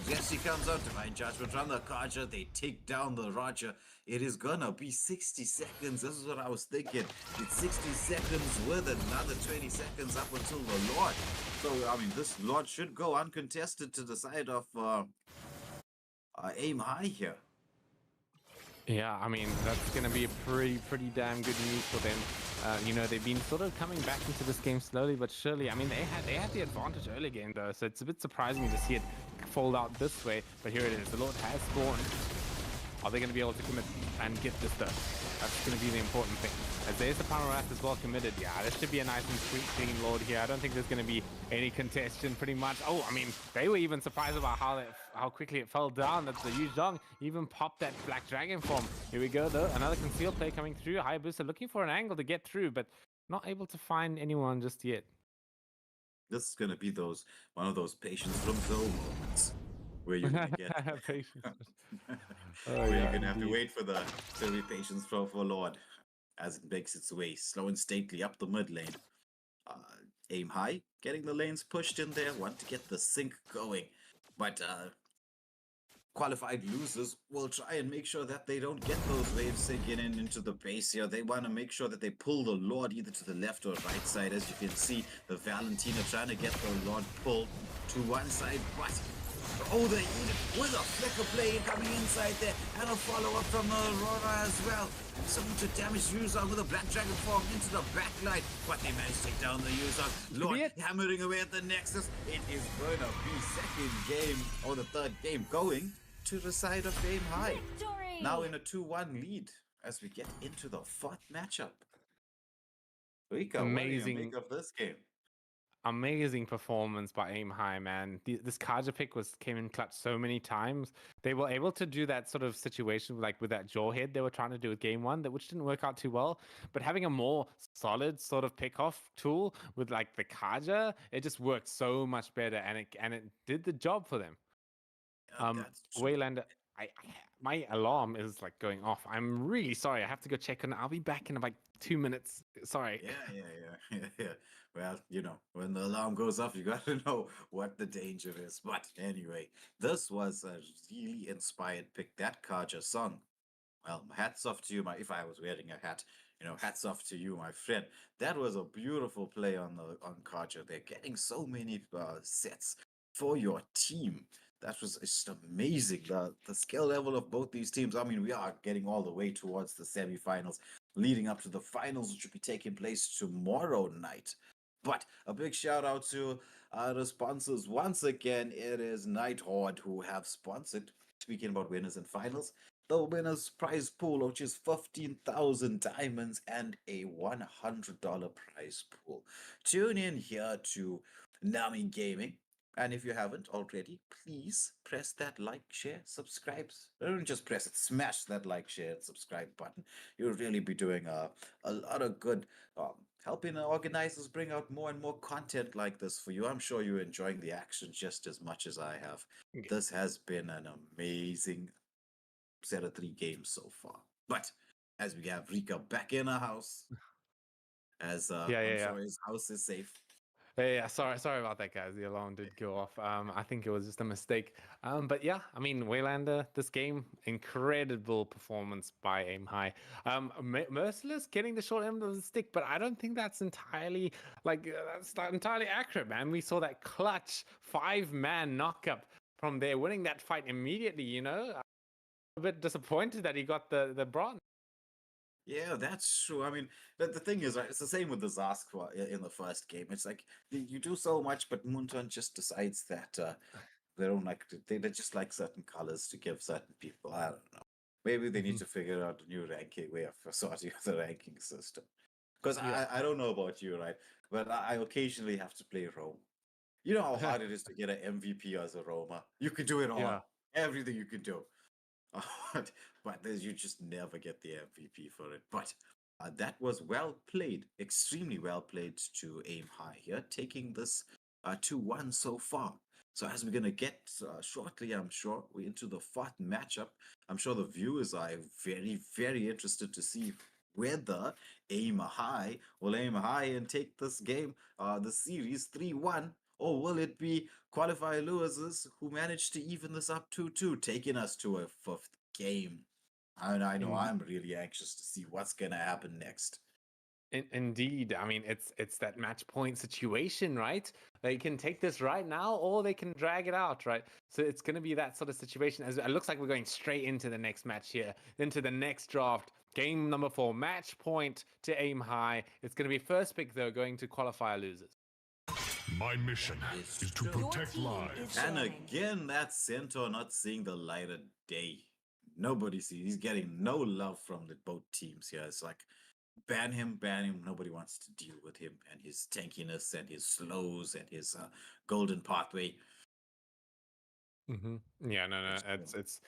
Jesse comes out. Divine Judgment from the Kaja. They take down the Roger. It is gonna be 60 seconds. This is what I was thinking. It's 60 seconds with another 20 seconds up until the Lord. So I mean, this Lord should go uncontested to the side of Aim High here. Yeah, I mean, that's going to be a pretty damn good news for them. They've been sort of coming back into this game slowly but surely. I mean, they had the advantage early game though, so it's a bit surprising to see it fold out this way. But here it is. The Lord has spawned. Are they going to be able to commit and get this done? That's going to be the important thing. As there's the Power Wrath as well committed. Yeah, this should be a nice and sweet clean Lord here. I don't think there's going to be any contention pretty much. Oh, I mean, they were even surprised about how quickly it fell down. That the Yu Zhong even popped that Black Dragon form. Here we go though. Another concealed play coming through. Hayabusa looking for an angle to get through, but not able to find anyone just yet. This is going to be one of those patience from Zoe moments. Where you're gonna get patience. where you're gonna have to wait for the patience for Lord as it makes its way slow and stately up the mid lane. Aim High, getting the lanes pushed in there, want to get the sync going, but qualified losers will try and make sure that they don't get those waves sinking into the base here. They want to make sure that they pull the Lord either to the left or right side. As you can see, the Valentina trying to get the Lord pulled to one side, but oh, they eat it with a flicker play coming inside there, and a follow-up from the Aurora as well. Something to damage Yuzong with a Black Dragon form into the backline, but they managed to take down the Yuzong. Lord hammering away at the Nexus. It is going to be second game, or the third game, going to the side of Aim High. Victory! Now in a 2-1 lead as we get into the fourth matchup. Rika, what do you Amazing. make of this game? amazing performance by Aim High, man. This Kaja pick came in clutch so many times. They were able to do that sort of situation, like with that jaw head they were trying to do with game one, which didn't work out too well. But having a more solid sort of pick off tool with like the Kaja, it just worked so much better, and it did the job for them. That's true. Waylander, my alarm is like going off. I'm really sorry. I have to go check on it. I'll be back in about 2 minutes. Sorry. Yeah. Well, when the alarm goes off, you got to know what the danger is. But anyway, this was a really inspired pick. That Kaja song. Well, hats off to you, if I was wearing a hat, hats off to you, my friend. That was a beautiful play on Kaja. They're getting so many sets for your team. That was just amazing. The skill level of both these teams. I mean, we are getting all the way towards the semifinals, leading up to the finals, which will be taking place tomorrow night. But a big shout out to the sponsors once again. It is Nighthorde who have sponsored. Speaking about winners and finals, the winner's prize pool, which is 15,000 diamonds and a $100 prize pool. Tune in here to Nami Gaming. And if you haven't already, please press that like, share, subscribe. Don't just press it, smash that like, share, and subscribe button. You'll really be doing a lot of good, helping the organizers bring out more and more content like this for you. I'm sure you're enjoying the action just as much as I have. This has been an amazing set of 3 games so far. But as we have Rika back in our house, as I'm sure his house is safe. Yeah, sorry about that, guys. The alarm did go off. I think it was just a mistake. But yeah, I mean, Waylander, this game, incredible performance by Aim High. Merciless getting the short end of the stick, but I don't think that's entirely that's not entirely accurate, man. We saw that clutch 5-man knockup from there, winning that fight immediately. I'm a bit disappointed that he got the bronze. Yeah, that's true. I mean, the thing is, right, it's the same with the Zask in the first game. It's like you do so much, but Munton just decides that they don't like they just like certain colors to give certain people. I don't know. Maybe they need to figure out a new ranking way of sorting the ranking system. Because I don't know about you, right? But I occasionally have to play Rome. You know how hard it is to get an MVP as a Roma. You can do it all. Yeah. Everything you can do. But you just never get the MVP for it. But that was well played, extremely well played to Aim High here, taking this 2-1 so far. So as we're going to get shortly, I'm sure, we're into the 4th matchup. I'm sure the viewers are very, very interested to see whether Aim High will aim high and take this game, the series 3-1, or will it be Qualifier losers who managed to even this up 2-2, taking us to a 5th game? And I know I'm really anxious to see what's going to happen next. Indeed. I mean, it's that match point situation, right? They can take this right now, or they can drag it out, right? So it's going to be that sort of situation. As it looks like we're going straight into the next match here, into the next draft. Game number 4, match point to Aim High. It's going to be first pick, though, going to Qualifier losers. My mission is to protect lives. And again, that Centaur not seeing the light of day. Nobody sees. He's getting no love from both teams here. It's like, ban him. Nobody wants to deal with him and his tankiness and his slows and his golden pathway. Yeah, no, it's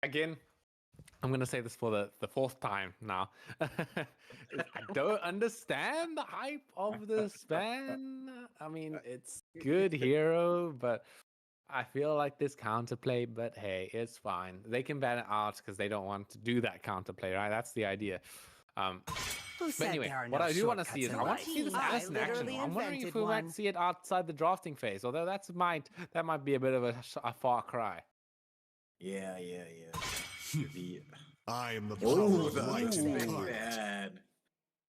again. I'm gonna say this for the 4th time now. I don't understand the hype of this ban. I mean, it's good hero, but I feel like this counterplay. But hey, it's fine. They can ban it out because they don't want to do that counterplay, right? That's the idea. But anyway, what I do want to see is I want to see this as an action. I'm wondering if we might see it outside the drafting phase, although that might be a bit of a far cry. Yeah. I am the power of light incarnate.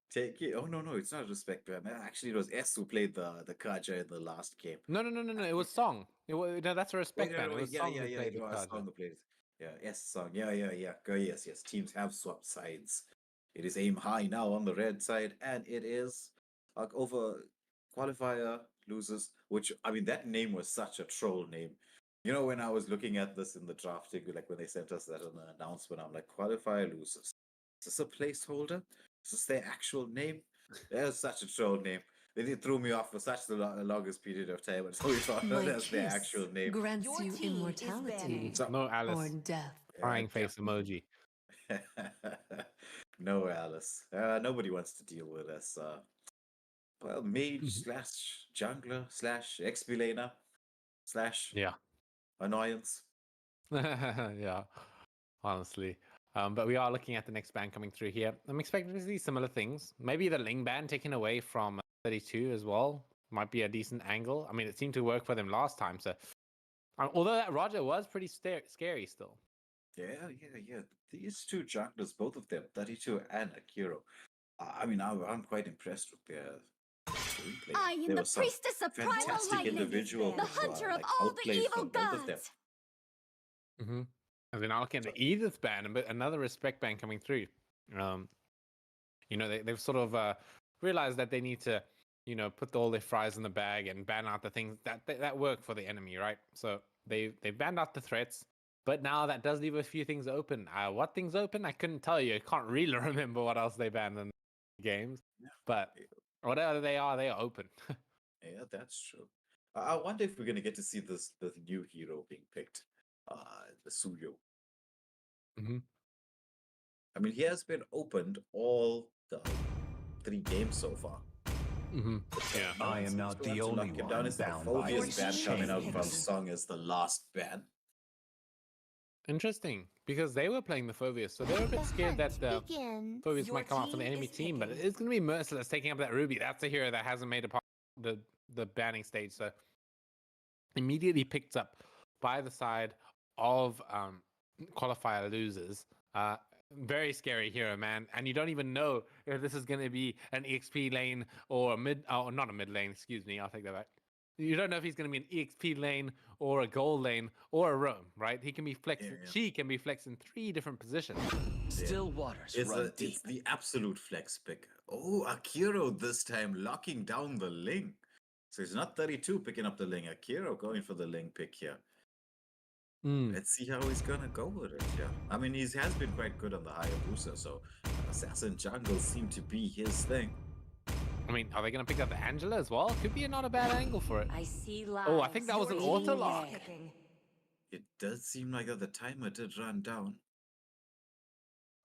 Take it. Oh no, it's not respect ban. Actually, it was S who played the Kaja in the last game. No. It was Song. No, that's a respect ban. It was Song who played the Kaja. Song who played. Yeah, S Song. Yeah. Go yes. Teams have swapped sides. It is Aim High now on the red side, and it is over Qualifier losers. Which, I mean, that name was such a troll name. When I was looking at this in the drafting, like when they sent us that announcement, I'm like, Qualifier losers. Is this a placeholder? Is this their actual name? There's such a troll name. They threw me off for such the longest period of time until we found My out that's their kiss actual name. grants Your you team is immortality banning. So, No, or Alice. death. Crying face definitely. emoji. No, Alice. Nobody wants to deal with us. Well, mage slash jungler slash XP laner slash Yeah. annoyance. Yeah, honestly. But we are looking at the next ban coming through here. I'm expecting to see similar things. Maybe the Ling ban taken away from 32 as well. Might be a decent angle. I mean, it seemed to work for them last time. So, although that Roger was pretty scary still. Yeah. These two junglers, both of them, 32 and Akiro. I mean, I'm quite impressed with their gameplay. I am There the was some priestess of primal fantastic lightning, individual the hunter of like, all the outplay evil from both of them. gods. Mm-hmm. And then I'll look at the Edith ban, but another respect ban coming through. You know, they've sort of realized that they need to, you know, put all their fries in the bag and ban out the things that work for the enemy, right? So they banned out the threats, but now that does leave a few things open. What things open? I couldn't tell you. I can't really remember what else they banned in the games, but whatever they are open. Yeah, that's true. I wonder if we're gonna get to see the new hero being picked, the Suyo. Mm-hmm. I mean, he has been opened all the 3 games so far. Mm-hmm. Yeah. I am not the only one down. Is the bound by Phobius ban this coming out from chains. Song as the last ban? Interesting, because they were playing the Phobius, so they were a bit scared that the Phobius Your might come out from the team enemy is team, but picking. it's going to be Merciless taking up that Ruby. That's a hero that hasn't made a part of the banning stage, so immediately picked up by the side of Qualifier losers. Very scary hero, man, and you don't even know if this is going to be an EXP lane or a mid, oh, not a mid lane, excuse me, I'll take that back. You don't know if he's going to be an EXP lane or a gold lane or a roam, right? He can be flexed. Yeah. She can be flexed in 3 different positions. Still waters run deep. It's the absolute flex pick. Oh, Akiro this time locking down the Ling. So he's not 32 picking up the Ling. Akiro going for the Ling pick here. Let's see how he's gonna go with it. Yeah, I mean he has been quite good on the Hayabusa, so assassin jungle seem to be his thing. I mean, are they going to pick up the Angela as well? Could be not a bad angle for it. I see lies. Oh, I think that was an Your team auto is lock. picking. It does seem like the timer did run down.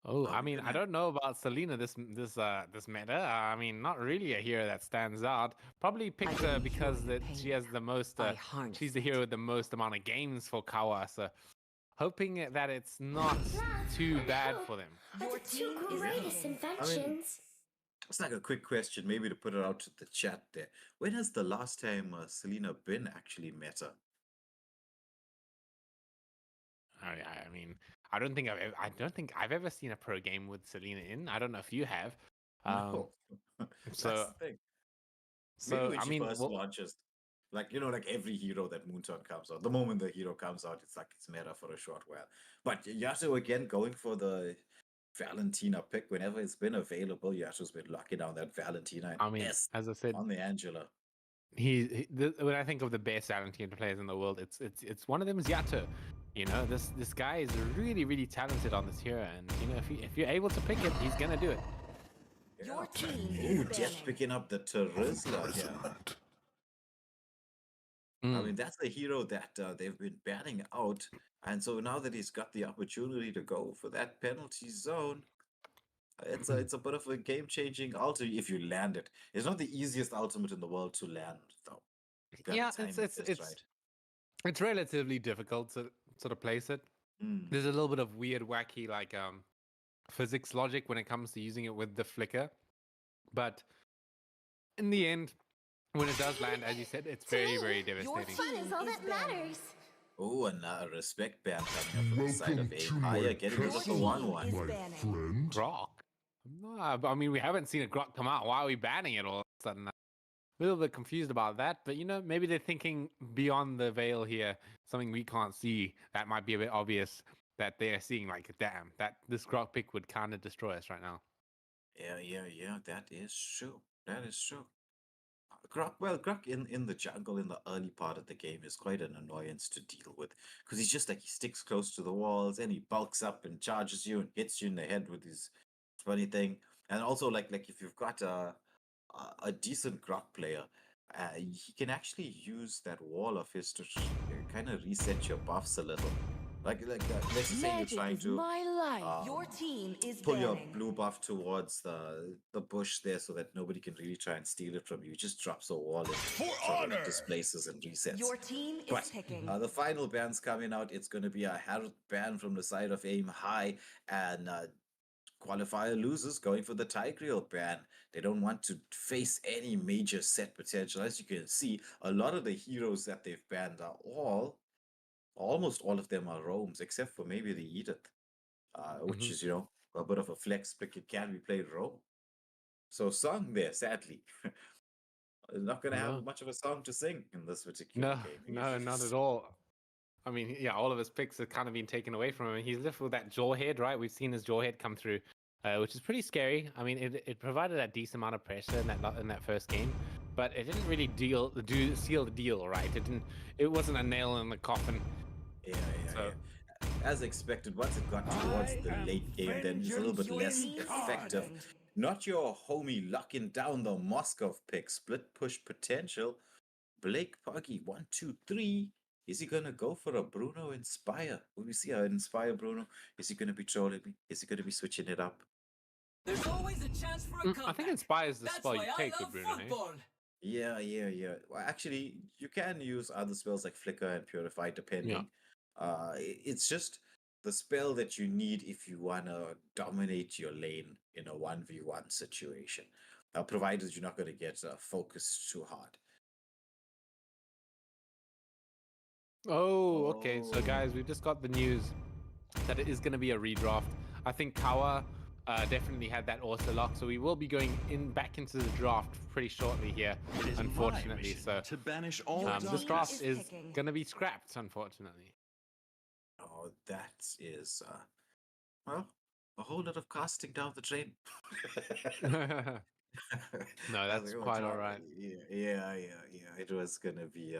Oh, Are I we mean, I gonna- don't know about Selena this meta. I mean, not really a hero that stands out. Probably picked can her because cure your that she pain. has the most. I harness She's the it. hero with the most amount of games for Kawa. So, hoping that it's not too bad for them. Your team is picking. I mean, it's like a quick question, maybe to put it out to the chat there. When has the last time Selena been actually meta? I mean, I don't think I've ever seen a pro game with Selena in. I don't know if you have. No. That's so the thing. Maybe so when I she mean, first well, launches, like like every hero that Moonton comes out, the moment the hero comes out, it's like it's meta for a short while. But Yasuo again going for the Valentina pick whenever it's been available. Yasuo's been locking down that Valentina and I mean, S as I said, on the Angela. when I think of the best Valentina players in the world, it's one of them is Yato. You know, this guy is really talented on this hero, and you know, if you're able to pick it, he's gonna do it. Your team Ooh, is Jeff banning. picking up the Terizla here. I mean, that's a hero that they've been banning out. And so now that he's got the opportunity to go for that penalty zone, it's a bit of a game-changing ultimate if you land it. It's not the easiest ultimate in the world to land, though. You gotta Yeah, time it just right. it's relatively difficult to sort of place it. Mm. There's a little bit of weird, wacky like physics logic when it comes to using it with the flicker, but in the end, when it does land, as you said, it's very devastating. Your team is banning. Oh, and a respect ban coming up from the side of Welcome A. to Higher my getting rid of the castle, 1-1. is my banning. friend. Grok? No, I mean, we haven't seen a Grok come out. Why are we banning it all of a sudden? A little bit confused about that, but you know, maybe they're thinking beyond the veil here, something we can't see that might be a bit obvious that they're seeing. Like, damn, that this Grok pick would kind of destroy us right now. Yeah, that is true. That is true. Grok in the jungle in the early part of the game is quite an annoyance to deal with because he's just like he sticks close to the walls and he bulks up and charges you and hits you in the head with his funny thing. And also like if you've got a decent grok player, he can actually use that wall of his to kind of reset your buffs a little. Let's just say you're Magic trying is to my life. Your um, team is pull your banning. blue buff towards the bush there so that nobody can really try and steal it from you. It just drops a wall and sort of displaces and resets. Your team is But picking. the final ban's coming out. It's going to be a Herald ban from the side of Aim High, and Qualifier losers going for the Tigreal ban. They don't want to face any major set potential. As you can see, a lot of the heroes that they've banned are almost all of them are roams, except for maybe the Edith, which is, a bit of a flex pick. It can be played roam. So Song there, sadly, is not going to have No, much of a song to sing in this particular no, game. no, not at all. I mean, yeah, all of his picks have kind of been taken away from him. He's left with that jaw head, right? We've seen his jaw head come through, which is pretty scary. I mean, it provided a decent amount of pressure in that first game, but it didn't really seal the deal, right? It wasn't a nail in the coffin. Yeah. So, As expected, once it got towards the late game, then it's a little bit less effective. Not your homie locking down the Moskov pick. Split push potential. Blake Puggy, 1, 2, 3. Is he going to go for a Bruno Inspire? Will we see an Inspire Bruno? Is he going to be trolling me? Is he going to be switching it up? There's always a chance for a comeback. I think Inspire's the That's spell you why I take love with Bruno. football. Yeah. Well, actually, you can use other spells like Flicker and Purify, depending. It's just the spell that you need if you want to dominate your lane in a 1v1 situation. Provided you're not going to get focused too hard. Oh, okay. So, guys, we've just got the news that it is going to be a redraft. I think Kawa definitely had that auto lock, so we will be going back into the draft pretty shortly here, unfortunately. So, to banish all this draft is going to be scrapped, unfortunately. Oh, that is, well, a whole lot of casting down the drain. No, that's quite all right. Yeah. It was gonna be.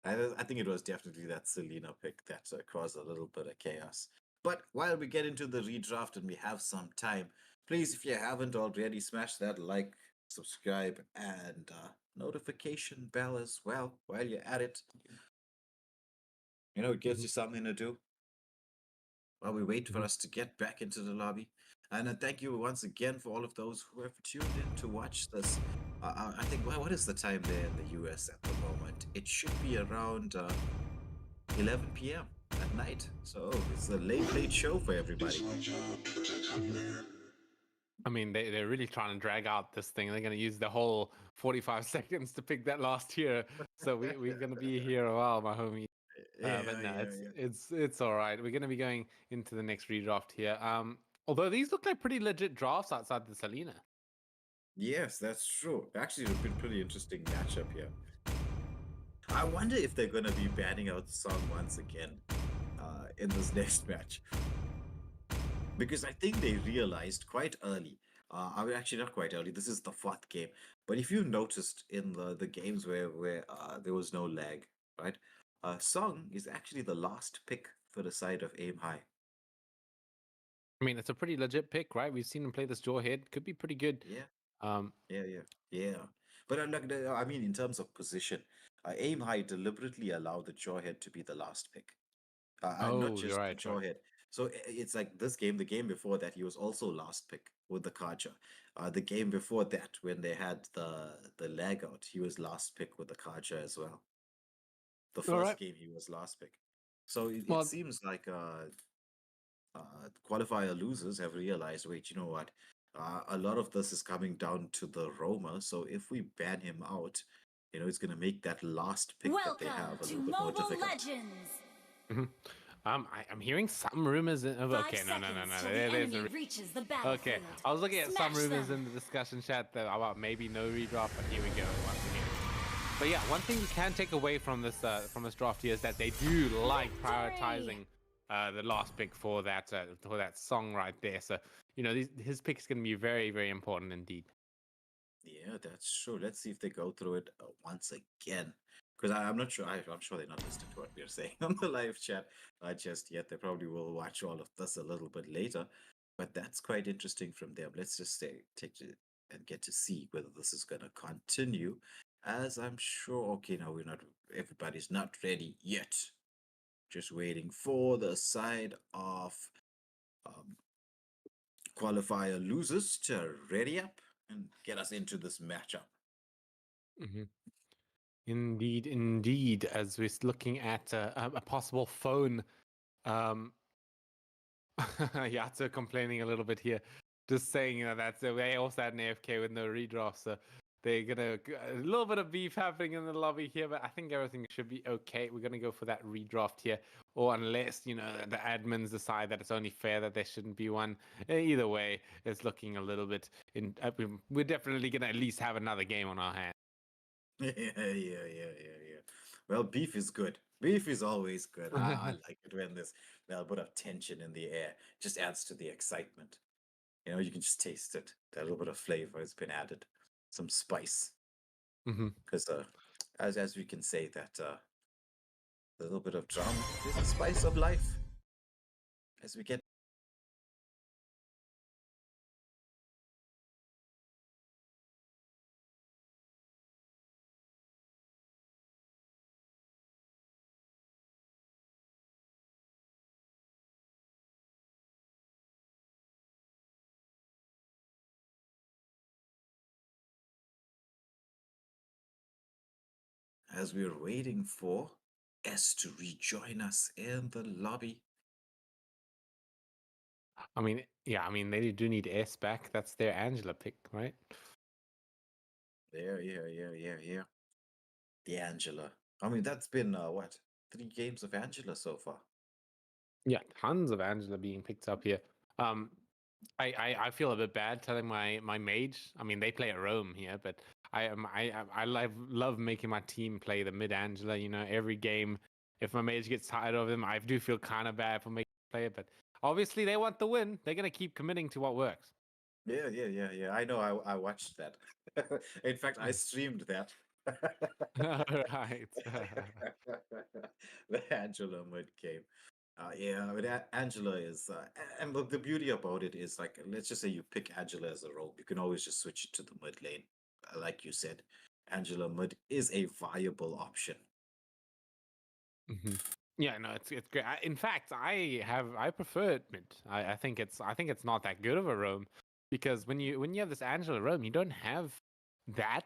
I think it was definitely that Selena pick that caused a little bit of chaos. But while we get into the redraft and we have some time, please, if you haven't already, smash that like, subscribe, and notification bell as well while you're at it. It gives you something to do while we wait for us to get back into the lobby. And thank you once again for all of those who have tuned in to watch this. I think, what is the time there in the US at the moment? It should be around 11 p.m. at night. So it's a late show for everybody. I mean, they're really trying to drag out this thing. They're going to use the whole 45 seconds to pick that last tier. So we're going to be here a while, my homie. But no, it's all right. We're going to be going into the next redraft here. Although these look like pretty legit drafts outside the Selena. Yes, that's true. Actually, it's been a pretty interesting matchup here. I wonder if they're going to be banning out Song once again in this next match. Because I think they realized quite early. I mean, actually, not quite early. This is the 4th game. But if you noticed in the games where there was no lag, right? Song is actually the last pick for the side of Aim High. I mean, it's a pretty legit pick, right? We've seen him play this Jawhead. Could be pretty good. Yeah. Yeah. But I mean, in terms of position, Aim High deliberately allowed the Jawhead to be the last pick. Not just right, the Jawhead. So it's like this game, the game before that, he was also last pick with the Karja. The game before that, when they had the lag out, he was last pick with the Karja as well. The first game, he was last pick. So it seems like qualifier losers have realized, wait, you know what? A lot of this is coming down to the Roma. So if we ban him out, it's going to make that last pick that they have a little bit more difficult. Legends. I'm hearing some rumors. Okay, no. There's okay, I was looking at some rumors in the discussion chat about maybe no redraft, but here we go once again. But yeah, one thing you can take away from this draft here is that they do like prioritizing the last pick for that song right there. So his pick is going to be very, very important indeed. Yeah, that's true. Let's see if they go through it once again. Because I'm not sure. I'm sure they're not listening to what we're saying on the live chat just yet. They probably will watch all of this a little bit later. But that's quite interesting from them. Let's just take and get to see whether this is going to continue. As I'm sure, okay, now everybody's not ready yet. Just waiting for the side of um, qualifier losers to ready up and get us into this matchup. Mm-hmm. Indeed, indeed. As we're looking at a possible phone, Yato complaining a little bit here, just saying that they also had an AFK with no redraft, so they're gonna a little bit of beef happening in the lobby here, but I think everything should be okay. We're gonna go for that redraft here, or unless the admins decide that it's only fair that there shouldn't be one. Either way, it's looking a little bit. We're definitely gonna at least have another game on our hands. Yeah. Well, beef is good. Beef is always good. I like it when there's a little bit of tension in the air. Just adds to the excitement. You can just taste it. That little bit of flavor has been added, some spice. Because as we can say that a little bit of drama is the spice of life. As we get as we're waiting for S to rejoin us in the lobby. I mean, they do need S back. That's their Angela pick, right? Yeah. The Angela. I mean, that's been what, 3 games of Angela so far. Yeah, tons of Angela being picked up here. I feel a bit bad telling my mage. I mean, they play at Rome here, but I love making my team play the mid Angela. Every game, if my mage gets tired of them, I do feel kind of bad for making them play it. But obviously, they want the win. They're gonna keep committing to what works. Yeah. I know. I watched that. In fact, I streamed that. Right. The Angela mid game. Yeah, but Angela is, and look, the beauty about it is, like, let's just say you pick Angela as a role, you can always just switch it to the mid lane. Like you said, Angela mid is a viable option. Yeah, no, it's great. In fact, I prefer it mid. I think it's not that good of a roam, because when you have this Angela roam, you don't have that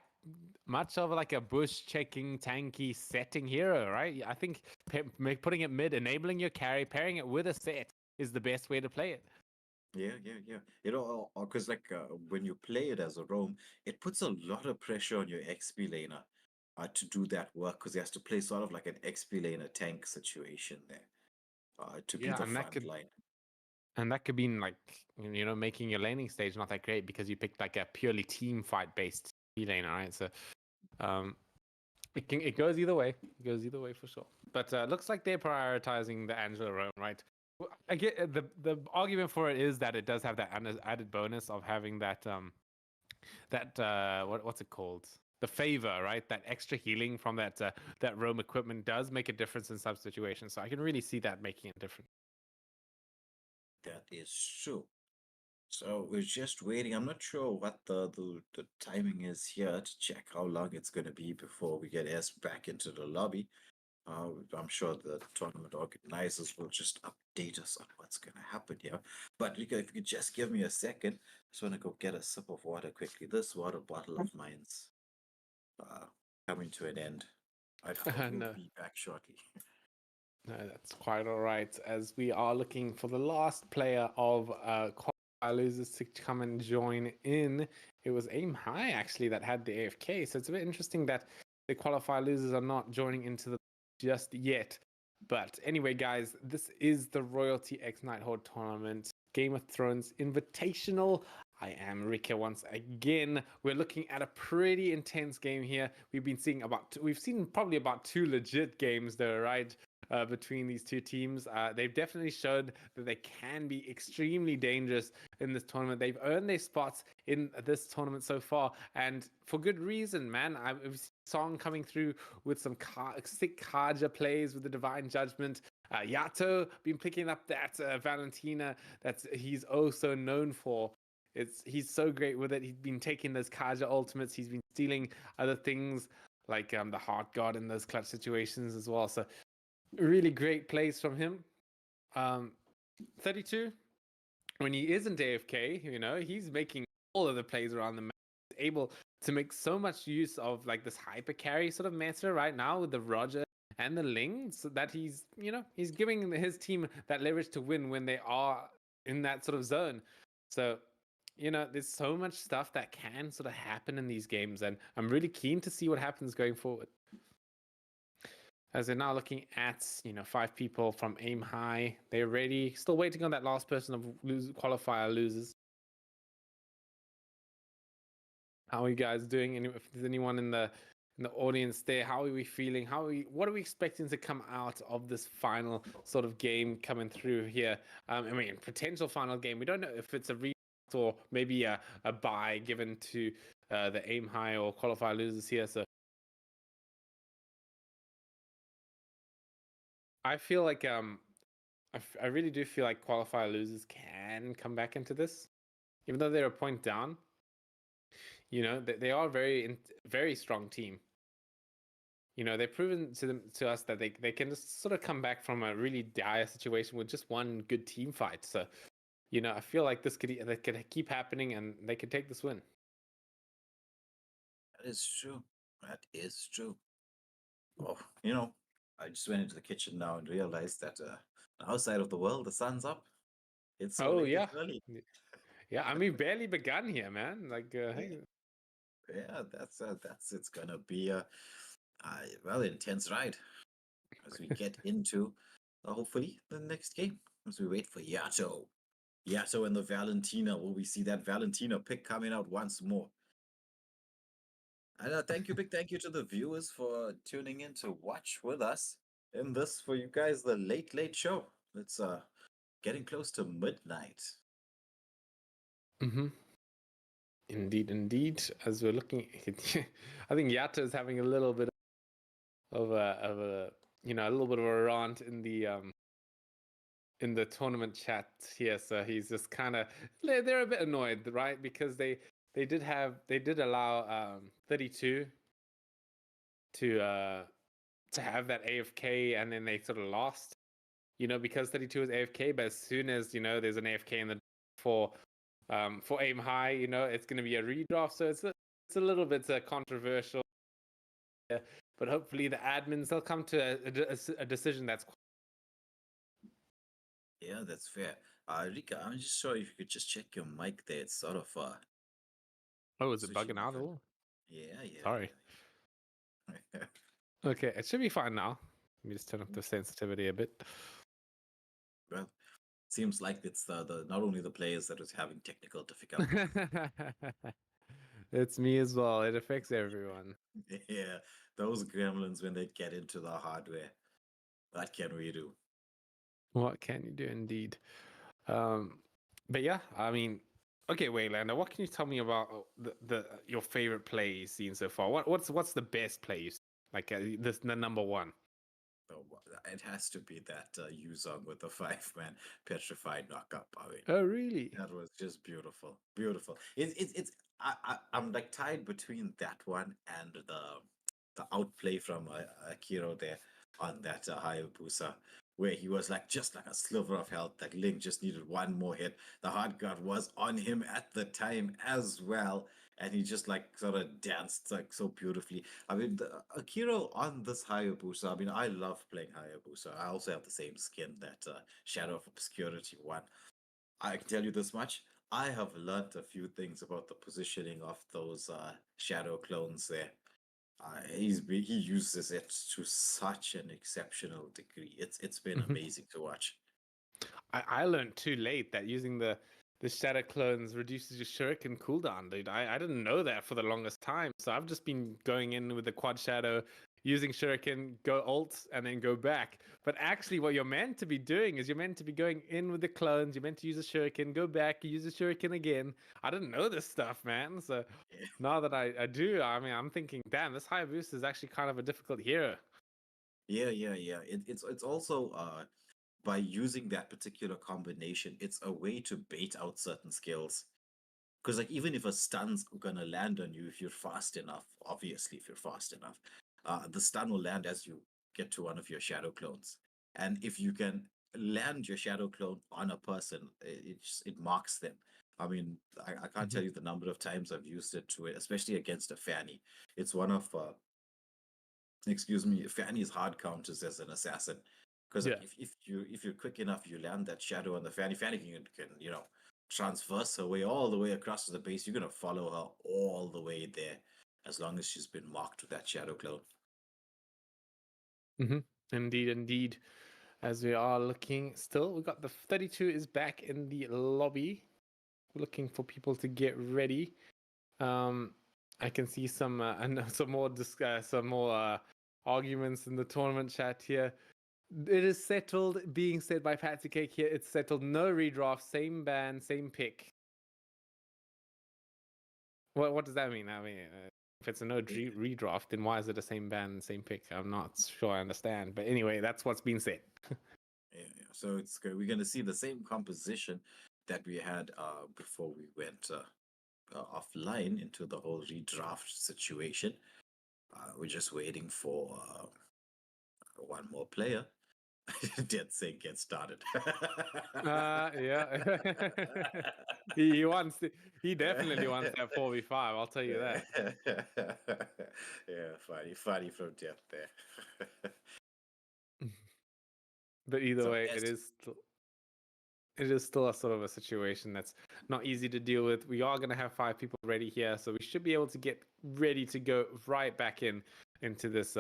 much of like a bush checking tanky setting hero, right? I think putting it mid, enabling your carry, pairing it with a set is the best way to play it. Yeah. Because like when you play it as a roam, it puts a lot of pressure on your XP laner to do that work, because he has to play sort of like an XP laner tank situation there to be the front line. And that could mean like making your laning stage not that great because you picked like a purely team fight based laner, right? So it goes either way. It goes either way for sure. But looks like they're prioritizing the Angela roam, right? I get the argument for it is that it does have that added bonus of having that what's it called? The favor, right? That extra healing from that roam equipment does make a difference in some situations. So I can really see that making a difference. That is true. So we're just waiting. I'm not sure what the timing is here to check how long it's going to be before we get S back into the lobby. I'm sure the tournament organizers will just update us on what's going to happen here. But if you could just give me a second, I just want to go get a sip of water quickly. This water bottle of mine's coming to an end. I will be back shortly. No, that's quite all right. As we are looking for the last player of Qualifier losers to come and join in. It was Aim High actually that had the AFK. So it's a bit interesting that the Qualifier losers are not joining into the just yet. But anyway, guys, this is the Royalty X Nighthawk tournament, Game of Thrones Invitational. I am Rika once again. We're looking at a pretty intense game here. We've seen probably about 2 legit games though, right? Between these two teams. They've definitely showed that they can be extremely dangerous in this tournament. They've earned their spots in this tournament so far, and for good reason, man. I've seen Song coming through with some sick Kaja plays with the Divine Judgment. Yato been picking up that Valentina that he's oh so known for. he's so great with it. He's been taking those Kaja ultimates. He's been stealing other things like the Heart Guard in those clutch situations as well. So really great plays from him. 32, when he isn't AFK, he's making all of the plays around the map. He's able to make so much use of like this hyper carry sort of meta right now with the Roger and the Ling, so that he's giving his team that leverage to win when they are in that sort of zone. So there's so much stuff that can sort of happen in these games, and I'm really keen to see what happens going forward. As they're now looking at 5 people from aim high, they're ready, still waiting on that last person of qualifier losers. How are you guys doing? If there's anyone in the audience there, how are we feeling? What are we expecting to come out of this final sort of game coming through here? I mean, potential final game. We don't know if it's a rematch or maybe a bye given to the aim high or qualifier losers here. So I feel like I really do feel like qualifier losers can come back into this, even though they're a point down. They are very strong team. They've proven to us that they can just sort of come back from a really dire situation with just one good team fight. So, I feel like that could keep happening and they could take this win. That is true. That is true. Oh, I just went into the kitchen now and realized that outside of the world, the sun's up. It's so late, yeah. it's early. Yeah, I mean, barely begun here, man. Like, hey. Yeah, that's it's gonna be a intense ride as we get into hopefully the next game as we wait for Yato and the Valentina. Will we see that Valentina pick coming out once more? And big thank you to the viewers for tuning in to watch with us in this, for you guys, the late show. It's getting close to midnight. Mm-hmm. Indeed. As we're looking, I think Yato is having a little bit of a little bit of a rant in the tournament chat here. So he's just kind of, they're a bit annoyed, right? Because they did allow 32 to have that AFK, and then they sort of lost. Because 32 is AFK, but as soon as there's an AFK in the for aim high, it's going to be a redraft. So it's a little bit controversial. Yeah, but hopefully the admins, they'll come to a decision that's. Yeah, that's fair. Rika, I'm just sorry if you could just check your mic there. It's sort of Oh, is it bugging out at all? Yeah. Sorry. Yeah. Okay, it should be fine now. Let me just turn up the sensitivity a bit. Well, seems like it's the not only the players that is having technical difficulties. It's me as well. It affects everyone. Yeah, those gremlins, when they get into the hardware, what can we do? What can you do, indeed? But yeah, I mean, okay, Waylander, what can you tell me about your favorite play you've seen so far? What's the best play you've seen? Like the number one? Oh, it has to be that Yuzong with the 5-man petrified knockup. I mean, Oh, really? that was just beautiful. I'm like tied between that one and the outplay from Akiro there on that Hayabusa, where he was like just like a sliver of health. Like Link just needed one more hit. The hard guard was on him at the time as well, and he just like sort of danced like so beautifully. I mean, the Akiro on this Hayabusa. I mean, I love playing Hayabusa. I also have the same skin, that Shadow of Obscurity one. I can tell you this much. I have learned a few things about the positioning of those shadow clones there. He uses it to such an exceptional degree. It's been amazing to watch. I learned too late that using the shadow clones reduces your shuriken cooldown, dude. I didn't know that for the longest time. So I've just been going in with the quad shadow, using shuriken, go ult, and then go back. But actually what you're meant to be doing is you're meant to be going in with the clones, you're meant to use a shuriken, go back, use a shuriken again. I didn't know this stuff, man. So Yeah. now that I do, I mean, I'm thinking, damn, this Hayabusa is actually kind of a difficult hero. Yeah. It's also by using that particular combination, it's a way to bait out certain skills. Because like even if a stun's gonna land on you, if you're fast enough, obviously if you're fast enough, the stun will land as you get to one of your shadow clones. And if you can land your shadow clone on a person, it marks them. I mean, I can't tell you the number of times I've used it to it, especially against a Fanny. It's one of excuse me, Fanny's hard counters as an assassin. Because Yeah. if you're quick enough, you land that shadow on the Fanny. Fanny can transverse her way all the way across to the base. You're gonna follow her all the way there, as long as she's been marked with that shadow clone. Indeed, indeed. As we are looking still, we got the 32 is back in the lobby. Looking for people to get ready. I can see some more arguments in the tournament chat here. It is settled, being said by Patsy Cake here. It's settled. No redraft, same ban, same pick. What does that mean? I mean, if it's a no redraft, then why is it the same ban, same pick? I'm not sure I understand. But anyway, that's what's been said. Yeah. So it's good. We're gonna see the same composition that we had before we went offline into the whole redraft situation. We're just waiting for one more player. Dead Sync get started. Yeah. He definitely wants that 4v5, I'll tell you that. Yeah, funny from Death there. But either So way, yes. it is still a sort of a situation that's not easy to deal with. We are going to have 5 people ready here, so we should be able to get ready to go right back into this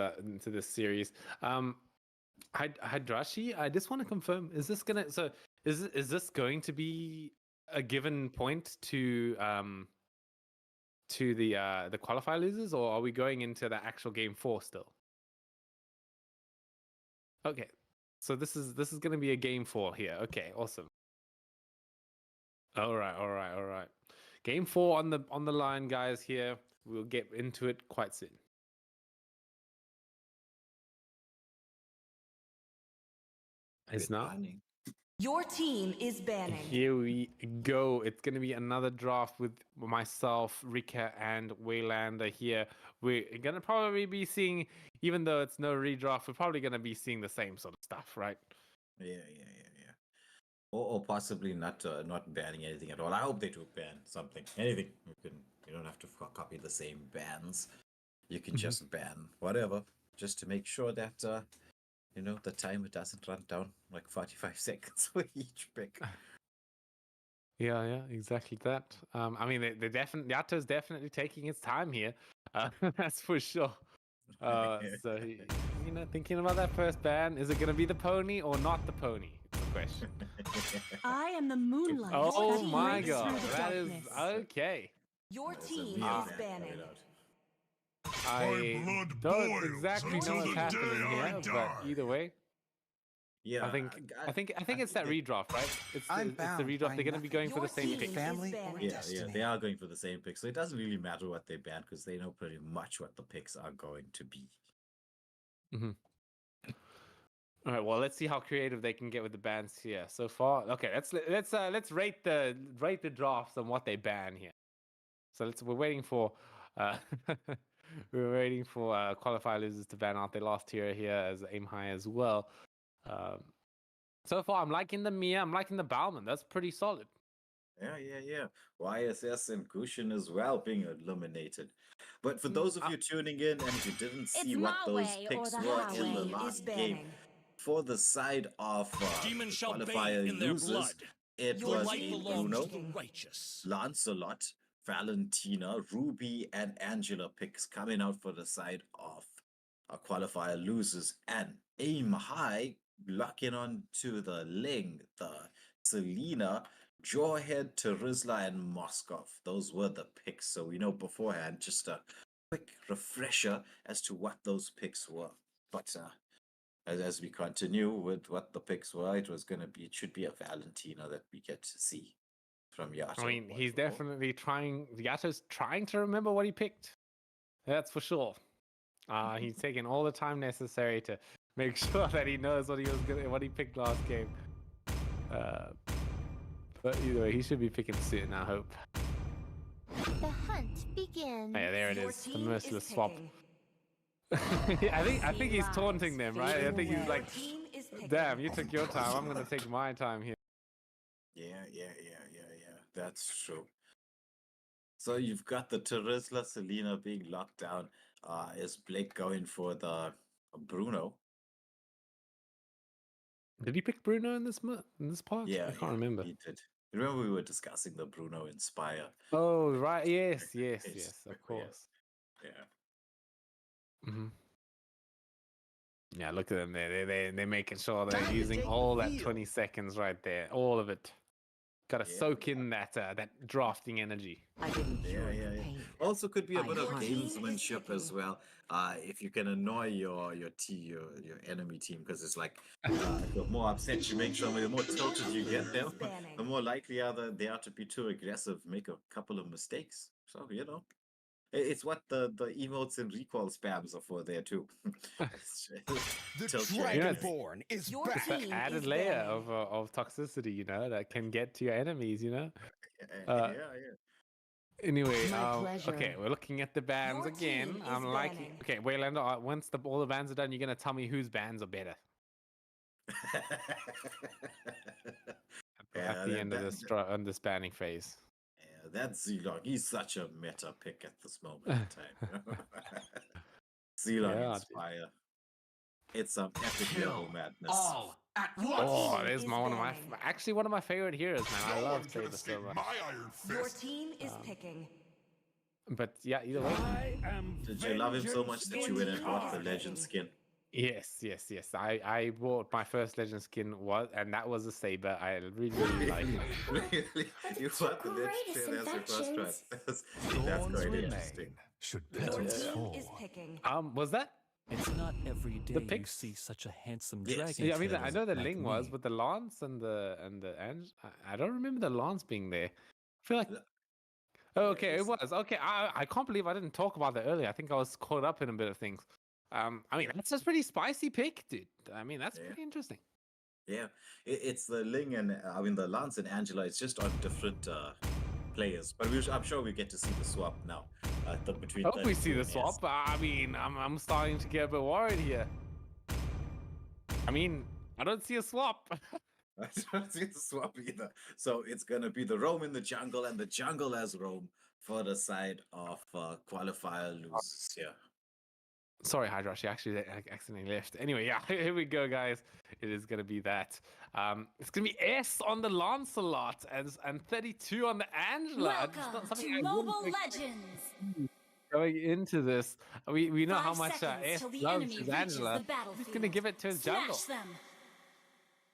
series. Hydrashi, I just want to confirm: is this going to be a given point to the qualifier losers, or are we going into the actual game 4 still? Okay, so this is going to be a game 4 here. Okay, awesome. All right. Game 4 on the line, guys. Here we'll get into it quite soon. It's not. Your team is banning. Here we go. It's going to be another draft with myself, Rika, and Waylander here. We're going to probably be seeing, even though it's no redraft, we're probably going to be seeing the same sort of stuff, right? Yeah. Or possibly not banning anything at all. I hope they do ban something, anything. You don't have to copy the same bans. You can just ban whatever, just to make sure that the timer doesn't run down like 45 seconds for each pick. Yeah, exactly that. I mean, they definitely, Yato's definitely taking his time here. That's for sure. So, thinking about that first ban, is it going to be the pony or not the pony? It's the question. I am the moonlight. Oh my that god, breaks through the that is darkness. okay. Your team Ah. is banning. I blood don't boils exactly until know what's the day happening I here, die. but either way, Yeah, I think it's that redraft, right? It's the redraft. They're going to be going for the same Your pick. team Family is or banning. Yeah, they are going for the same pick, so it doesn't really matter what they ban because they know pretty much what the picks are going to be. All right, well, let's see how creative they can get with the bans here so far. Okay, let's rate the drafts and what they ban here. So we're waiting for qualifier losers to ban out their last tier here as aim high as well. So far, I'm liking the Mia. I'm liking the Bauman. That's pretty solid. Yeah. YSS and Gushin as well being eliminated. But for those of you tuning in and you didn't see what those picks were in the last game, for the side of Demons shall qualifier bathe in their losers, blood. it Your was life a belongs Bruno, to the righteous. Lancelot, Valentina, Ruby, and Angela picks coming out for the side of qualifier losers, and aim high, locking on to the Ling, the Selena, Jawhead, Terizla, and Moskov. Those were the picks, so we know beforehand. Just a quick refresher as to what those picks were. But as we continue with what the picks were, it should be a Valentina that we get to see from Yato. I mean, he's definitely trying. Yato's trying to remember what he picked. That's for sure. He's taking all the time necessary to make sure that he knows what he picked last game. But either way, he should be picking soon, I hope. The hunt begins. Yeah, there it Your is. The team merciless is swap. picking. I think he's taunting them, right? I think he's Your like, team is picking. damn, you took your time. I'm gonna take my time here. Yeah. That's true. So you've got the Terizla Selena being locked down. Is Blake going for the Bruno? Did he pick Bruno in this part? Yeah, I can't remember. he did. Remember we were discussing the Bruno Inspire? Oh, right. Yes, Yes, of yeah, course. yeah. Hmm. Yeah, look at them. They're making sure they're using all that 20 seconds right there, all of it. Got to Yeah, soak in that drafting energy. I didn't cure Yeah. the pain. Also, could be a I bit of harness. gamesmanship as well. If you can annoy your enemy team, because it's like the more upset you make them, the more tilted you get them, the more likely they are to be too aggressive, make a couple of mistakes. So it's what the emotes and recall spams are for there too. The Tilt your Dragonborn is Your back. It's that team added is layer banning. of toxicity, that can get to your enemies, yeah. Anyway, My okay, pleasure. we're looking at the bands Your again. team I'm is liking. banning. Okay, Waylander, once all the bands are done, you're gonna tell me whose bands are better at the end of this banning phase. Yeah, that Zilog, he's such a meta pick at this moment in time. Zilog Yeah, Inspire. It's some epic level madness. All at once. Oh, team there's is one of banning. my favorite heroes, man. I No love one can Saber escape so much. my iron Your fist. team is picking. But yeah, either way. I am Did you love him so much that you went and bought the Vengeance legend skin? Yes. I bought my first legend skin and that was a Saber. I really like it. Really? You bought the legend greatest skin as your first try? inventions. That's Thorns quite remain. interesting. Should Your petals team fall. is picking. Was that? It's not every day The you picks? see such a handsome Yes. dragon. Yeah, I mean, I tail know the like Ling was, me. but the Lance and the I don't remember the Lance being there. I feel like. Oh, okay, it it's- was. Okay, I can't believe I didn't talk about that earlier. I think I was caught up in a bit of things. I mean, that's a pretty spicy pick, dude. I mean, that's Yeah. pretty interesting. Yeah, it's the Ling and the Lance and Angela. It's just on different players, but I'm sure we get to see the swap now. Between. I hope we 32 see the and S. swap. I mean, I'm starting to get a bit worried here. I mean, I don't see a swap. I don't see the swap either. So it's gonna be the Rome in the jungle, and the jungle as Rome for the side of Qualifier loses. Yeah. Sorry, Hydra. She actually accidentally left. Anyway, yeah, here we go, guys. It is going to be that. It's going to be S on the Lancelot and 32 on the Angela. It's not Welcome something to I wouldn't Mobile expect Legends. going into this. We know how 5 much seconds S till the loves enemy his reaches Angela. the battlefield. He's going to give it to his jungle. Smash them.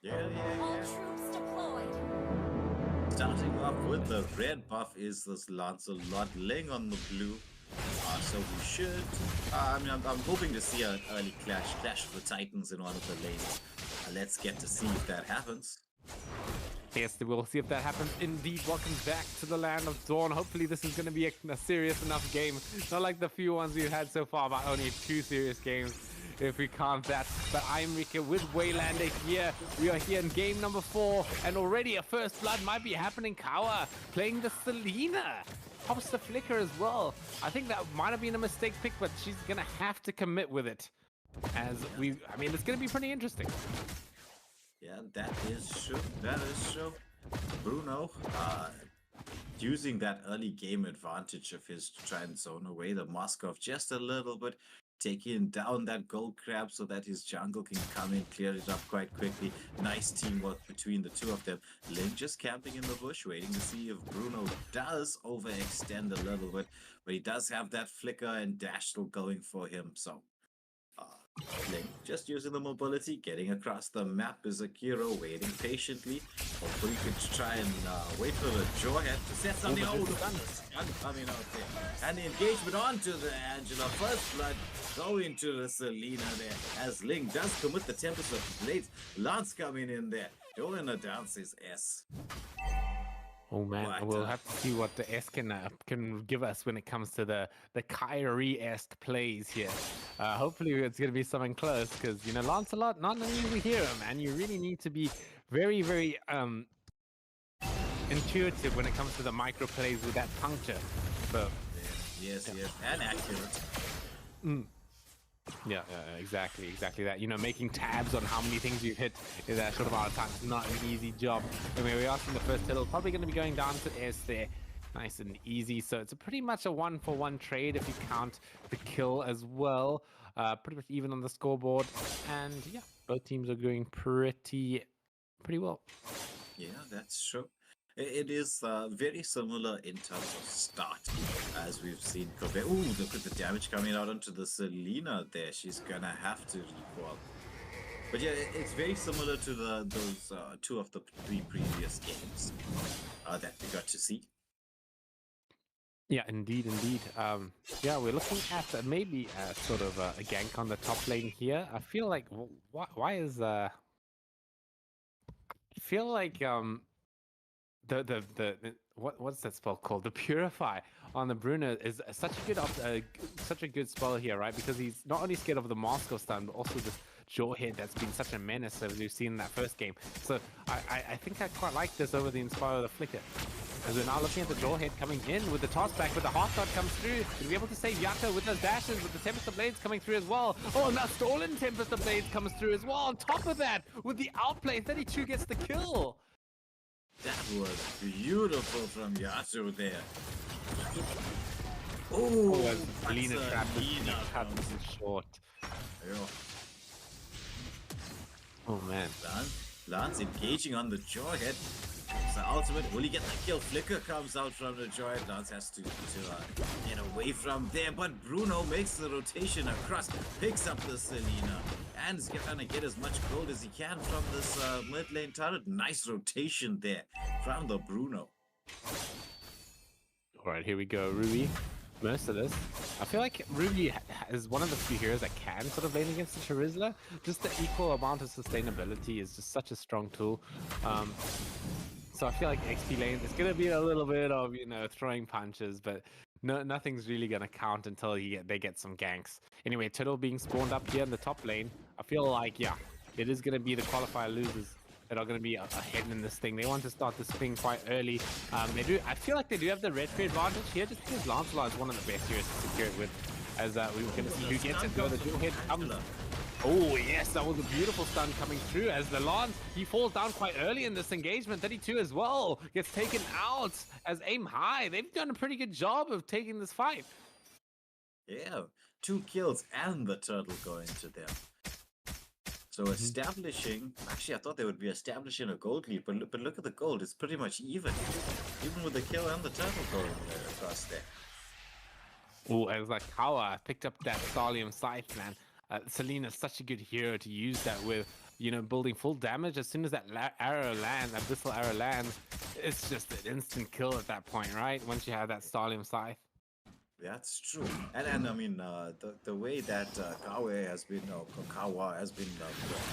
Yeah. All troops deployed. Starting off with the red buff is this Lancelot, Ling on the blue. So we should. I'm hoping to see an early clash of the Titans in one of the lanes. Let's get to see if that happens. Yes, we'll see if that happens. Indeed, welcome back to the land of Dawn. Hopefully this is going to be a serious enough game. Not like the few ones we've had so far, but only 2 serious games if we count that. But I'm Rika with Waylander here. We are here in game number 4, and already a first blood might be happening. Kawa playing the Selena. Pops the flicker as well. I think that might have been a mistake pick, but she's going to have to commit with it. I mean, it's going to be pretty interesting. Yeah, that is true. Bruno, using that early game advantage of his to try and zone away the Moskov just a little bit, taking down that gold crab so that his jungle can come in, clear it up quite quickly. Nice teamwork between the two of them. Link just camping in the bush, waiting to see if Bruno does overextend a little bit, but he does have that flicker and dash still going for him, so Link just using the mobility, getting across the map is Akira, waiting patiently. Hopefully he could try and wait for the Jawhead to set something. Oh, the stun coming out there. And the engagement onto the Angela. First blood going to the Selena there. As Link does commit the Tempest of Blades. Lance coming in there. Doing the dance is S. Oh man, we'll have to see what the S can give us when it comes to the Kyrie-esque plays here. Hopefully it's going to be something close because, Lancelot, not an easy hero, man. You really need to be very, very intuitive when it comes to the micro plays with that puncture. So Yes, and accurate. yeah, exactly that. You know, making tabs on how many things you've hit in that short amount of time is not an easy job. I mean, we are seeing the first hurdle probably going to be going down to S there. Nice and easy. So it's pretty much a 1-for-1 trade if you count the kill as well. Pretty much even on the scoreboard. And yeah, both teams are going pretty well. Yeah, that's true. It is very similar in terms of start, as we've seen. Ooh, look at the damage coming out onto the Selena there. She's gonna have to recoil. But yeah, it's very similar to those 2 of the 3 previous games that we got to see. Yeah, indeed. Yeah, we're looking at maybe sort of a gank on the top lane here. I feel like why is I feel like the what's that spell called? The Purify on the Bruno is such a good spell here, right? Because he's not only scared of the Mask of Stun, but also this Jawhead that's been such a menace as we've seen in that first game. So I think I quite like this over the Inspire of the Flicker. As we're now looking at the Jawhead coming in with the toss back, with the Heart Dot comes through. To be able to save Yato with those dashes, with the Tempest of Blades coming through as well. Oh, now stolen Tempest of Blades comes through as well. On top of that, with the outplay, 32 gets the kill. That was beautiful from Yato there. Oh, Lena trapped Lena cut short. Yeah. Oh man. Lance engaging on the Jawhead. It's the ultimate. Will he get the kill? Flicker comes out from the Jawhead. Lance has to get away from there. But Bruno makes the rotation across, picks up the Selena, and is trying to get as much gold as he can from this mid lane turret. Nice rotation there from the Bruno. All right, here we go. Ruby, merciless. I feel like Ruby is one of the few heroes that can sort of lane against the Charizla. Just the equal amount of sustainability is just such a strong tool. So I feel like XP lane is going to be a little bit of, you know, throwing punches, but nothing's really going to count until they get some ganks. Anyway, Turtle being spawned up here in the top lane. I feel like, yeah, it is going to be the qualifier losers that are going to be ahead in this thing. They want to start this thing quite early. They do. I feel like they do have the red free advantage here, just because Lancelot is one of the best heroes to secure it with. As we were going to see who gets it. Go the dual hit comes. Oh yes, that was a beautiful stun coming through as the Lance, he falls down quite early in this engagement. 32 as well gets taken out as aim high. They've done a pretty good job of taking this fight. Yeah, 2 kills and the turtle going to them. So establishing, actually I thought they would be establishing a gold lead, but look at the gold, it's pretty much even with the kill and the turtle going across there. Oh, as like Kawa picked up that Stallium Scythe, man. Selena's such a good hero to use that with, you know, building full damage. As soon as that arrow lands, that Abyssal arrow lands, it's just an instant kill at that point, right? Once you have that Stallium Scythe. That's true, and I mean the way that Kawa has been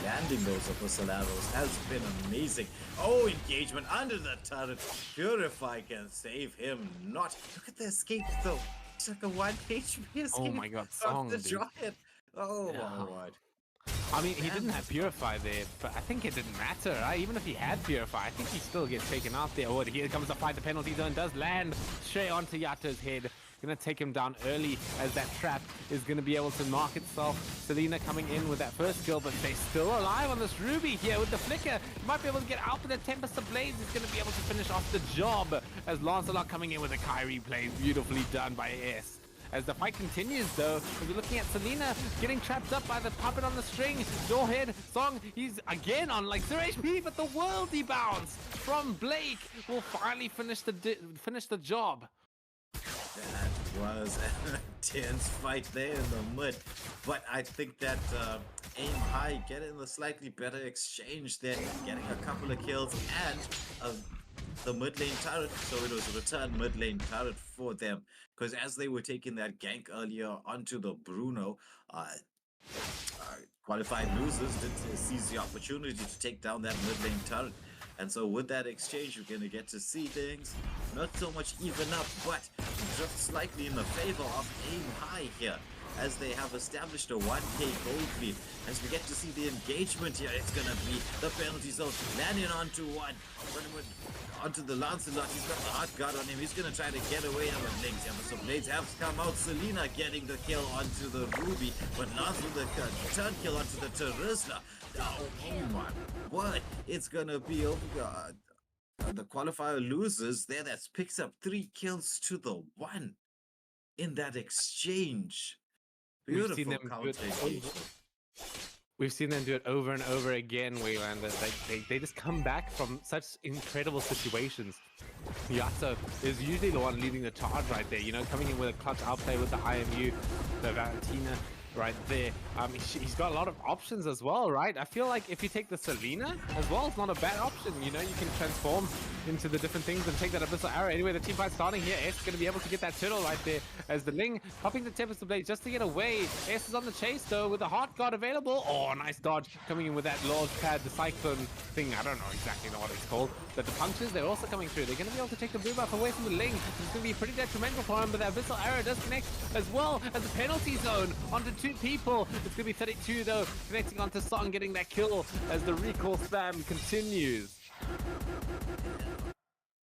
landing those Abyssal arrows has been amazing. Oh, engagement under the turret. Purify can save him. Not look at the escape though. It's like a 1 HP escape. Oh my god, Song, the dude. Oh Yeah. my word. I mean, he didn't have Purify there, but I think it didn't matter, right? Even if he had Purify, I think he still gets taken out there. Oh, here comes the fight. The penalty zone does land straight onto Yato's head. Gonna take him down early as that trap is gonna be able to mark itself. Selena coming in with that first kill, but they're still alive on this Ruby here with the flicker. He might be able to get out with the Tempest of Blades. He's gonna be able to finish off the job as Lancelot coming in with a Kyrie play. Beautifully done by S. As the fight continues though, we're looking at Selena getting trapped up by the puppet on the string. Doorhead, Song, he's again on like 0 HP, but the worldy bounce from Blake will finally finish the job. That was an intense fight there in the mud, but I think that aim high, get in the slightly better exchange there, getting a couple of kills and the mid lane turret, so it was a return mid lane turret for them, because as they were taking that gank earlier onto the Bruno, qualified losers did seize the opportunity to take down that mid lane turret. And so with that exchange, you're going to get to see things not so much even up, but just slightly in the favor of aim high here. as they have established a 1K gold lead. As we get to see the engagement here, it's going to be the penalty zone landing onto one. Onto the Lancelot, he's got the hot guard on him. He's going to try to get away with Blades. So Blades have come out. Selena getting the kill onto the Ruby, but Lance with the turn kill onto the Terizla. Oh my word, it's going to be over. The qualifier loses there. That picks up 3 kills to the 1 in that exchange. Beautiful counter engagement. We've seen them do it over and over again, Wayland. They just come back from such incredible situations. Yato is usually the one leading the charge right there, you know, coming in with a clutch outplay with the IMU, the Valentina right there. He's got a lot of options as well, right? I feel like if you take the Selena as well, it's not a bad option. You know, you can transform into the different things and take that Abyssal Arrow. Anyway, the team fight starting here. S going to be able to get that turtle right there as the Ling popping the Tempest Blade just to get away. S is on the chase though with the Heart Guard available. Oh, nice dodge coming in with that Lord Pad, the Cyclone thing. I don't know exactly what it's called. But the punctures, they're also coming through. They're going to be able to take the blue buff away from the Ling. It's going to be pretty detrimental for him, but the Abyssal Arrow does connect as well as the penalty zone onto 2 people. It's going to be 32 though, connecting onto Song, getting that kill as the recall spam continues.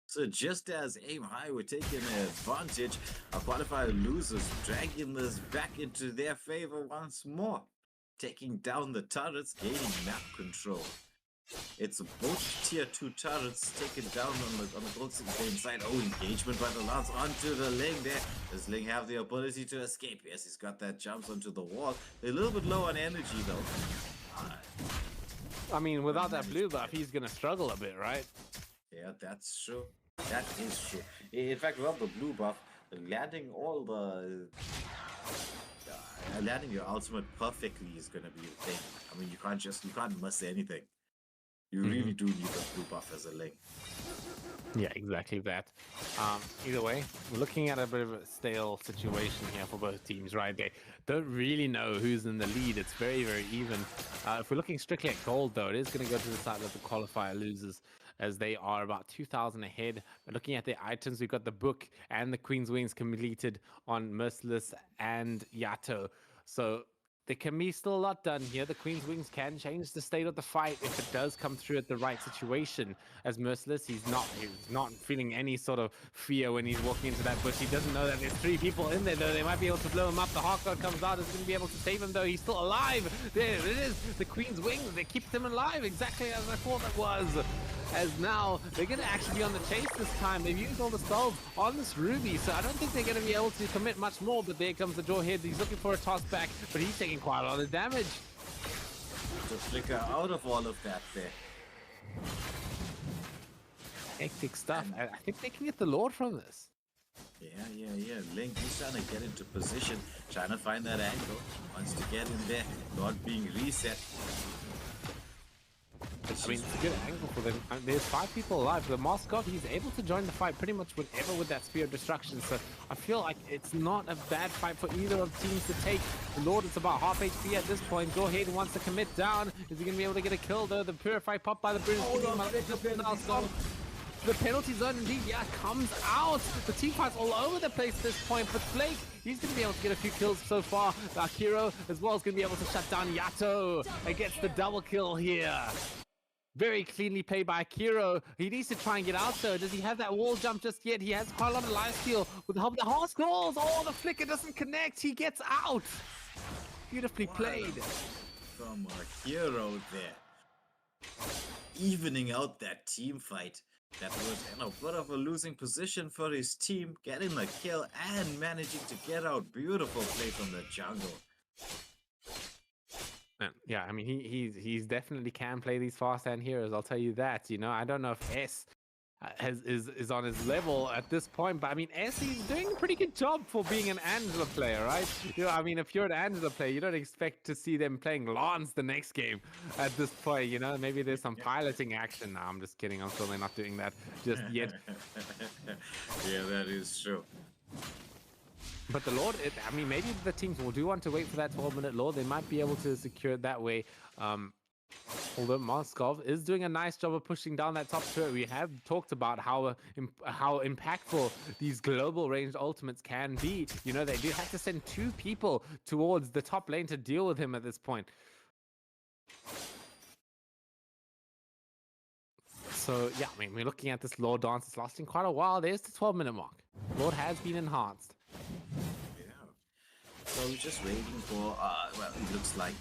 So just as Aim High were taking advantage, our qualifier losers dragging this back into their favor once more, taking down the turrets, gaining map control. It's both tier 2 turrets taken down on the gold game side. Oh, engagement by the Lance onto the Ling there. Does Ling have the ability to escape? Yes, he's got that jumps onto the wall. They're a little bit low on energy though. I mean, without that blue buff, he's going to struggle a bit, right? Yeah, that's true. That is true. In fact, without the blue buff, landing all the landing your ultimate perfectly is gonna be a thing. I mean, you can't miss anything. You really do need the blue buff as a Ling. Yeah, exactly that. Either way, we're looking at a bit of a stale situation here for both teams, right? They don't really know who's in the lead. It's very, very even. If we're looking strictly at gold, though, it is going to go to the side of the qualifier losers, as they are about 2,000 ahead. But looking at their items, we've got the book and the Queen's Wings completed on Merciless and Yato. So there can be still a lot done here. The Queen's Wings can change the state of the fight if it does come through at the right situation. As Merciless, he's not feeling any sort of fear when he's walking into that bush. He doesn't know that there's 3 people in there, though. They might be able to blow him up. The Hawk God comes out, is going to be able to save him, though. He's still alive. There it is. The Queen's Wings, they keep him alive, exactly as I thought it was. As now, they're going to actually be on the chase this time. They've used all the spells on this Ruby, so I don't think they're going to be able to commit much more. But there comes the Jawhead. He's looking for a toss back, but he's taking quite a lot of damage. To flicker out of all of that there. Hectic stuff. I think they can get the Lord from this. Yeah. Link, he's trying to get into position, trying to find that angle. Wants to get in there, not being reset. I mean, it's a good angle for them. There's 5 people alive. The Mascot, he's able to join the fight pretty much whenever with that Spear of Destruction. So I feel like it's not a bad fight for either of the teams to take. The Lord is about half HP at this point. Jawhead wants to commit down. Is he going to be able to get a kill though? The Purify pop by the Bruce. The penalty zone indeed, yeah, comes out. The team fight's all over the place at this point, but Flake, he's going to be able to get a few kills so far. Akiro as well is going to be able to shut down Yato and gets the double kill here. Very cleanly played by Akiro. He needs to try and get out though. Does he have that wall jump just yet? He has quite a lot of life steal with the help of the horse calls. Oh, the flicker doesn't connect. He gets out. Beautifully played. From Akiro there. Evening out that team fight. That was in a bit of a losing position for his team. Getting the kill and managing to get out. Beautiful play from the jungle. Yeah, I mean, he's definitely can play these fast hand heroes. I'll tell you that. You know, I don't know if S is on his level at this point, but I mean, S, he's doing a pretty good job for being an Angela player, right? You know, I mean, if you're an Angela player, you don't expect to see them playing Lance the next game at this point. You know, maybe there's some piloting action. No, I'm just kidding. I'm sure they're not doing that just yet. Yeah, that is true. But the Lord, I mean, maybe the teams will do want to wait for that 12-minute Lord. They might be able to secure it that way. Although Moskov is doing a nice job of pushing down that top turret. We have talked about how impactful these global ranged ultimates can be. You know, they do have to send 2 people towards the top lane to deal with him at this point. So, yeah, I mean, we're looking at this Lord dance. It's lasting quite a while. There's the 12-minute mark. Lord has been enhanced. So we're just waiting for, well, it looks like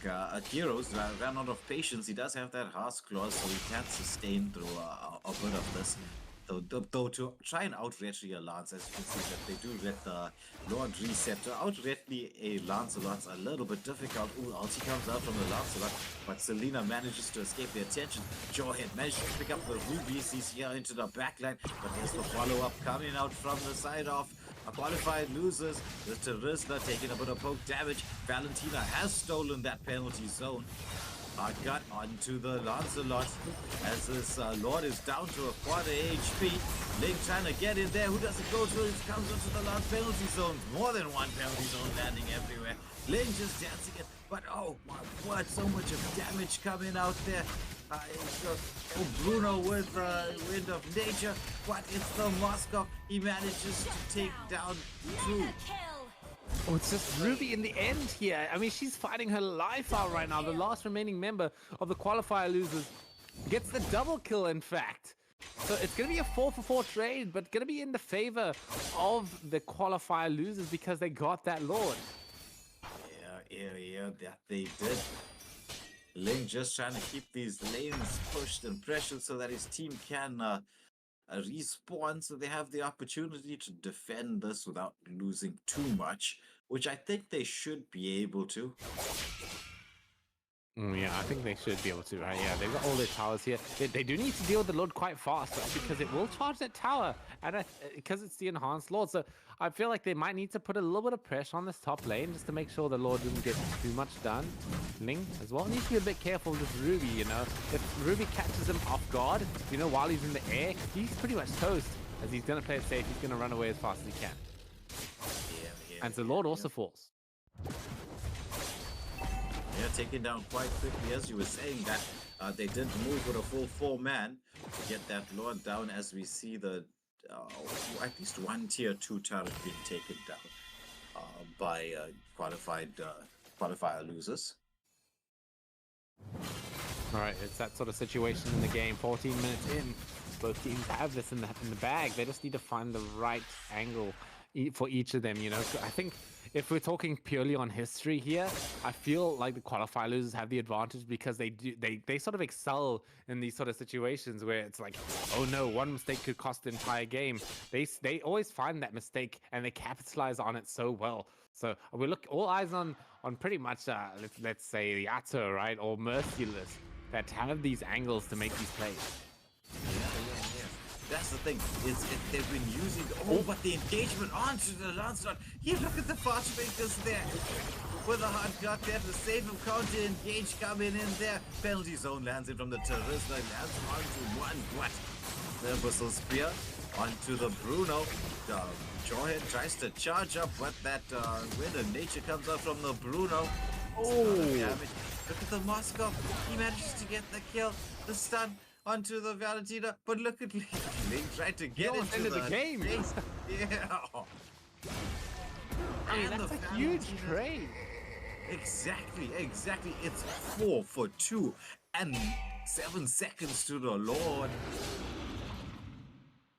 Heroes ran out of patience. He does have that harsh clause, so he can't sustain through a bit of this. Though to try and out-retry a Lance, as you can see that they do let the Lord reset. To out-retry a Lancelot's a little bit difficult. Ooh, ulti comes out from the Lancelot, but Selena manages to escape the attention. Jawhead manages to pick up the rubies. He's here into the backline, but there's the follow-up coming out from the side of a qualified losers. The Terizla taking a bit of poke damage. Valentina has stolen that penalty zone. Got onto the Lancelot as this Lord is down to a quarter HP. Ling trying to get in there. Who does it go to? It comes into the last penalty zone. More than one penalty zone landing everywhere. Ling just dancing it. But oh my word, so much of damage coming out there. Bruno with Wind of Nature. But it's the Moskov. He manages to take down 2. Oh, it's just Ruby in the end here. I mean, she's fighting her life out right now. The last remaining member of the qualifier losers gets the double kill, in fact. So it's going to be a 4-for-4 trade, but going to be in the favor of the qualifier losers because they got that Lord. Yeah, that they did. Ling just trying to keep these lanes pushed and pressured so that his team can respawn, so they have the opportunity to defend this without losing too much, which I think they should be able to. Yeah, I think they should be able to, right? Yeah, they've got all their towers here. They do need to deal with the Lord quite fast, right? Because it will charge that tower, and because it's the enhanced Lord. So I feel like they might need to put a little bit of pressure on this top lane just to make sure the Lord doesn't get too much done. Ling as well needs to be a bit careful with Ruby, you know. If Ruby catches him off guard, you know, while he's in the air, he's pretty much toast. As he's going to play it safe, he's going to run away as fast as he can. And the Lord also falls. Yeah, taken down quite quickly, as you were saying that they did move with a full 4-man to get that Lord down, as we see the at least one tier 2 turret being taken down by qualifier losers. All right, it's that sort of situation in the game. 14 minutes in, both teams have this in the bag. They just need to find the right angle for each of them. You know, I think if we're talking purely on history here, I feel like the qualifier losers have the advantage because they sort of excel in these sort of situations where it's like, oh no, one mistake could cost the entire game. They always find that mistake and they capitalize on it so well. So we look all eyes on pretty much let's say Yato, right, or Merciless, that have these angles to make these plays. Yeah. That's the thing, they've been using but the engagement onto the Lancelot. Here, look at the fast breakers there. With a hard cut there to save him, counter engage coming in there. Penalty zone lands in from the Terizla, lands onto one what? The Whistle Spear onto the Bruno. Jawhead tries to charge up, but that Wind of Nature comes out from the Bruno. Damage. Look at the Moskov. He manages to get the kill, the stun onto the Valentina, but look at Ling. Ling tried to get into the game. Yeah. I mean, that's a huge trade. Exactly. It's 4 for 2 and 7 seconds to the Lord.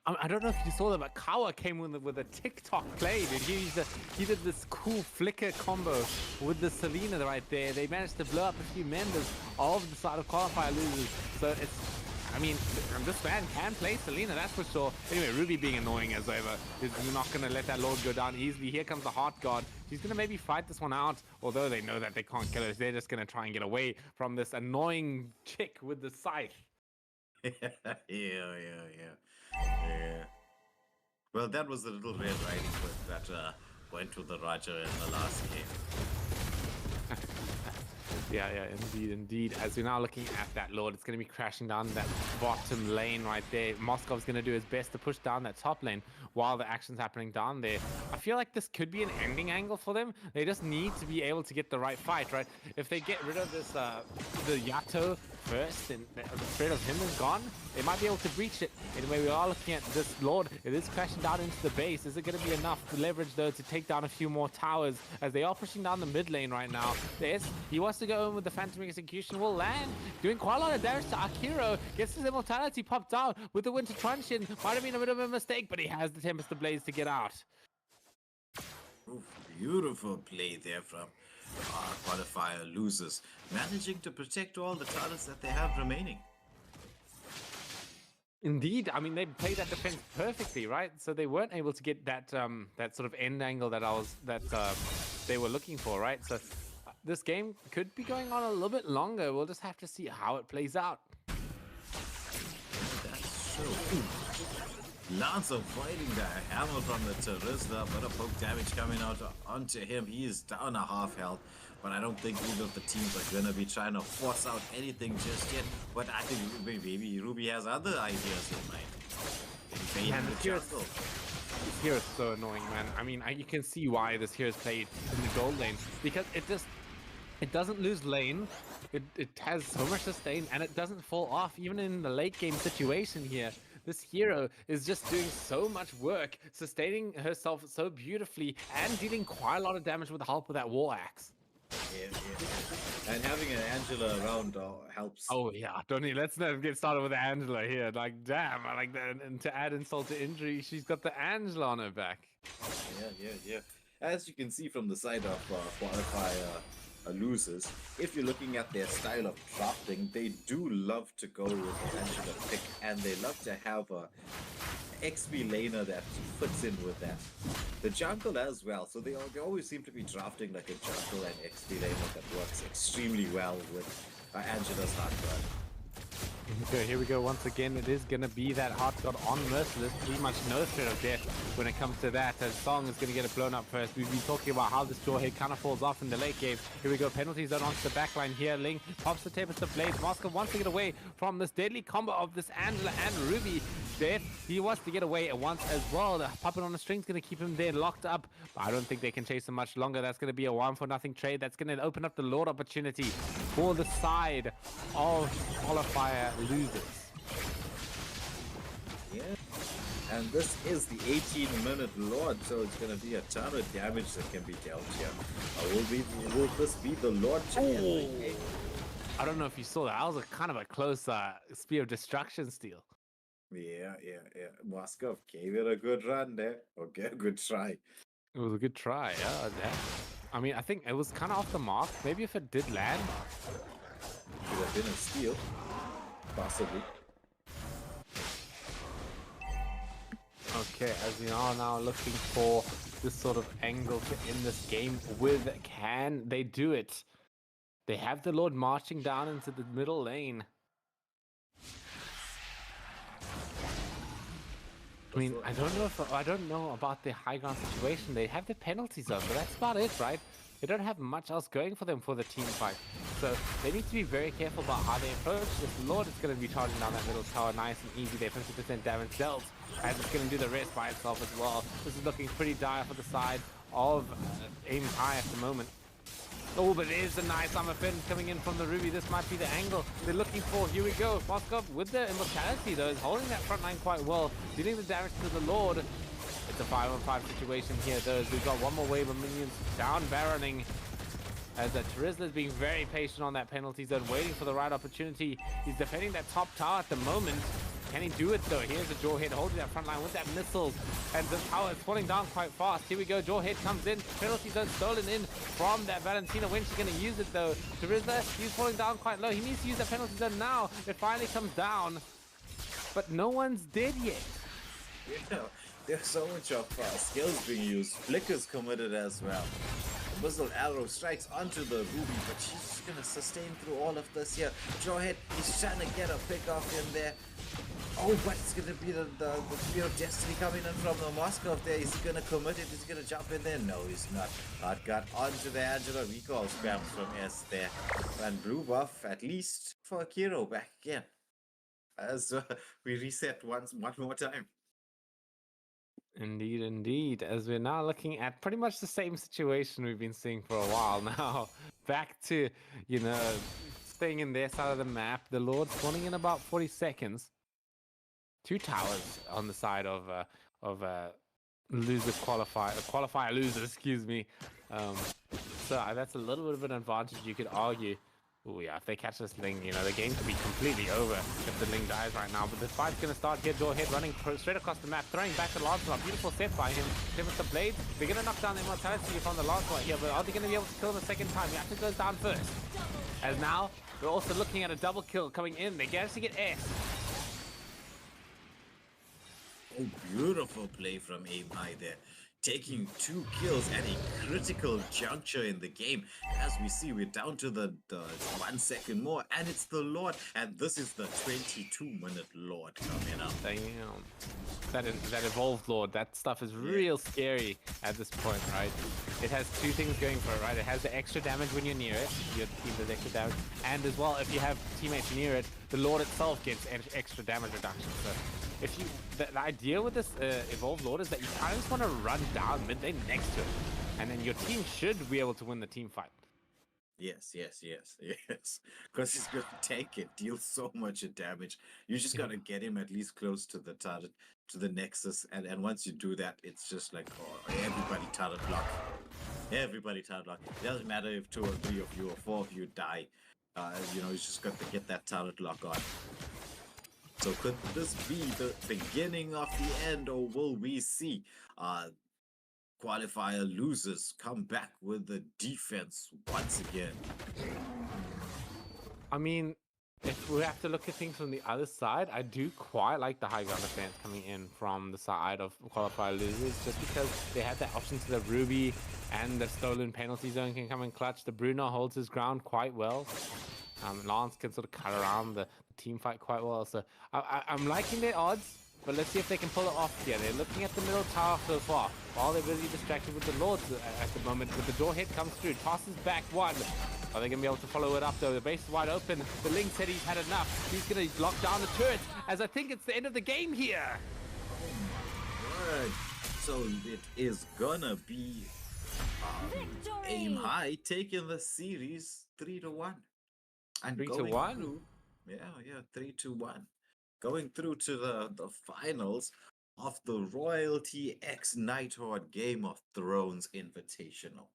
I don't know if you saw that, but Kawa came with a TikTok play, dude. He did this cool flicker combo with the Selena right there. They managed to blow up a few members of the side of qualifier losers. So it's, I mean, this man can play Selena, that's for sure. Anyway, Ruby being annoying as ever. He's not going to let that Lord go down easily. Here comes the Heart God. She's going to maybe fight this one out, although they know that they can't kill her. They're just going to try and get away from this annoying chick with the scythe. Yeah. Well, that was the little Red Riding Hood that went to the Roger in the last game. Yeah, indeed. As we're now looking at that Lord, it's going to be crashing down that bottom lane right there. Moskov's going to do his best to push down that top lane while the action's happening down there. I feel like this could be an ending angle for them. They just need to be able to get the right fight, right? If they get rid of this, the Yato first, and the threat of him is gone. They might be able to breach it. Anyway, we are looking at this Lord. It is crashing down into the base. Is it going to be enough leverage, though, to take down a few more towers as they are pushing down the mid lane right now? He wants to go in with the Phantom Execution. Will land, doing quite a lot of damage to Akiro. Gets his immortality popped out with the Winter Truncheon. Might have been a bit of a mistake, but he has the Tempest of Blades to get out. Oof, beautiful play there from Qualifier losers, managing to protect all the talents that they have remaining. Indeed, I mean they played that defense perfectly, right? So they weren't able to get that that sort of end angle that they were looking for, right? So this game could be going on a little bit longer. We'll just have to see how it plays out. That's true. Lance avoiding the hammer from the Terizla, but a poke damage coming out onto him. He is down a half health, but I don't think either of the teams are going to be trying to force out anything just yet. But I think maybe Ruby has other ideas in mind. Maybe Man, the jungle. This hero is so annoying, man. I mean, you can see why this hero is played in the gold lane, because it doesn't lose lane. It has so much sustain, and it doesn't fall off even in the late game situation here. This hero is just doing so much work, sustaining herself so beautifully, and dealing quite a lot of damage with the help of that war axe. Yeah. And having an Angela around helps. Oh yeah, let's not get started with Angela here. Like, damn, I like that. And to add insult to injury, she's got the Angela on her back. Yeah. As you can see from the side of Qualifier losers, if you're looking at their style of drafting, they do love to go with the Angela pick, and they love to have a XP laner that fits in with that. The jungle as well, so they always seem to be drafting like a jungle and XP laner that works extremely well with Angela's hard run. Okay, here we go once again. It is going to be that Heart God on Merciless. Pretty much no threat of death when it comes to that. As Song is going to get it blown up first. We've been talking about how this Jawhead kind of falls off in the late game. Here we go. Penalty zone onto the backline here. Ling pops the Tempest of Blades. Moscow wants to get away from this deadly combo of this Angela and Ruby. Death, he wants to get away at once as well. The puppet on the string is going to keep him there locked up. But I don't think they can chase him much longer. That's going to be a 1-for-0 trade. That's going to open up the Lord opportunity for the side of Qualifier losers. Yeah, and this is the 18-minute Lord, so it's going to be a ton of damage that can be dealt here. Will this be the Lord? I don't know if you saw that. That was a kind of a close Spear of Destruction steal. Yeah. Moskov gave it a good run there. Okay, a good try. It was a good try, yeah. I mean, I think it was kind of off the mark. Maybe if it did land. Could have been a steal. Possibly. Okay, as we are now looking for this sort of angle to end this game with, can they do it? They have the Lord marching down into the middle lane. I mean, I don't know about the high ground situation. They have the penalty zone, but that's about it, right? They don't have much else going for them for the team fight. So they need to be very careful about how they approach this. Lord is going to be charging down that middle tower nice and easy. They're 50% damage dealt, and it's going to do the rest by itself as well. This is looking pretty dire for the side of Aim High at the moment. Oh, but there's a nice Summer Fin coming in from the Ruby. This might be the angle they're looking for. Here we go. Moskov with the immortality, though, is holding that front line quite well, dealing the damage to the Lord. It's a 5-on-5 situation here, though, as we've got one more wave of minions down barreling. As Terizla is being very patient on that penalty zone, waiting for the right opportunity. He's defending that top tower at the moment. Can he do it, though? Here's the Jawhead holding that front line with that missile. And the tower is falling down quite fast. Here we go. Jawhead comes in. Penalty zone stolen in from that Valentina. When's she going to use it, though? Terizla, he's falling down quite low. He needs to use that penalty zone now. It finally comes down. But no one's dead yet. Yeah, there's so much of skills being used. Flicker's committed as well. The missile arrow strikes onto the Ruby, but she's just going to sustain through all of this here. Jawhead, he's trying to get a pick off in there. Oh, but it's going to be the Spear of Destiny coming in from the Moskov there. Is he going to commit it? Is he going to jump in there? No, he's not. Hard got onto the Angela. Recall spams from S there. And blue buff, at least for Akiro, back again. As we reset one more time. Indeed, indeed. As we're now looking at pretty much the same situation we've been seeing for a while now. Back to, staying in their side of the map. The Lord spawning in about 40 seconds. 2 towers on the side of loser qualifier losers, excuse me. So that's a little bit of an advantage you could argue. Oh yeah, if they catch this Ling, you know, the game could be completely over if the Ling dies right now. But this fight's going to start here. Jawhead running straight across the map, throwing back the Lancelot. Beautiful set by him. Him with the blades. They're going to knock down the immortality from the Lancelot here, but are they going to be able to kill him the second time? He actually goes down first. As now, we're also looking at a double kill coming in. They get to get S. Oh, beautiful play from Aim High there. Taking 2 kills at a critical juncture in the game. As we see, we're down to the 1 second more, and it's the Lord. And this is the 22-minute Lord coming up. Damn. That evolved Lord, that stuff is real scary at this point, right? It has 2 things going for it, right? It has the extra damage when you're near it, your team does extra damage, and as well, if you have teammates near it, the Lord itself gets extra damage reduction. So if you, the idea with this evolved Lord is that you kind of just want to run down mid lane next to it, and then your team should be able to win the team fight. Yes. Because he's going to take it, deal so much damage. You just got to get him at least close to the turret, to the nexus. And once you do that, it's just like, oh, everybody turret block. Everybody turret block. It doesn't matter if 2 or 3 of you or 4 of you die. You know, you just got to get that turret lock on. So could this be the beginning of the end, or will we see Qualifier losers come back with the defense once again? I mean, if we have to look at things from the other side, I do quite like the high ground defense coming in from the side of Qualifier losers, just because they had that option to the Ruby and the stolen penalty zone can come in clutch. The Bruno holds his ground quite well. Lance can sort of cut around the team fight quite well. So I'm liking their odds, but let's see if they can pull it off here. They're looking at the middle tower so far, while they're busy distracted with the Lords at the moment. But the door hit comes through, tosses back 1. Are they going to be able to follow it up though? The base is wide open. The Ling said he's had enough. He's going to lock down the turret, as I think it's the end of the game here. Word. So it is gonna be Aim High taking the series 3-1. And 3-1? Through, 3-1. Going through to the finals of the Royalty X Nighthawk Game of Thrones Invitational.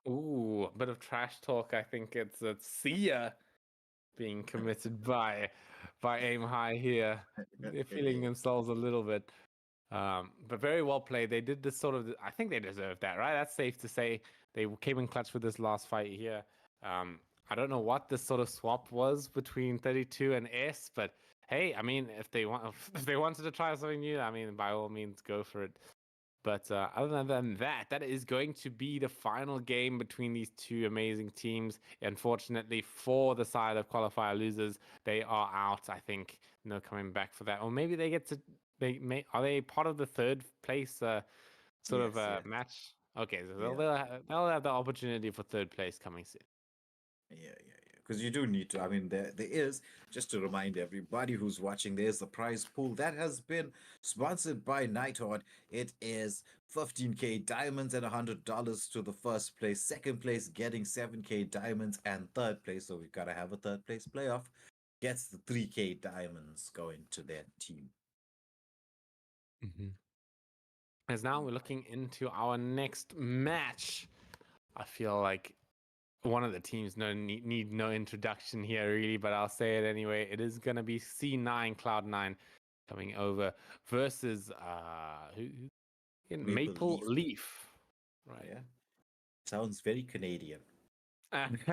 Ooh, a bit of trash talk. I think it's Sia being committed by Aim High here. They're feeling themselves a little bit. But very well played. They did this sort of, I think they deserved that, right? That's safe to say. They came in clutch with this last fight here. I don't know what this sort of swap was between 32 and S, but hey, I mean, if they wanted to try something new, I mean, by all means, go for it. But other than that, that is going to be the final game between these 2 amazing teams. Unfortunately, for the side of Qualifier losers, they are out. I think no coming back for that, or maybe they get to. Are they part of the 3rd place match? Okay, so they'll have the opportunity for 3rd place coming soon. Yeah. Because you do need to. I mean, there is, just to remind everybody who's watching, there's the prize pool that has been sponsored by Nighthawk. It is 15k diamonds and $100 to the 1st place. 2nd place getting 7k diamonds, and 3rd place, so we've got to have a 3rd place playoff, gets the 3k diamonds going to their team. As now we're looking into our next match. I feel like one of the teams need no introduction here, really, but I'll say it anyway. It is going to be C9 Cloud9 coming over versus Maple Leaf. Right. Yeah. Sounds very Canadian.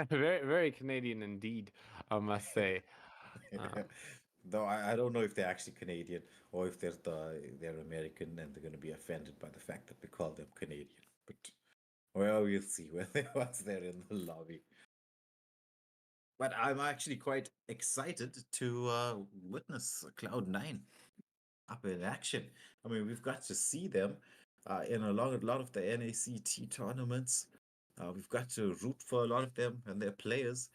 Very, very Canadian indeed, I must say. Though I don't know if they're actually Canadian or if they're American and they're going to be offended by the fact that we call them Canadian. But well, we'll see once they're in the lobby. But I'm actually quite excited to witness Cloud9 up in action. I mean, we've got to see them in a lot of the NACT tournaments. We've got to root for a lot of them and their players.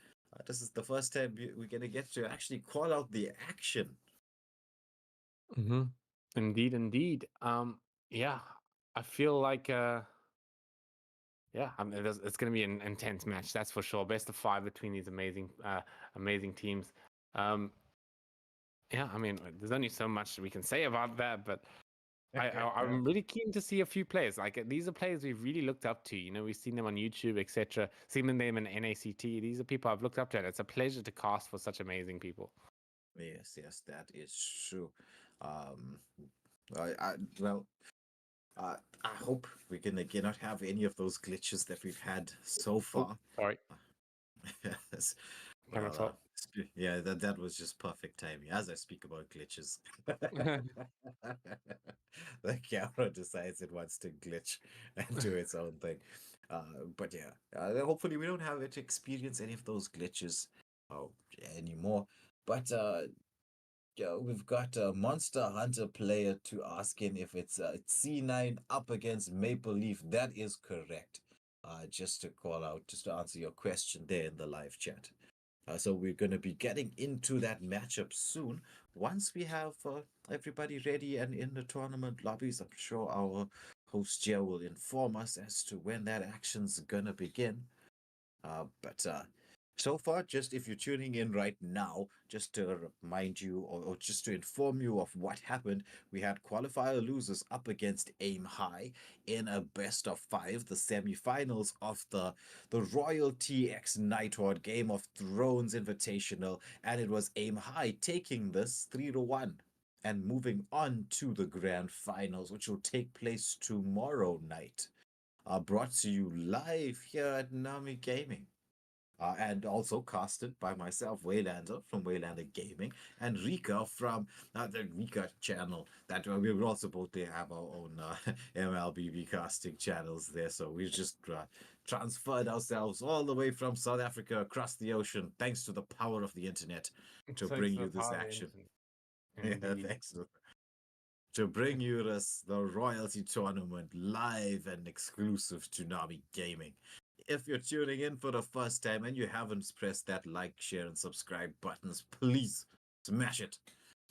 This is the first time we're going to get to actually call out the action. Indeed. Yeah, I feel like Yeah, I mean, it's going to be an intense match, that's for sure. Best of 5 between these amazing teams. Yeah, I mean, there's only so much we can say about that, but I'm really keen to see a few players. Like these are players we've really looked up to. You know, we've seen them on YouTube, etc. Seen them in NACT. These are people I've looked up to, and it's a pleasure to cast for such amazing people. Yes, that is true. Um, I well, I hope we can again not have any of those glitches that we've had so far. Sorry. Yes. Camera Well, top. yeah, that was just perfect timing as I speak about glitches. The camera decides it wants to glitch and do its own thing. But yeah, hopefully we don't have to experience any of those glitches anymore. But yeah, we've got a Monster Hunter player to asking if it's C9 up against Maple Leaf. That is correct. Just to call out, just to answer your question there in the live chat. So we're going to be getting into that matchup soon. Once we have everybody ready and in the tournament lobbies, I'm sure our host Joe will inform us as to when that action's going to begin. But so far, just if you're tuning in right now, just to remind you or just to inform you of what happened, we had qualifier losers up against Aim High in a best of 5, the semi-finals of the Royalty X Nighthawk Game of Thrones Invitational, and it was Aim High taking this 3-1 and moving on to the grand finals, which will take place tomorrow night. Brought to you live here at Nami Gaming. And also casted by myself, Waylander from Waylander Gaming, and Rika from the Rika channel. That we were also both have our own MLBB casting channels there. So we just transferred ourselves all the way from South Africa across the ocean, thanks to the power of the internet, to bring you this action. Yeah, thanks to bring you the Royalty Tournament live and exclusive to Nami Gaming. If you're tuning in for the first time and you haven't pressed that like, share, and subscribe buttons, please smash it.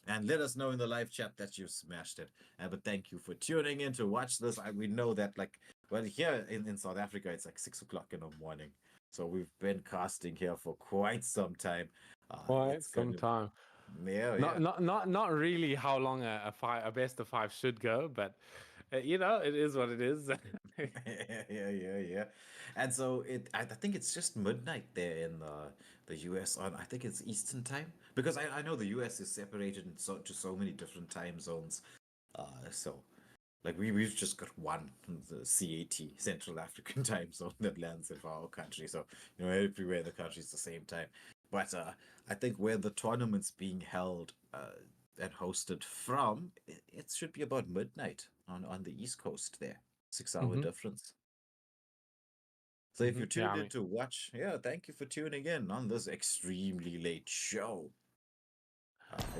And let us know in the live chat that you've smashed it. But thank you for tuning in to watch this. We know that, here in South Africa, it's like 6 o'clock in the morning. So we've been casting here for quite some time. Quite some time. Yeah, not really how long a best of 5 should go, but you know, it is what it is. yeah. And so I think it's just midnight there in the US. I think it's Eastern time, because I know the US is separated to so many different time zones. So like we've just got one, the CAT, Central African time zone, that lands in our country. So you know, everywhere in the country is the same time. But I think where the tournament's being held and hosted from, it should be about midnight on the East Coast there. 6-hour difference. So if you tuned in to watch, thank you for tuning in on this extremely late show.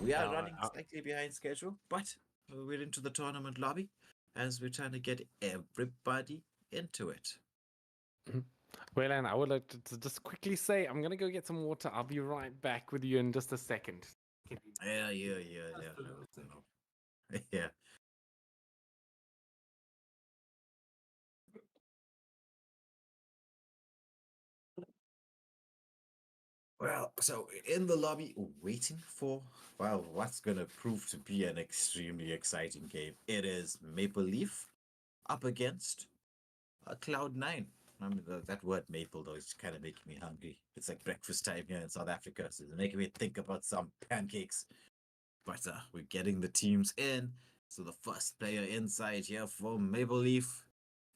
We are running slightly behind schedule, but we're into the tournament lobby as we're trying to get everybody into it. Well, and I would like to just quickly say, I'm going to go get some water. I'll be right back with you in just a second. Yeah. Yeah. Well, so in the lobby, waiting for, what's going to prove to be an extremely exciting game. It is Maple Leaf up against Cloud9. I mean, that word maple, though, is kind of making me hungry. It's like breakfast time here in South Africa, so it's making me think about some pancakes. But we're getting the teams in. So the first player inside here for Maple Leaf,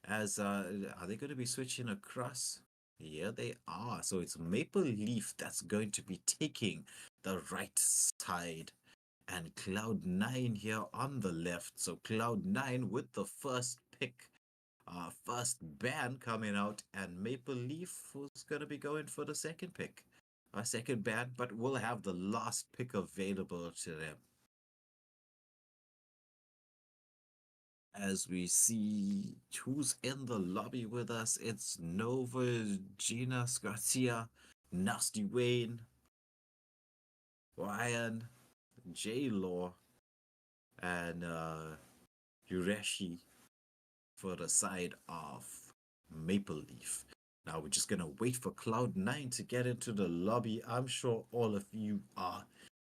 as are they going to be switching across? Yeah, they are. So it's Maple Leaf that's going to be taking the right side, and Cloud9 here on the left. So Cloud9 with the first pick, first ban coming out, and Maple Leaf was going to be going for the second pick. Second ban, but we'll have the last pick available to them. As we see who's in the lobby with us, it's Nova, Gina, Garcia, Nasty Wayne, Ryan, J-Law, and Ureshi for the side of Maple Leaf. Now we're just gonna wait for Cloud9 to get into the lobby. I'm sure all of you are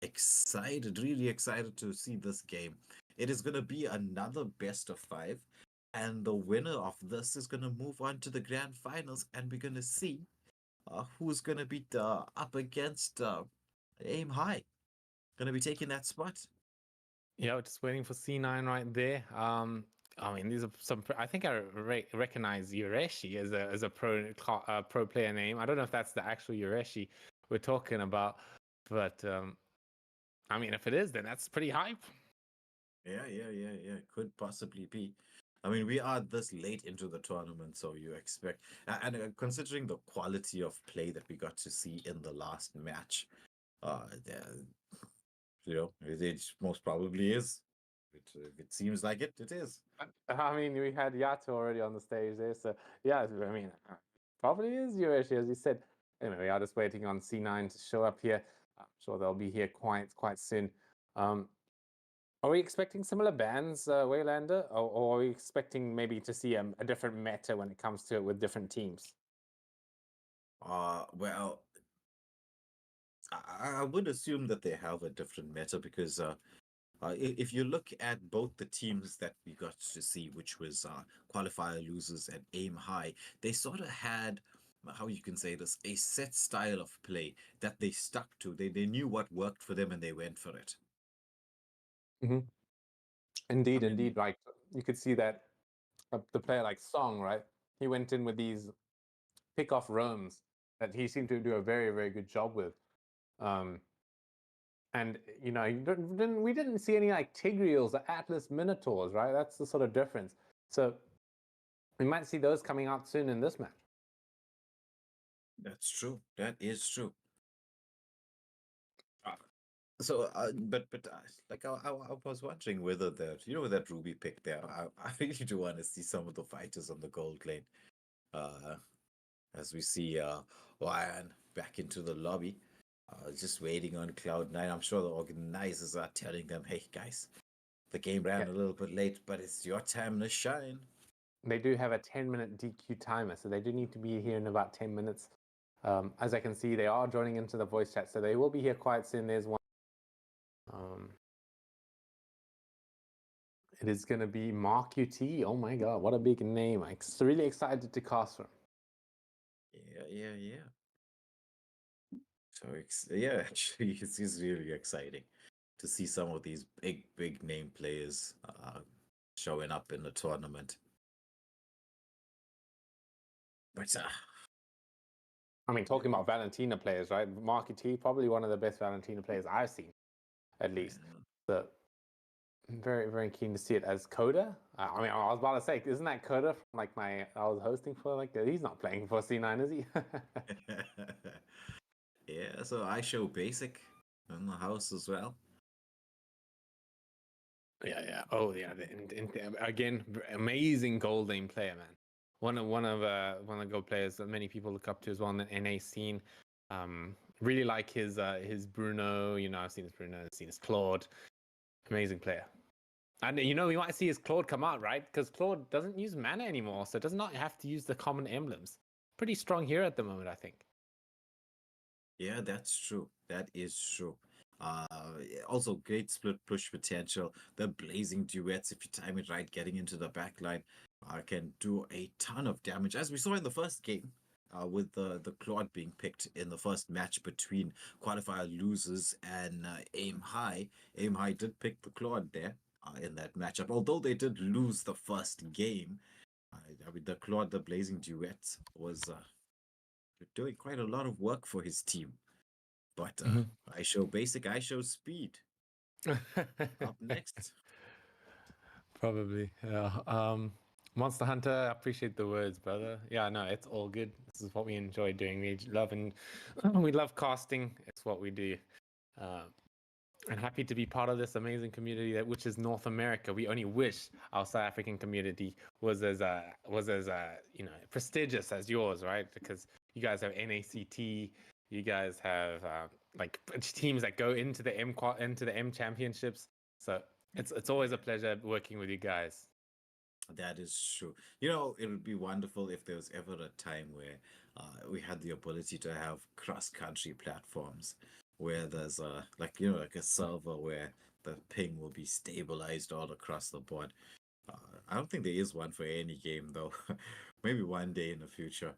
excited, really excited to see this game. It is gonna be another best of 5, and the winner of this is gonna move on to the grand finals, and we're gonna see who's gonna be up against Aim High. Gonna be taking that spot. Yeah, just waiting for C9 right there. I mean, these are some. I think I recognize Yureshi as a pro player name. I don't know if that's the actual Yureshi we're talking about, but I mean, if it is, then that's pretty hype. Yeah. Could possibly be. I mean, we are this late into the tournament, so you expect, and considering the quality of play that we got to see in the last match, it most probably is. If it seems like it, it is. I mean, we had Yato already on the stage there, so yeah, I mean, probably is Yureshi, as you said. Anyway, we are just waiting on C9 to show up here. I'm sure they'll be here quite soon. Are we expecting similar bans, Waylander, or are we expecting maybe to see a different meta when it comes to it with different teams? Well, I would assume that they have a different meta because if you look at both the teams that we got to see, which was Qualifier Losers and Aim High, they sort of had, how you can say this, a set style of play that they stuck to. They knew what worked for them and they went for it. Mm-hmm. Indeed, I mean, indeed. Like you could see that the player like Song, right? He went in with these pick-off roams that he seemed to do a very, very good job with. And you know, we didn't see any like Tigreals or Atlas Minotaurs, right? That's the sort of difference. So we might see those coming out soon in this match. that's true. That is true. So, like I was wondering whether that Ruby pick there. I really do want to see some of the fighters on the gold lane. As we see Ryan back into the lobby, just waiting on Cloud9. I'm sure the organizers are telling them, "Hey guys, the game ran a little bit late, but it's your time to shine." They do have a 10-minute DQ timer, so they do need to be here in about 10 minutes. As I can see, they are joining into the voice chat, so they will be here quite soon. There's one. It is going to be Mark UT. Oh my god, what a big name. I'm really excited to cast for him. Yeah. So yeah, actually, it's really exciting to see some of these big name players showing up in the tournament. But I mean, talking about Valentina players, right? Marky T, probably one of the best Valentina players I've seen, at least. So I'm very, very keen to see it as Coda. I mean, I was about to say, isn't that Coda from like I was hosting for? Like, he's not playing for C9, is he? Yeah, so I show Basic in the house as well. Yeah. Oh, yeah. Again, amazing gold lane player, man. One of the gold players that many people look up to as well in the NA scene. Really like his Bruno. You know, I've seen his Bruno, I've seen his Claude. Amazing player. And you know, we might see his Claude come out, right? Because Claude doesn't use mana anymore, so does not have to use the common emblems. Pretty strong here at the moment, I think. Yeah, that's true. That is true. Also great split push potential. The blazing duets, if you time it right, getting into the backline, can do a ton of damage, as we saw in the first game. With the Claude being picked in the first match between Qualifier Losers and Aim High. Aim High did pick the Claude there in that matchup, although they did lose the first game. I mean, the Claude, the blazing duet, was doing quite a lot of work for his team. But I show basic, I show speed. Up next. Probably. Yeah. Monster Hunter, I appreciate the words, brother. Yeah, no, it's all good. This is what we enjoy doing. We love casting. It's what we do. And happy to be part of this amazing community which is North America. We only wish our South African community was as prestigious as yours, right? Because you guys have NACT, you guys have like teams that go into the M championships. So it's always a pleasure working with you guys. That is true. You know, it would be wonderful if there was ever a time where we had the ability to have cross-country platforms where there's a like like a server where the ping will be stabilized all across the board. I don't think there is one for any game though. Maybe one day in the future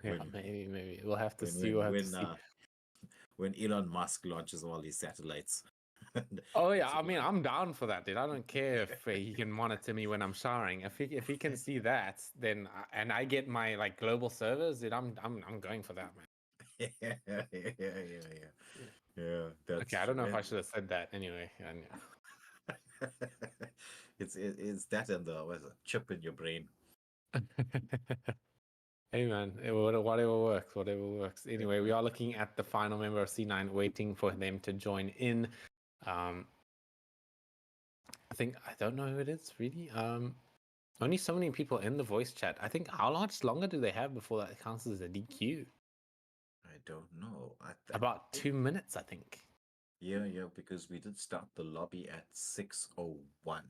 Yeah, when maybe we'll have to when see. when We'll have to when see. uh when Elon Musk launches all these satellites. Oh yeah, It's I mean, like, I'm down for that, dude. I don't care if he can monitor me when I'm showering. If he can see that, then and I get my like global servers, dude, I'm going for that, man. yeah, yeah, yeah, yeah. Yeah, Okay, that's I don't know if true. I should have said that anyway. And It's that and the what's it, chip in your brain. hey man, whatever works, whatever works. Anyway, we are looking at the final member of C9, waiting for them to join in. I don't know who it is really. Only so many people in the voice chat. I think how much longer do they have before that counts as a DQ? I don't know. About 2 minutes, I think. Yeah, yeah, because we did start the lobby at 6:01.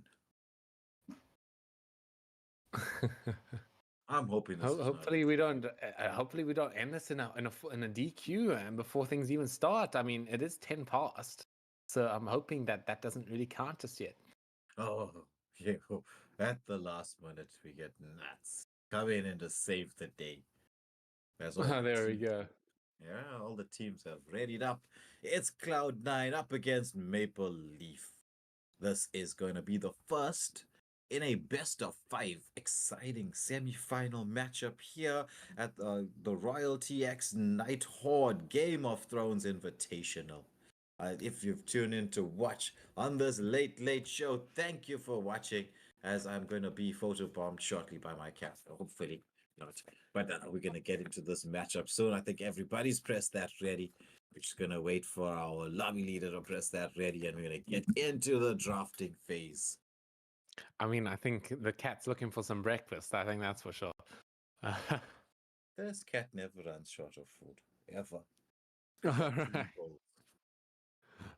I'm hoping this is not Hopefully we don't. Hopefully we don't end this in a DQ and before things even start. I mean, it is 10 past, so I'm hoping that that doesn't really count us yet. Oh, yeah. At the last minute, we get nuts. Come in to save the day. That's all. There we go. Yeah, all the teams have readied up. It's Cloud9 up against Maple Leaf. This is going to be the first in a best of 5 exciting semi-final matchup here at the Royalty X Night Horde Game of Thrones Invitational. If you've tuned in to watch on this late show, thank you for watching, as I'm going to be photobombed shortly by my cat. Hopefully not. But we're going to get into this matchup soon. I think everybody's pressed that ready. We're just going to wait for our lobby leader to press that ready, and we're going to get into the drafting phase. I mean, I think the cat's looking for some breakfast. I think that's for sure. This cat never runs short of food, ever.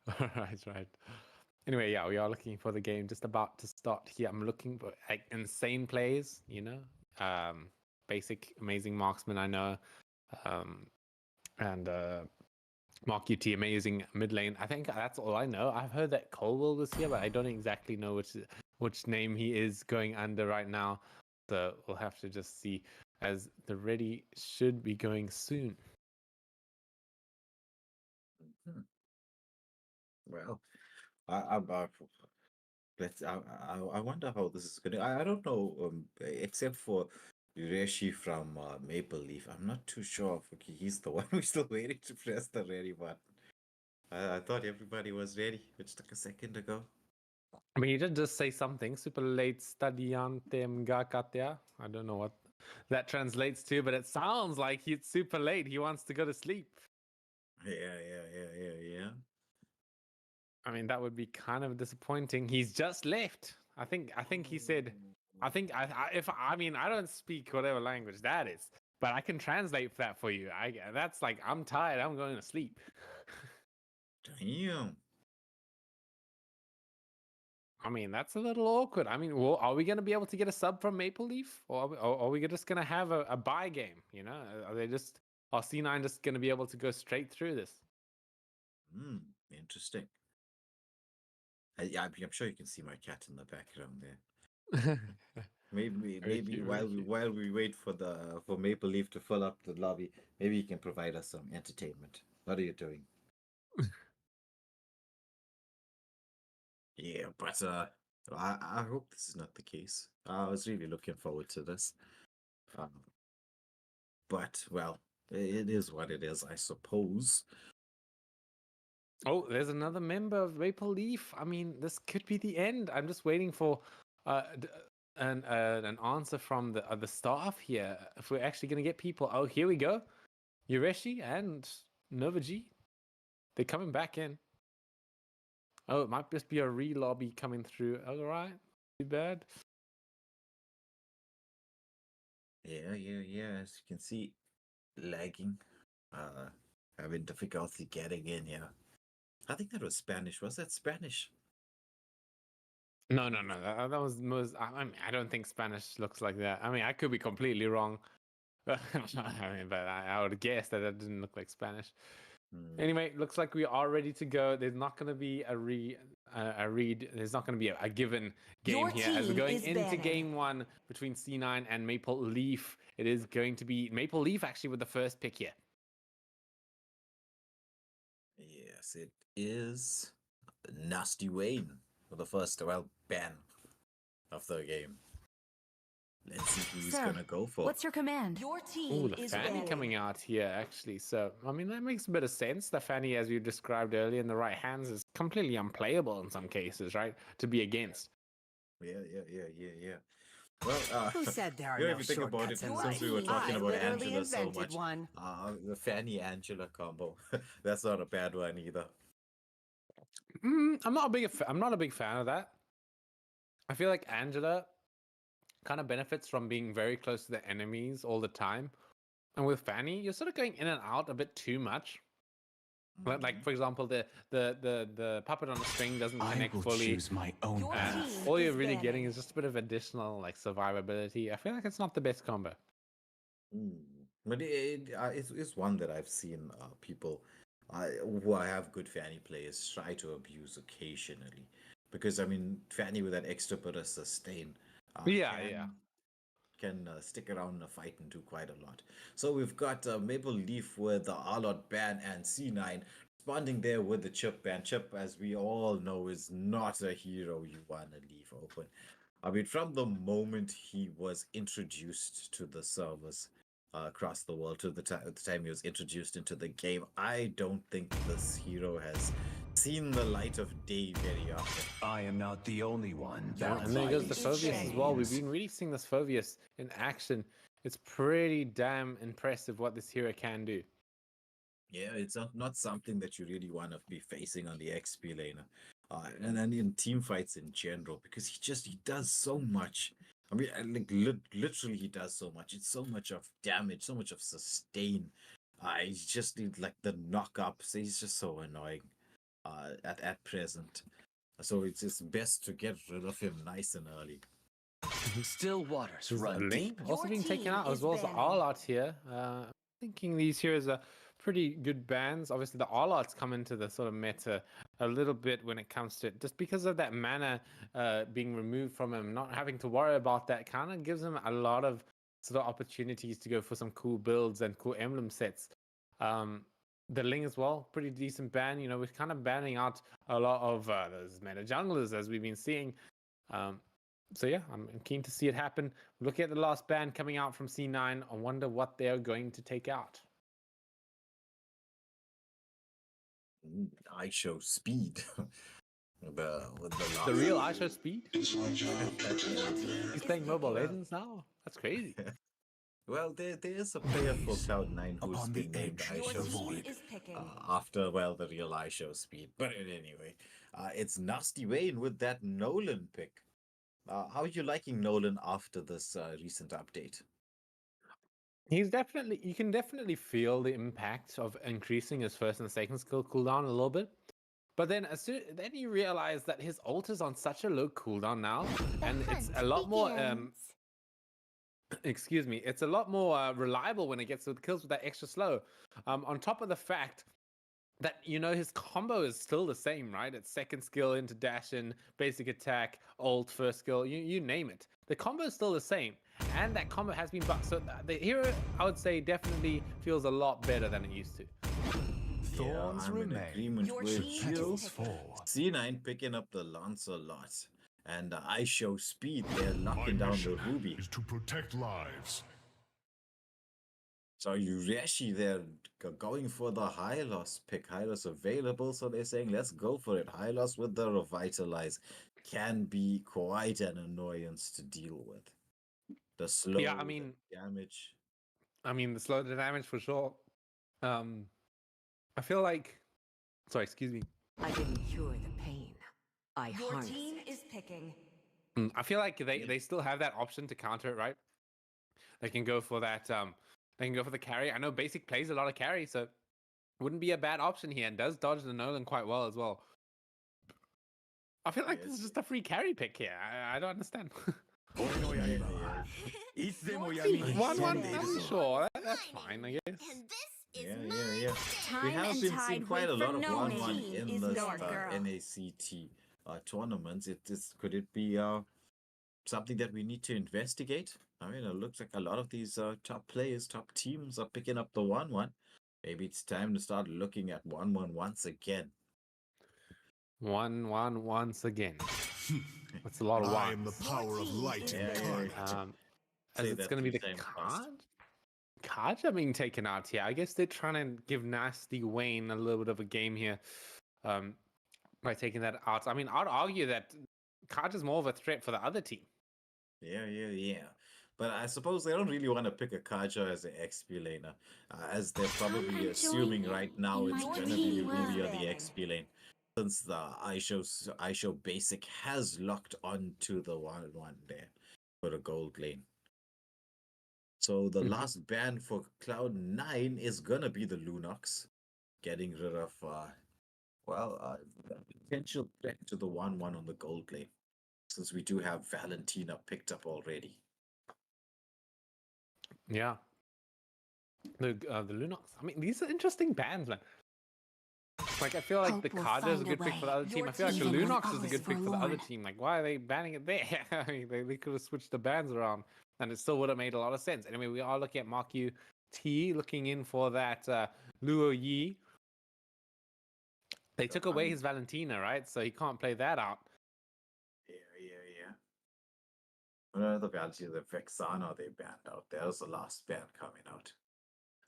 Right. Right. Anyway, yeah, we are looking for the game just about to start here. I'm looking for like insane plays, basic amazing marksman I know, and Mark UT amazing mid lane. I think that's all I know. I've heard that Colwell was here, but I don't exactly know which name he is going under right now. So we'll have to just see, as the ready should be going soon. Well, I wonder how this is gonna. I don't know. Except for Reshi from Maple Leaf, I'm not too sure if he's the one who's still waiting to press the ready button. I thought everybody was ready, which took a second ago. I mean, he did just say something. Super late stadiantem gakatea. I don't know what that translates to, but it sounds like it's super late. He wants to go to sleep. Yeah. I mean, that would be kind of disappointing. He's just left. I think he said. I think I mean, I don't speak whatever language that is, but I can translate that for you. That's like, I'm tired. I'm going to sleep. Damn. I mean, that's a little awkward. I mean, well, are we going to be able to get a sub from Maple Leaf, or are we just going to have a buy game? Are C9 just going to be able to go straight through this? Interesting. I'm sure you can see my cat in the background there. Maybe while we wait for Maple Leaf to fill up the lobby, maybe you can provide us some entertainment. What are you doing? Yeah, but I hope this is not the case. I was really looking forward to this. But well, it is what it is, I suppose. Oh, there's another member of Maple Leaf. I mean, this could be the end. I'm just waiting for an answer from the staff here. If we're actually going to get people. Oh, here we go. Yureshi and Nova G. They're coming back in. Oh, it might just be a re-lobby coming through. All right. Too bad. Yeah. As you can see, lagging. Having difficulty getting in here. I think that was Spanish. Was that Spanish? No, no, no. That was most. I mean, I don't think Spanish looks like that. I mean, I could be completely wrong. I mean, but I would guess that that didn't look like Spanish. Anyway, looks like we are ready to go. There's not going to be a read. There's not going to be a given game Your here as we're team going is into banning. game one between C9 and Maple Leaf. It is going to be Maple Leaf actually with the first pick here. Yes, it is Nasty Wayne for the first ban of the game. Let's see who he's Sir, gonna go for. What's your command? Your Oh, team the is Fanny banning. coming out here actually. So I mean that makes a bit of sense. The Fanny, as you described earlier, in the right hands is completely unplayable in some cases, right? To be against. Yeah. Well, Who said there are you know, no if you think about it, shortcuts in since life? we were talking I about literally Angela so invented much, one. the Fanny Angela combo, that's not a bad one either. I'm not a big fan of that. I feel like Angela kind of benefits from being very close to the enemies all the time, and with Fanny, you're sort of going in and out a bit too much. Like for example, the puppet on the string doesn't I connect will fully. choose my own Your path. team All you're is really getting banning. is just a bit of additional like survivability. I feel like it's not the best combo. But it's one that I've seen people who have good Fanny players try to abuse occasionally. Because, I mean, Fanny with that extra bit of sustain Yeah. can stick around in a fight and do quite a lot. So we've got Maple Leaf with the Arlot ban and C9 responding there with the Chip ban. Chip, as we all know, is not a hero you want to leave open. I mean, from the moment he was introduced to the servers across the world, to the time he was introduced into the game, I don't think this hero has seen the light of day very often. I am not the only one. Yeah, and there goes the Phoveus as well. We've been really seeing this Phoveus in action. It's pretty damn impressive what this hero can do. Yeah, it's not something that you really want to be facing on the XP lane. And then in team fights in general, because he does so much. I mean, like literally he does so much. It's so much of damage, so much of sustain. He just needs like the knock up. So he's just so annoying at present. So it's just best to get rid of him nice and early. Still waters There's run a deep. Link also Your being taken team out as is well as the banning. Arlot here. Thinking these heroes are pretty good bans. Obviously, the Arlots come into the sort of meta a little bit when it comes to it, just because of that mana being removed from him, not having to worry about that kind of gives him a lot of sort of opportunities to go for some cool builds and cool emblem sets. The Ling as well, pretty decent ban. You know, we're kind of banning out a lot of those meta junglers as we've been seeing. So yeah, I'm keen to see it happen. Look at the last ban coming out from C9. I wonder what they're going to take out. I show speed. The real ISO speed? He's playing Mobile Legends now? That's crazy. Well, there is a player for Cloud9 who's Upon the been named edge I Your Show team Speed is picking. after, well, the real I Show Speed. But anyway, it's Nasty Wayne with that Nolan pick. How are you liking Nolan after this recent update? You can definitely feel the impact of increasing his first and second skill cooldown a little bit. But then then you realize that his ult is on such a low cooldown now, and it's a lot more excuse me, it's a lot more reliable when it gets to the kills with that extra slow. On top of the fact that, you know, his combo is still the same, right? It's second skill into dash in, basic attack, ult, first skill, you name it. The combo is still the same, and that combo has been buffed. So the hero, I would say, definitely feels a lot better than it used to. Thorns I'm in remain. agreement Your with team you. is Fall. C9 picking up the Lance a lot. And I Show Speed, they're My knocking down the mission Ruby. is to protect lives. So Yureshi, they're going for the high loss pick. High loss available, so they're saying, let's go for it. High loss with the Revitalize can be quite an annoyance to deal with. The slow, Yeah, I mean, the damage. the slow damage for sure. I feel like, sorry, excuse me. I didn't cure the pain. I Your harnessed team it. is picking. I feel like they still have that option to counter it, right? They can go for that. They can go for the carry. I know Basic plays a lot of carry, so wouldn't be a bad option here, and does dodge the Nolan quite well as well. I feel like this is just a free carry pick here. I don't understand. One, I'm sure. That's fine, I guess. Yeah. We Time have and been tide seeing quite wait a for lot of no 1-1 one. in Is this North girl. NACT tournaments. Could it be something that we need to investigate? I mean, it looks like a lot of these top players, top teams are picking up the 1-1. Maybe it's time to start looking at 1-1 once again. 1-1 once again. That's a lot of I am the ones. power of light incarnate. As Say it's that going to be 3 the times fast. cards are being taken out here. I guess they're trying to give Nasty Wayne a little bit of a game here by taking that out. I mean, I'd argue that Cards is more of a threat for the other team. Yeah. But I suppose they don't really want to pick a Kaja as an XP laner, as they're probably assuming right now it's going to be Ruby on the XP lane, since the iShow basic has locked onto the 1-1 there for the gold lane. So the last ban for Cloud9 is going to be the Lunox, getting rid of, potential threat to the 1-1 on the gold lane, since we do have Valentina picked up already. Yeah. The Lunox. I mean, these are interesting bans, man. Like, I feel like Hope the we'll Kaja is a find a good pick for the way. other team. Your I feel like the team will Lunox is a always good pick for the other forlorn. team. Like, why are they banning it there? I mean, they could have switched the bans around, and it still would have made a lot of sense. Anyway, we are looking at Mark T looking in for that Luo Yi. They took away his Valentina, right? So he can't play that out. Yeah. The Valentina, the Vexana they banned out. There's the last ban coming out.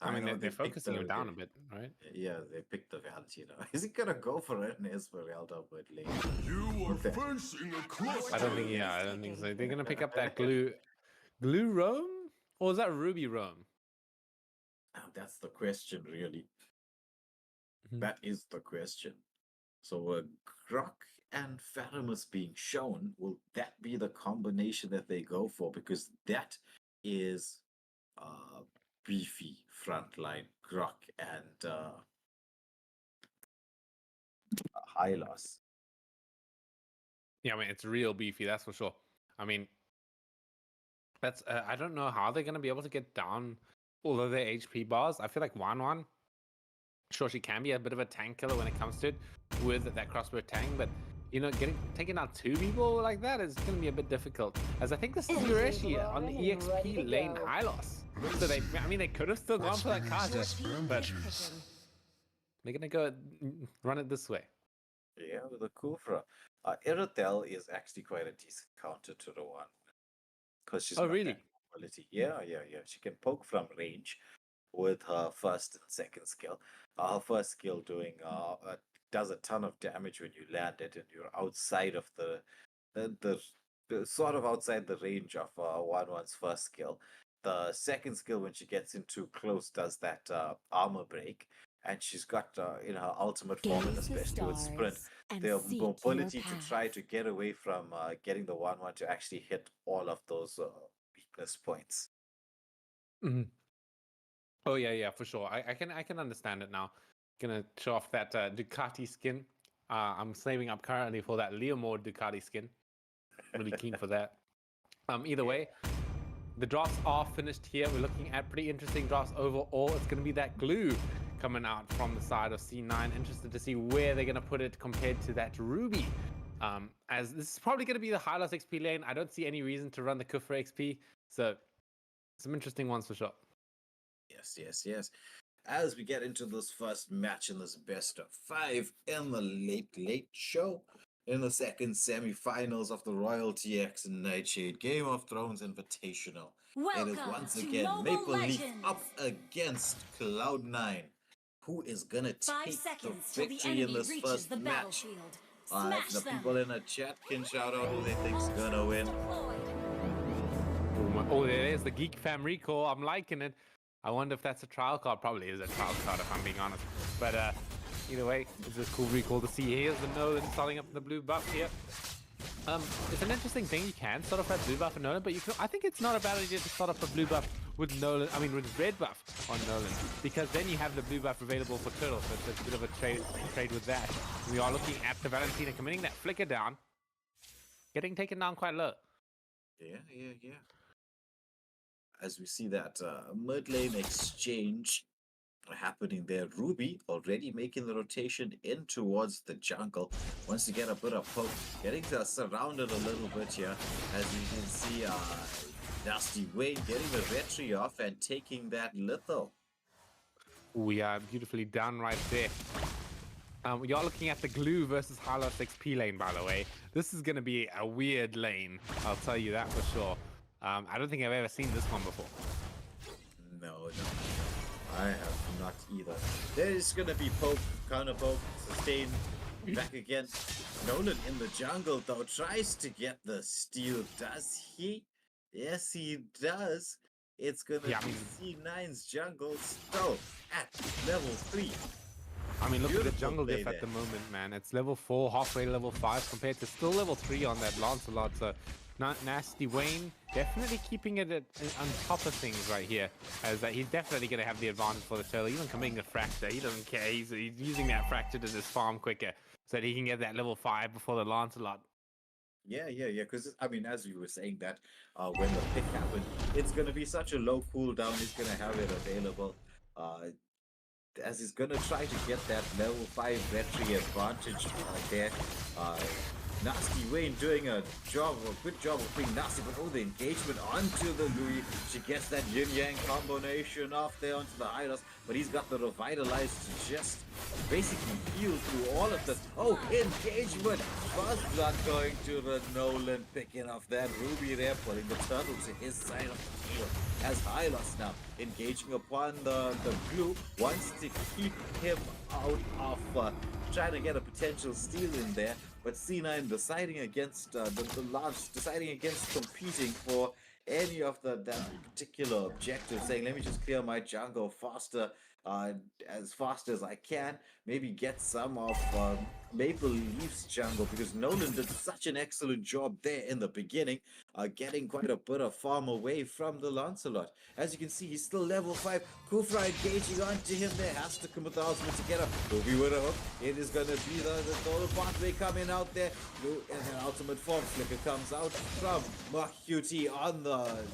I mean, know they're they picked focusing him down they- a bit, right? Yeah, they picked the Valentina. Is he gonna go for it in Esmeralda mid lane? You are Okay. facing a close. I don't think so. They're gonna pick up that glue Rome? Or is that Ruby Rome? That's the question, really. Mhm. That is the question. So, Grok and Faramus being shown, will that be the combination that they go for? Because that is beefy frontline Grok and Hylos. Yeah, I mean, it's real beefy, that's for sure. I mean, that's I don't know how they're gonna be able to get down all of their HP bars. I feel like Wan, sure, she can be a bit of a tank killer when it comes to it with that crossbow tank, but you know, taking out 2 people like that is gonna be a bit difficult. As I think this is Ureshi on the EXP lane Hylos. So they could have still gone for that Kaja, but they're gonna go run it this way. Yeah, with the Kufra. Iratel is actually quite a decent counter to the one. Because she's got really? that quality. Yeah. She can poke from range with her first and second skill. Her first skill does a ton of damage when you land it and you're outside of the sort of outside the range of 1-1's first skill. The second skill, when she gets in too close, does that armor break. And she's got in her ultimate form, and especially with sprint, the mobility to try to get away from getting the 1-1 to actually hit all of those weakness points. Mm-hmm. Oh yeah, for sure. I can understand it now. Gonna show off that Ducati skin. I'm saving up currently for that Leomord Ducati skin. Really keen for that. Either way, the drafts are finished here. We're looking at pretty interesting drafts overall. It's gonna be that glue coming out from the side of C9. Interested to see where they're gonna put it compared to that Ruby. As this is probably gonna be the Hylos XP lane. I don't see any reason to run the Kufra XP. So some interesting ones for sure. Yes. As we get into this first match in this best of 5 in the late show, in the second semi-finals of the Royal TX and Nightshade Game of Thrones Invitational. It is once again Maple Leaf up against Cloud9. Who is gonna take the victory in this first match? If the people in the chat can shout out who they think's gonna win. Oh, there is the Geek Fam recall. I'm liking it. I wonder if that's a trial card. Probably is a trial card if I'm being honest. But either way, it's a cool recall to see. Here's the Nolan starting up the blue buff here. It's an interesting thing. You can start off that blue buff on Nolan, but I think it's not a bad idea to start off a blue buff with Nolan. I mean, with red buff on Nolan, because then you have the blue buff available for Turtle. So it's a bit of a trade with that. We are looking at the Valentina committing that flicker down. getting taken down quite low. Yeah. As we see that mid lane exchange happening there, Ruby already making the rotation in towards the jungle. Wants to get a bit of poke, getting surrounded a little bit here. As you can see, Nasty Wayne getting the retry off and taking that litho. We are beautifully done right there. You're looking at the Glue versus Hylos XP lane, by the way. This is going to be a weird lane, I'll tell you that for sure. I don't think I've ever seen this one before. No. I have not either. There's going to be poke, counter poke, sustain, back again. Nolan in the jungle, though, tries to get the steal. Does he? Yes, he does. It's going to be C9's jungle still at level 3. I mean, look at the Beautiful jungle play diff at there. the moment, man. It's level 4, halfway level 5, compared to still level 3 on that Lancelot. So, Nasty Wayne definitely keeping it on top of things right here. As he's definitely going to have the advantage for the turtle. Even committing a fracture, he doesn't care. He's using that fracture to just farm quicker so that he can get that level 5 before the Lancelot. Yeah. Because, I mean, as you were saying that, when the pick happened, it's going to be such a low cooldown. He's going to have it available. As he's going to try to get that level 5 retry advantage there. Nasty Wayne doing a good job of being nasty, but the engagement onto the Louis. She gets that yin-yang combination off there onto the Hylos, but he's got the Revitalize to just basically heal through all of this. Oh, engagement! First blood going to the Nolan, picking off that Ruby there, putting the turtle to his side of the field. As Hylos now engaging upon the glue, wants to keep him out of trying to get a potential steal in there. But C9 deciding against the Lance, deciding against competing for any of that particular objective, saying, let me just clear my jungle faster, as fast as I can, maybe get some of Maple Leaf's jungle, because Nolan did such an excellent job there in the beginning, getting quite a bit of farm away from the Lancelot. As you can see, he's still level 5. Kufra engaging onto him there, has to come with the ultimate together. Ruby with a hook. It is going to be the total pathway coming out there. And then ultimate form flicker comes out from McQT on the...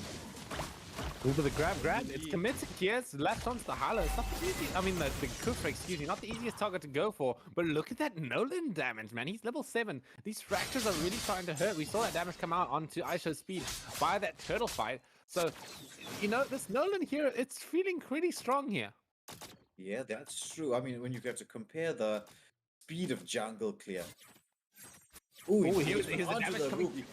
Over the grab. It's committed, yes. Left onto the Hala. It's not the easiest. I mean, the Kufra, excuse me, not the easiest target to go for. But look at that Nolan damage, man. He's level 7. These fractures are really starting to hurt. We saw that damage come out onto Aisha's speed by that turtle fight. So, you know, this Nolan here, it's feeling pretty strong here. Yeah, that's true. I mean, when you get to compare the speed of jungle clear. Here's the damage coming. Ruby.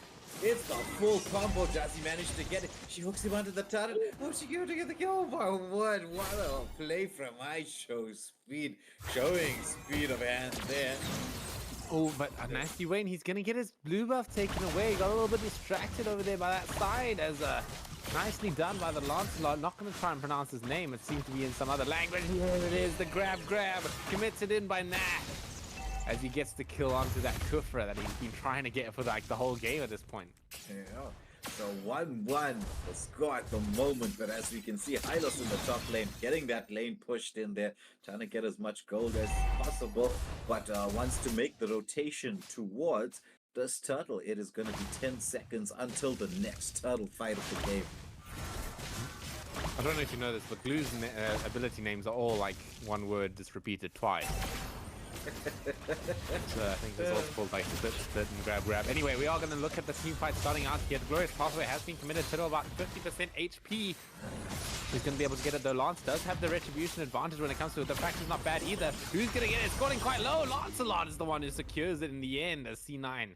It's the full combo. Does he manage to get it? She hooks him onto the turret. Oh, she able to get the kill. What a play from Showing speed of hand there. Oh, but a Nasty Wayne, he's going to get his blue buff taken away. Got a little bit distracted over there by that side as nicely done by the Lancelot. Not going to try and pronounce his name. It seems to be in some other language. Here it is, the grab. Commits it in by Nat. As he gets the kill onto that Kufra that he's been trying to get for like the whole game at this point. Yeah. So 1-1 the score at the moment, but as we can see, Hylos in the top lane, getting that lane pushed in there, trying to get as much gold as possible, but wants to make the rotation towards this turtle. It is going to be 10 seconds until the next turtle fight of the game. I don't know if you know this, but Glue's ability names are all like one word just repeated twice. So I think it's also called like split and grab. Anyway, we are going to look at the team fight starting out here. The Glorious Pathway has been committed to about 50% HP. He's going to be able to get it though. Lance does have the retribution advantage when it comes to it. The fracture's not bad either. Who's going to get it? Scoring quite low. Lancelot is the one who secures it in the end as C9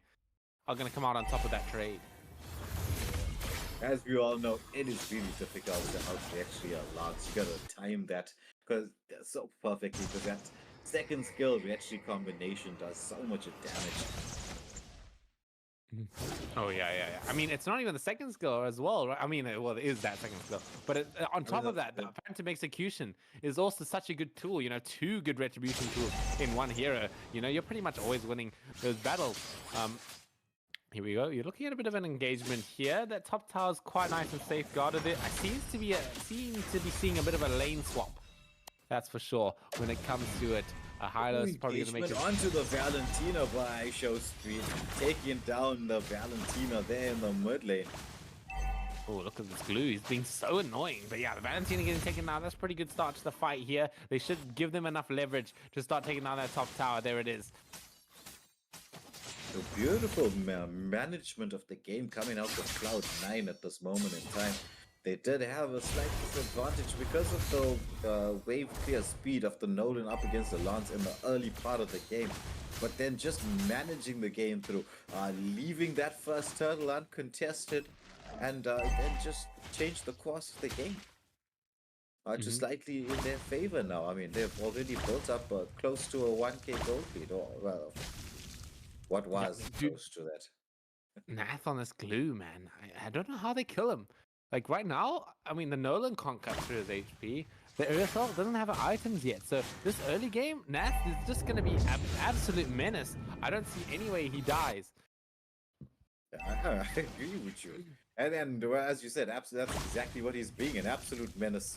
are going to come out on top of that trade. As we all know, it is really difficult to actually Lance. You got to time that because so perfectly, because that second skill retry combination does so much damage. Oh yeah. I mean, it's not even the second skill as well, right? I mean, well, it is that second skill, but on top of that, the Phantom Execution is also such a good tool. You know, 2 good retribution tools in one hero. You know, you're pretty much always winning those battles. Here we go. You're looking at a bit of an engagement here. That top tower is quite nice and safeguarded. I seem to be seeing a bit of a lane swap. That's for sure when it comes to it. Hylos is probably going to make Engagement it. onto the Valentina by Show Speed, taking down the Valentina there in the mid lane. Oh, look at this glue. He's being so annoying. But yeah, the Valentina getting taken down. That's a pretty good start to the fight here. They should give them enough leverage to start taking down that top tower. There it is. The beautiful management of the game coming out of Cloud9 at this moment in time. They did have a slight disadvantage because of the wave clear speed of the Nolan up against the Lance in the early part of the game. But then just managing the game through, leaving that first turtle uncontested, and then just change the course of the game to slightly in their favor now. I mean, they've already built up close to a 1k gold lead, or well, what was close to that. Nath on this glue, man. I don't know how they kill him. Like right now, I mean, the Nolan can't cut through his HP. The Urthel doesn't have items yet. So this early game, Nath is just going to be an absolute menace. I don't see any way he dies. I agree with you. And then, as you said, that's exactly what he's being, an absolute menace.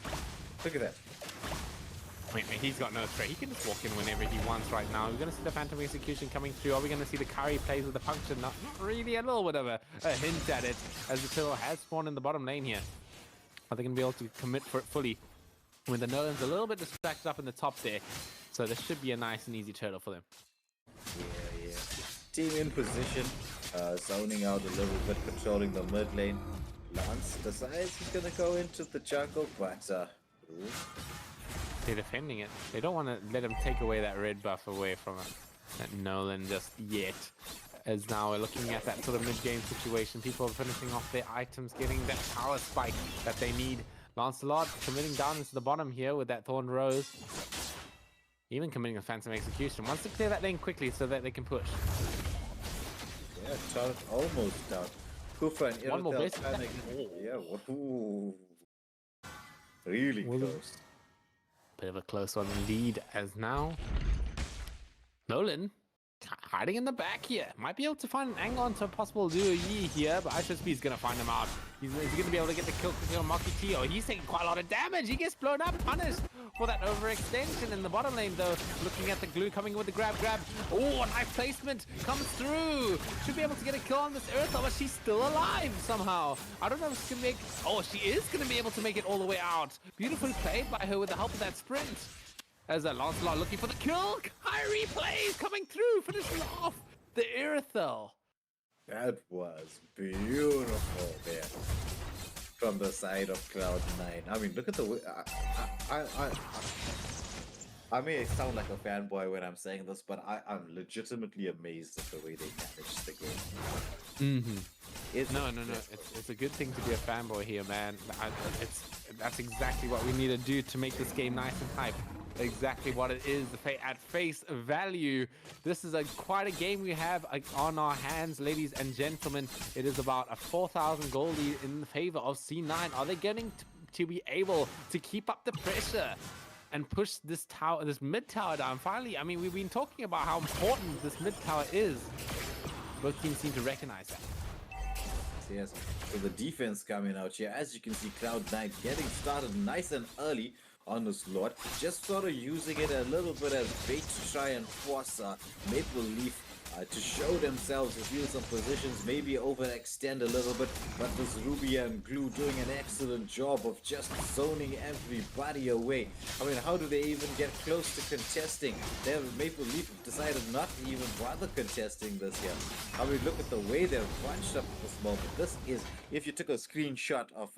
Look at that. Wait, he's got no threat. He can just walk in whenever he wants right now. We're going to see the Phantom Execution coming through. Are we going to see the Curry plays with the function? Not really, a little bit of a hint at it, as the turtle has spawned in the bottom lane here. Are they going to be able to commit for it fully when the Nolan's a little bit distracted up in the top there? So this should be a nice and easy turtle for them. Yeah. Team in position, zoning out a little bit, controlling the mid lane. Lance decides he's going to go into the jungle, but they're defending it. They don't want to let him take away that red buff away from that Nolan just yet. As now we're looking at that sort of mid-game situation. People are finishing off their items, getting that power spike that they need. Lancelot committing down into the bottom here with that Thorn Rose. Even committing a Phantom Execution. Wants to clear that lane quickly so that they can push. Yeah, Charlotte almost down. Kufa and One more Irithel best. panic. Yeah, ooh. Really close. Bit of a close one lead as now Nolan hiding in the back here. Might be able to find an angle onto a possible Luo Yi here, but IShowSpeed is going to find him out. He's going to be able to get the kill quickly on Maki T. Oh, he's taking quite a lot of damage. He gets blown up, punished for that overextension in the bottom lane, though. Looking at the glue coming with the grab. Oh, a nice placement comes through. Should be able to get a kill on this Earth, but she's still alive somehow. I don't know if she can make... Oh, she is going to be able to make it all the way out. Beautifully played by her with the help of that sprint. As a Lancelot looking for the kill. Kyrie plays coming through, finishing off the Irithel. That was beautiful there from the side of Cloud9. I mean, look at the way... I may sound like a fanboy when I'm saying this, but I'm legitimately amazed at the way they managed the game. No. It's a good thing to be a fanboy here, man. That's exactly what we need to do to make this game nice and hype. Exactly what it is at face value. This is quite a game we have on our hands, ladies and gentlemen. It is about a 4,000 gold lead in favor of C9. Are they getting to be able to keep up the pressure and push this mid tower down? Finally, I mean, we've been talking about how important this mid tower is. Both teams seem to recognize that. Yes, so the defense coming out here, as you can see, Cloud9 getting started nice and early on this Lord, just sort of using it a little bit as bait to try and force Maple Leaf to show themselves, reveal some positions, maybe overextend a little bit, but this Ruby and Glue doing an excellent job of just zoning everybody away. I mean, how do they even get close to contesting? Maple Leaf decided not to even bother contesting this here. I mean, look at the way they're bunched up at this moment. This is, if you took a screenshot of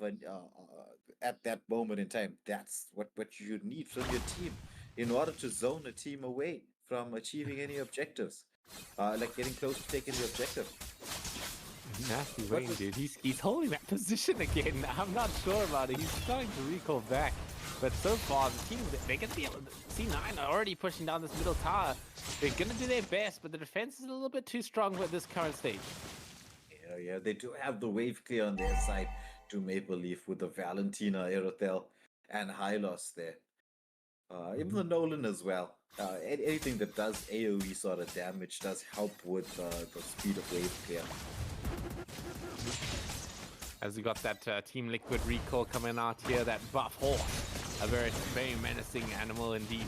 at that moment in time, that's what you need from your team in order to zone a team away from achieving any objectives. Like getting close to taking the objective. Nasty Wayne, dude. He's holding that position again. I'm not sure about it. He's starting to recall back. But so far, the team, they're going to be able to... C9 are already pushing down this middle tower. They're going to do their best, but the defense is a little bit too strong with this current stage. Yeah, they do have the wave clear on their side to Maple Leaf with the Valentina, Irithel, and Hylos there. Even the Nolan as well. Anything that does AoE sort of damage does help with the speed of wave clear. As we got that Team Liquid recall coming out here, that buff horse. A very menacing animal indeed.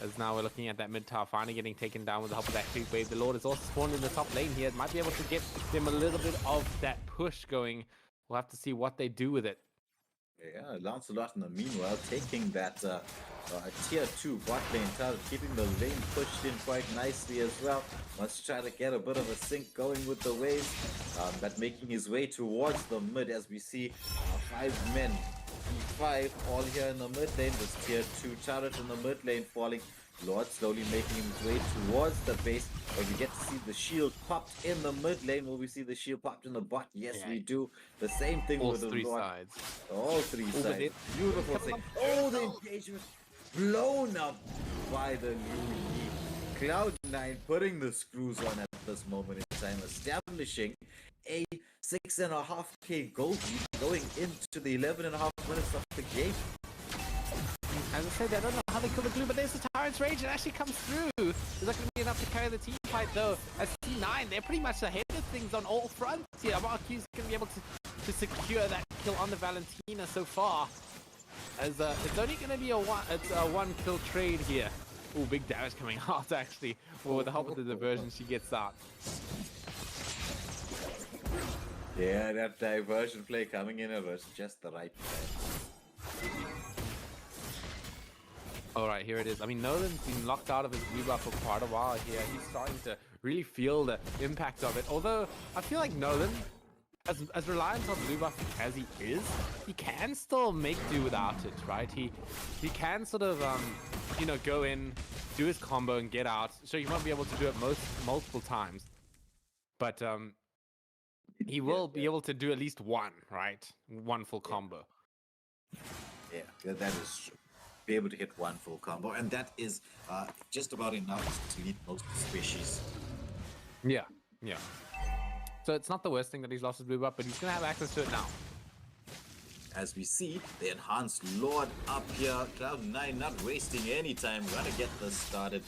As now we're looking at that mid tower finally getting taken down with the help of that creep wave. The Lord is also spawned in the top lane here. Might be able to get them a little bit of that push going. We'll have to see what they do with it. Yeah, Lancelot in the meanwhile taking that tier 2 bot lane tower, keeping the lane pushed in quite nicely as well. Wants to try to get a bit of a sync going with the waves, but making his way towards the mid as we see 5 men, E5 all here in the mid lane. This tier 2 turret in the mid lane falling. Lord slowly making his way towards the base, but we get to see the shield popped in the mid lane. Will we see the shield popped in the bot? Yes, we do. The same thing All with the three Lord. sides. All three Over sides. there. Beautiful thing. Oh, the engagement blown up by the new Cloud9 putting the screws on at this moment in time, establishing a 6.5k gold lead going into the 11.5 minutes of the game. As I said, I don't know how they kill the glue, but there's the Tyrant's Rage. It actually comes through. Is that going to be enough to carry the team fight, though? As C9, they're pretty much ahead of things on all fronts here. Marquis going to be able to secure that kill on the Valentina so far. As it's only going to be a one kill trade here. Oh, big damage coming out, actually. Well, with the help of the diversion, she gets out. Yeah, that diversion play coming in was just the right play. All right, here it is. I mean, Nolan's been locked out of his blue buff for quite a while here. He's starting to really feel the impact of it. Although, I feel like Nolan, as reliant on blue buff as he is, he can still make do without it, right? He can sort of, you know, go in, do his combo and get out. So he won't be able to do it multiple times. But he will be able to do at least one, right? One full combo. Yeah, that is true. Be able to hit one full combo, and that is just about enough to lead most species. Yeah, yeah. So it's not the worst thing that he's lost his blue buff, but he's gonna have access to it now. As we see, the enhanced Lord up here. Cloud9 not wasting any time. Gonna get this started.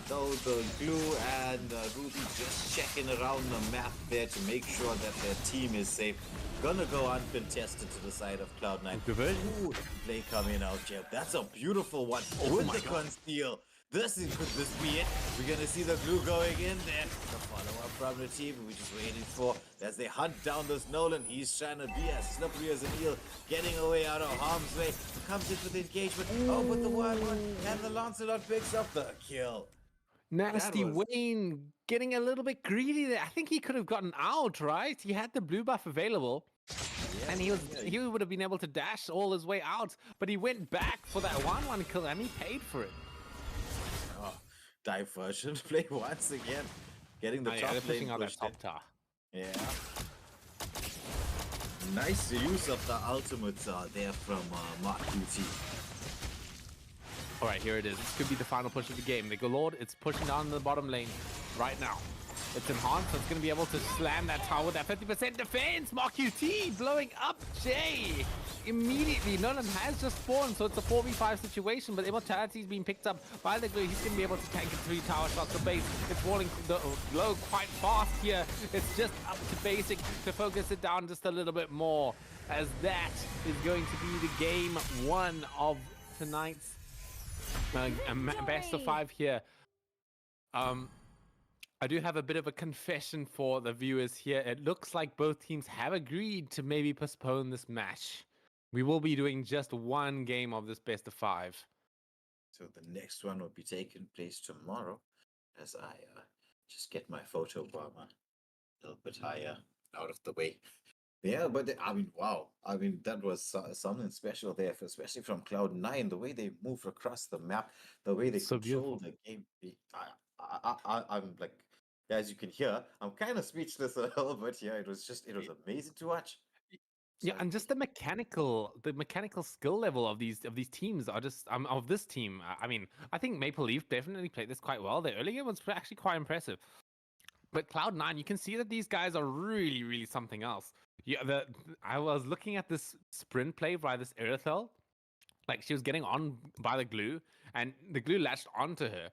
Though the Glue and Ruby just checking around the map there to make sure that their team is safe. Gonna go uncontested to the side of Cloud9. Ooh, play coming out, Jeff. That's a beautiful one. With the conceal. Could this be it? We're gonna see the Glue going in there. The follow-up from the team we're just waiting for as they hunt down this Nolan. He's trying to be as slippery as an eel, getting away out of harm's way. Comes in with the engagement. Oh, but the one, and the Lancelot picks up the kill. Nasty Wayne getting a little bit greedy there. I think he could have gotten out, right? He had the blue buff available. Yeah, and he would have been able to dash all his way out, but he went back for that 1-1 kill and he paid for it. Oh, diversion play once again. Getting the top lane out that pushed top in. tower. Yeah. Nice use of the ultimates there from Mark QT. All right, here it is. This could be the final push of the game. The Lord, it's pushing down the bottom lane right now. It's enhanced, so it's going to be able to slam that tower with that 50% defense. Mark QT blowing up Jay. Immediately, Nolan has just spawned, so it's a 4v5 situation, but Immortality is being picked up by the Glue. He's going to be able to tank it 3 tower shots to base. It's falling low quite fast here. It's just up to basic to focus it down just a little bit more, as that is going to be the game 1 of tonight's best of 5 here. I do have a bit of a confession for the viewers here. It looks like both teams have agreed to maybe postpone this match. We will be doing just 1 game of this best of 5. So the next one will be taking place tomorrow, as I just get my photo bomb a little bit higher out of the way. Yeah, but I mean, wow. I mean, that was something special there, especially from Cloud9, the way they move across the map, the way they control the game. I'm like, as you can hear, I'm kind of speechless a little bit here. It was amazing to watch. Yeah, and just the mechanical skill level of these teams are just of this team. I mean, I think Maple Leaf definitely played this quite well. The early game was actually quite impressive. But Cloud9, you can see that these guys are really, really something else. Yeah, I was looking at this sprint play by this Erythel. Like, she was getting on by the Glue, and the Glue latched onto her.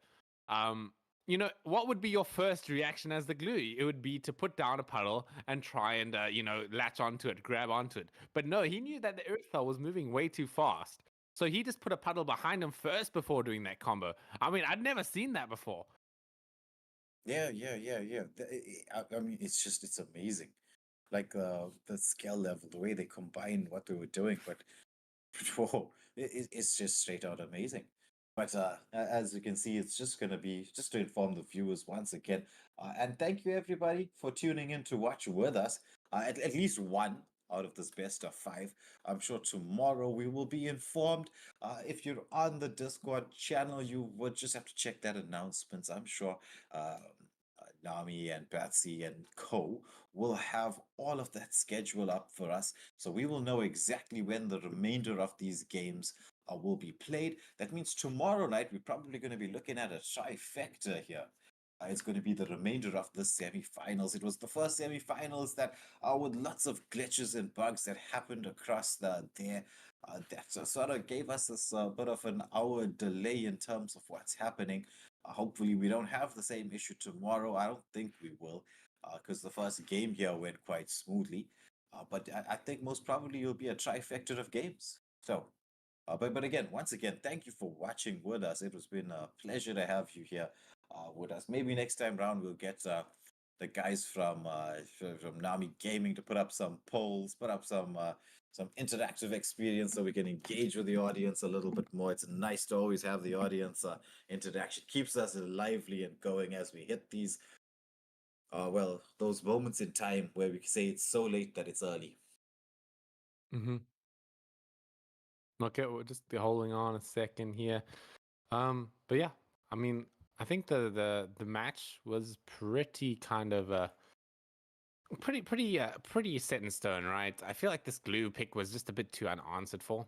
You know, what would be your first reaction as the Glue? It would be to put down a puddle and try and, you know, latch onto it, grab onto it. But no, he knew that the Erythel was moving way too fast. So he just put a puddle behind him first before doing that combo. I mean, I'd never seen that before. Yeah. I mean, it's amazing. Like the skill level, the way they combined what they were doing, but whoa, it's just straight out amazing. But as you can see, it's just gonna be just to inform the viewers once again. And thank you everybody for tuning in to watch with us. At least one out of this best of five. I'm sure tomorrow we will be informed. If you're on the Discord channel, you would just have to check that announcements. I'm sure Nami and Patsy and Co will have all of that schedule up for us. So we will know exactly when the remainder of these games will be played. That means tomorrow night we're probably going to be looking at a trifecta here. It's going to be the remainder of the semi-finals. It was the first semi-finals that, with lots of glitches and bugs that happened across there, that sort of gave us this bit of an hour delay in terms of what's happening. Hopefully, we don't have the same issue tomorrow. I don't think we will, because the first game here went quite smoothly. But I think most probably it'll be a trifecta of games. So, but again, once again, thank you for watching with us. It has been a pleasure to have you here with us. Maybe next time round we'll get the guys from Nami Gaming to put up some polls, put up some interactive experience so we can engage with the audience a little bit more. It's nice to always have the audience interaction. Keeps us lively and going as we hit these those moments in time where we say it's so late that it's early. Mm-hmm. Okay, we're just holding on a second here. But yeah, I mean, I think the match was pretty kind of pretty set in stone, right? I feel like this glue pick was just a bit too unanswered for.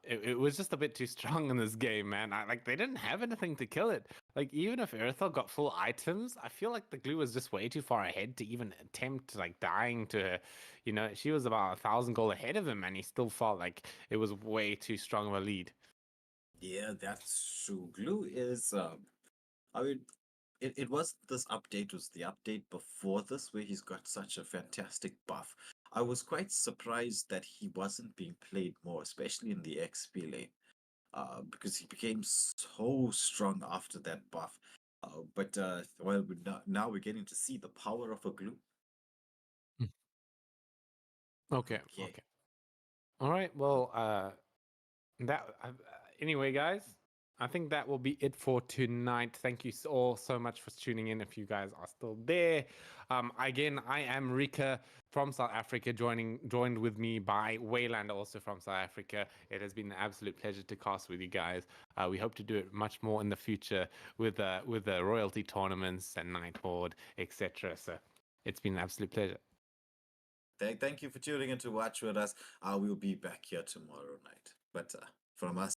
It was just a bit too strong in this game, man. Like they didn't have anything to kill it. Like even if Earthel got full items, I feel like the glue was just way too far ahead to even attempt like dying to her. You know, she was about 1,000 gold ahead of him, and he still felt like it was way too strong of a lead. Yeah, that's true. Glue is I mean it was this update was the update before this where he's got such a fantastic buff. I was quite surprised that he wasn't being played more, especially in the XP lane. Because he became so strong after that buff. But now we're getting to see the power of a glue. Okay, Okay. okay. All right. Well, anyway, guys, I think that will be it for tonight. Thank you all so much for tuning in. If you guys are still there, again, I am Rika from South Africa, joined with me by Wayland, also from South Africa. It has been an absolute pleasure to cast with you guys. We hope to do it much more in the future with the royalty tournaments and Nighthorde, etc. So it's been an absolute pleasure. Thank you for tuning in to watch with us. We'll be back here tomorrow night. But from us.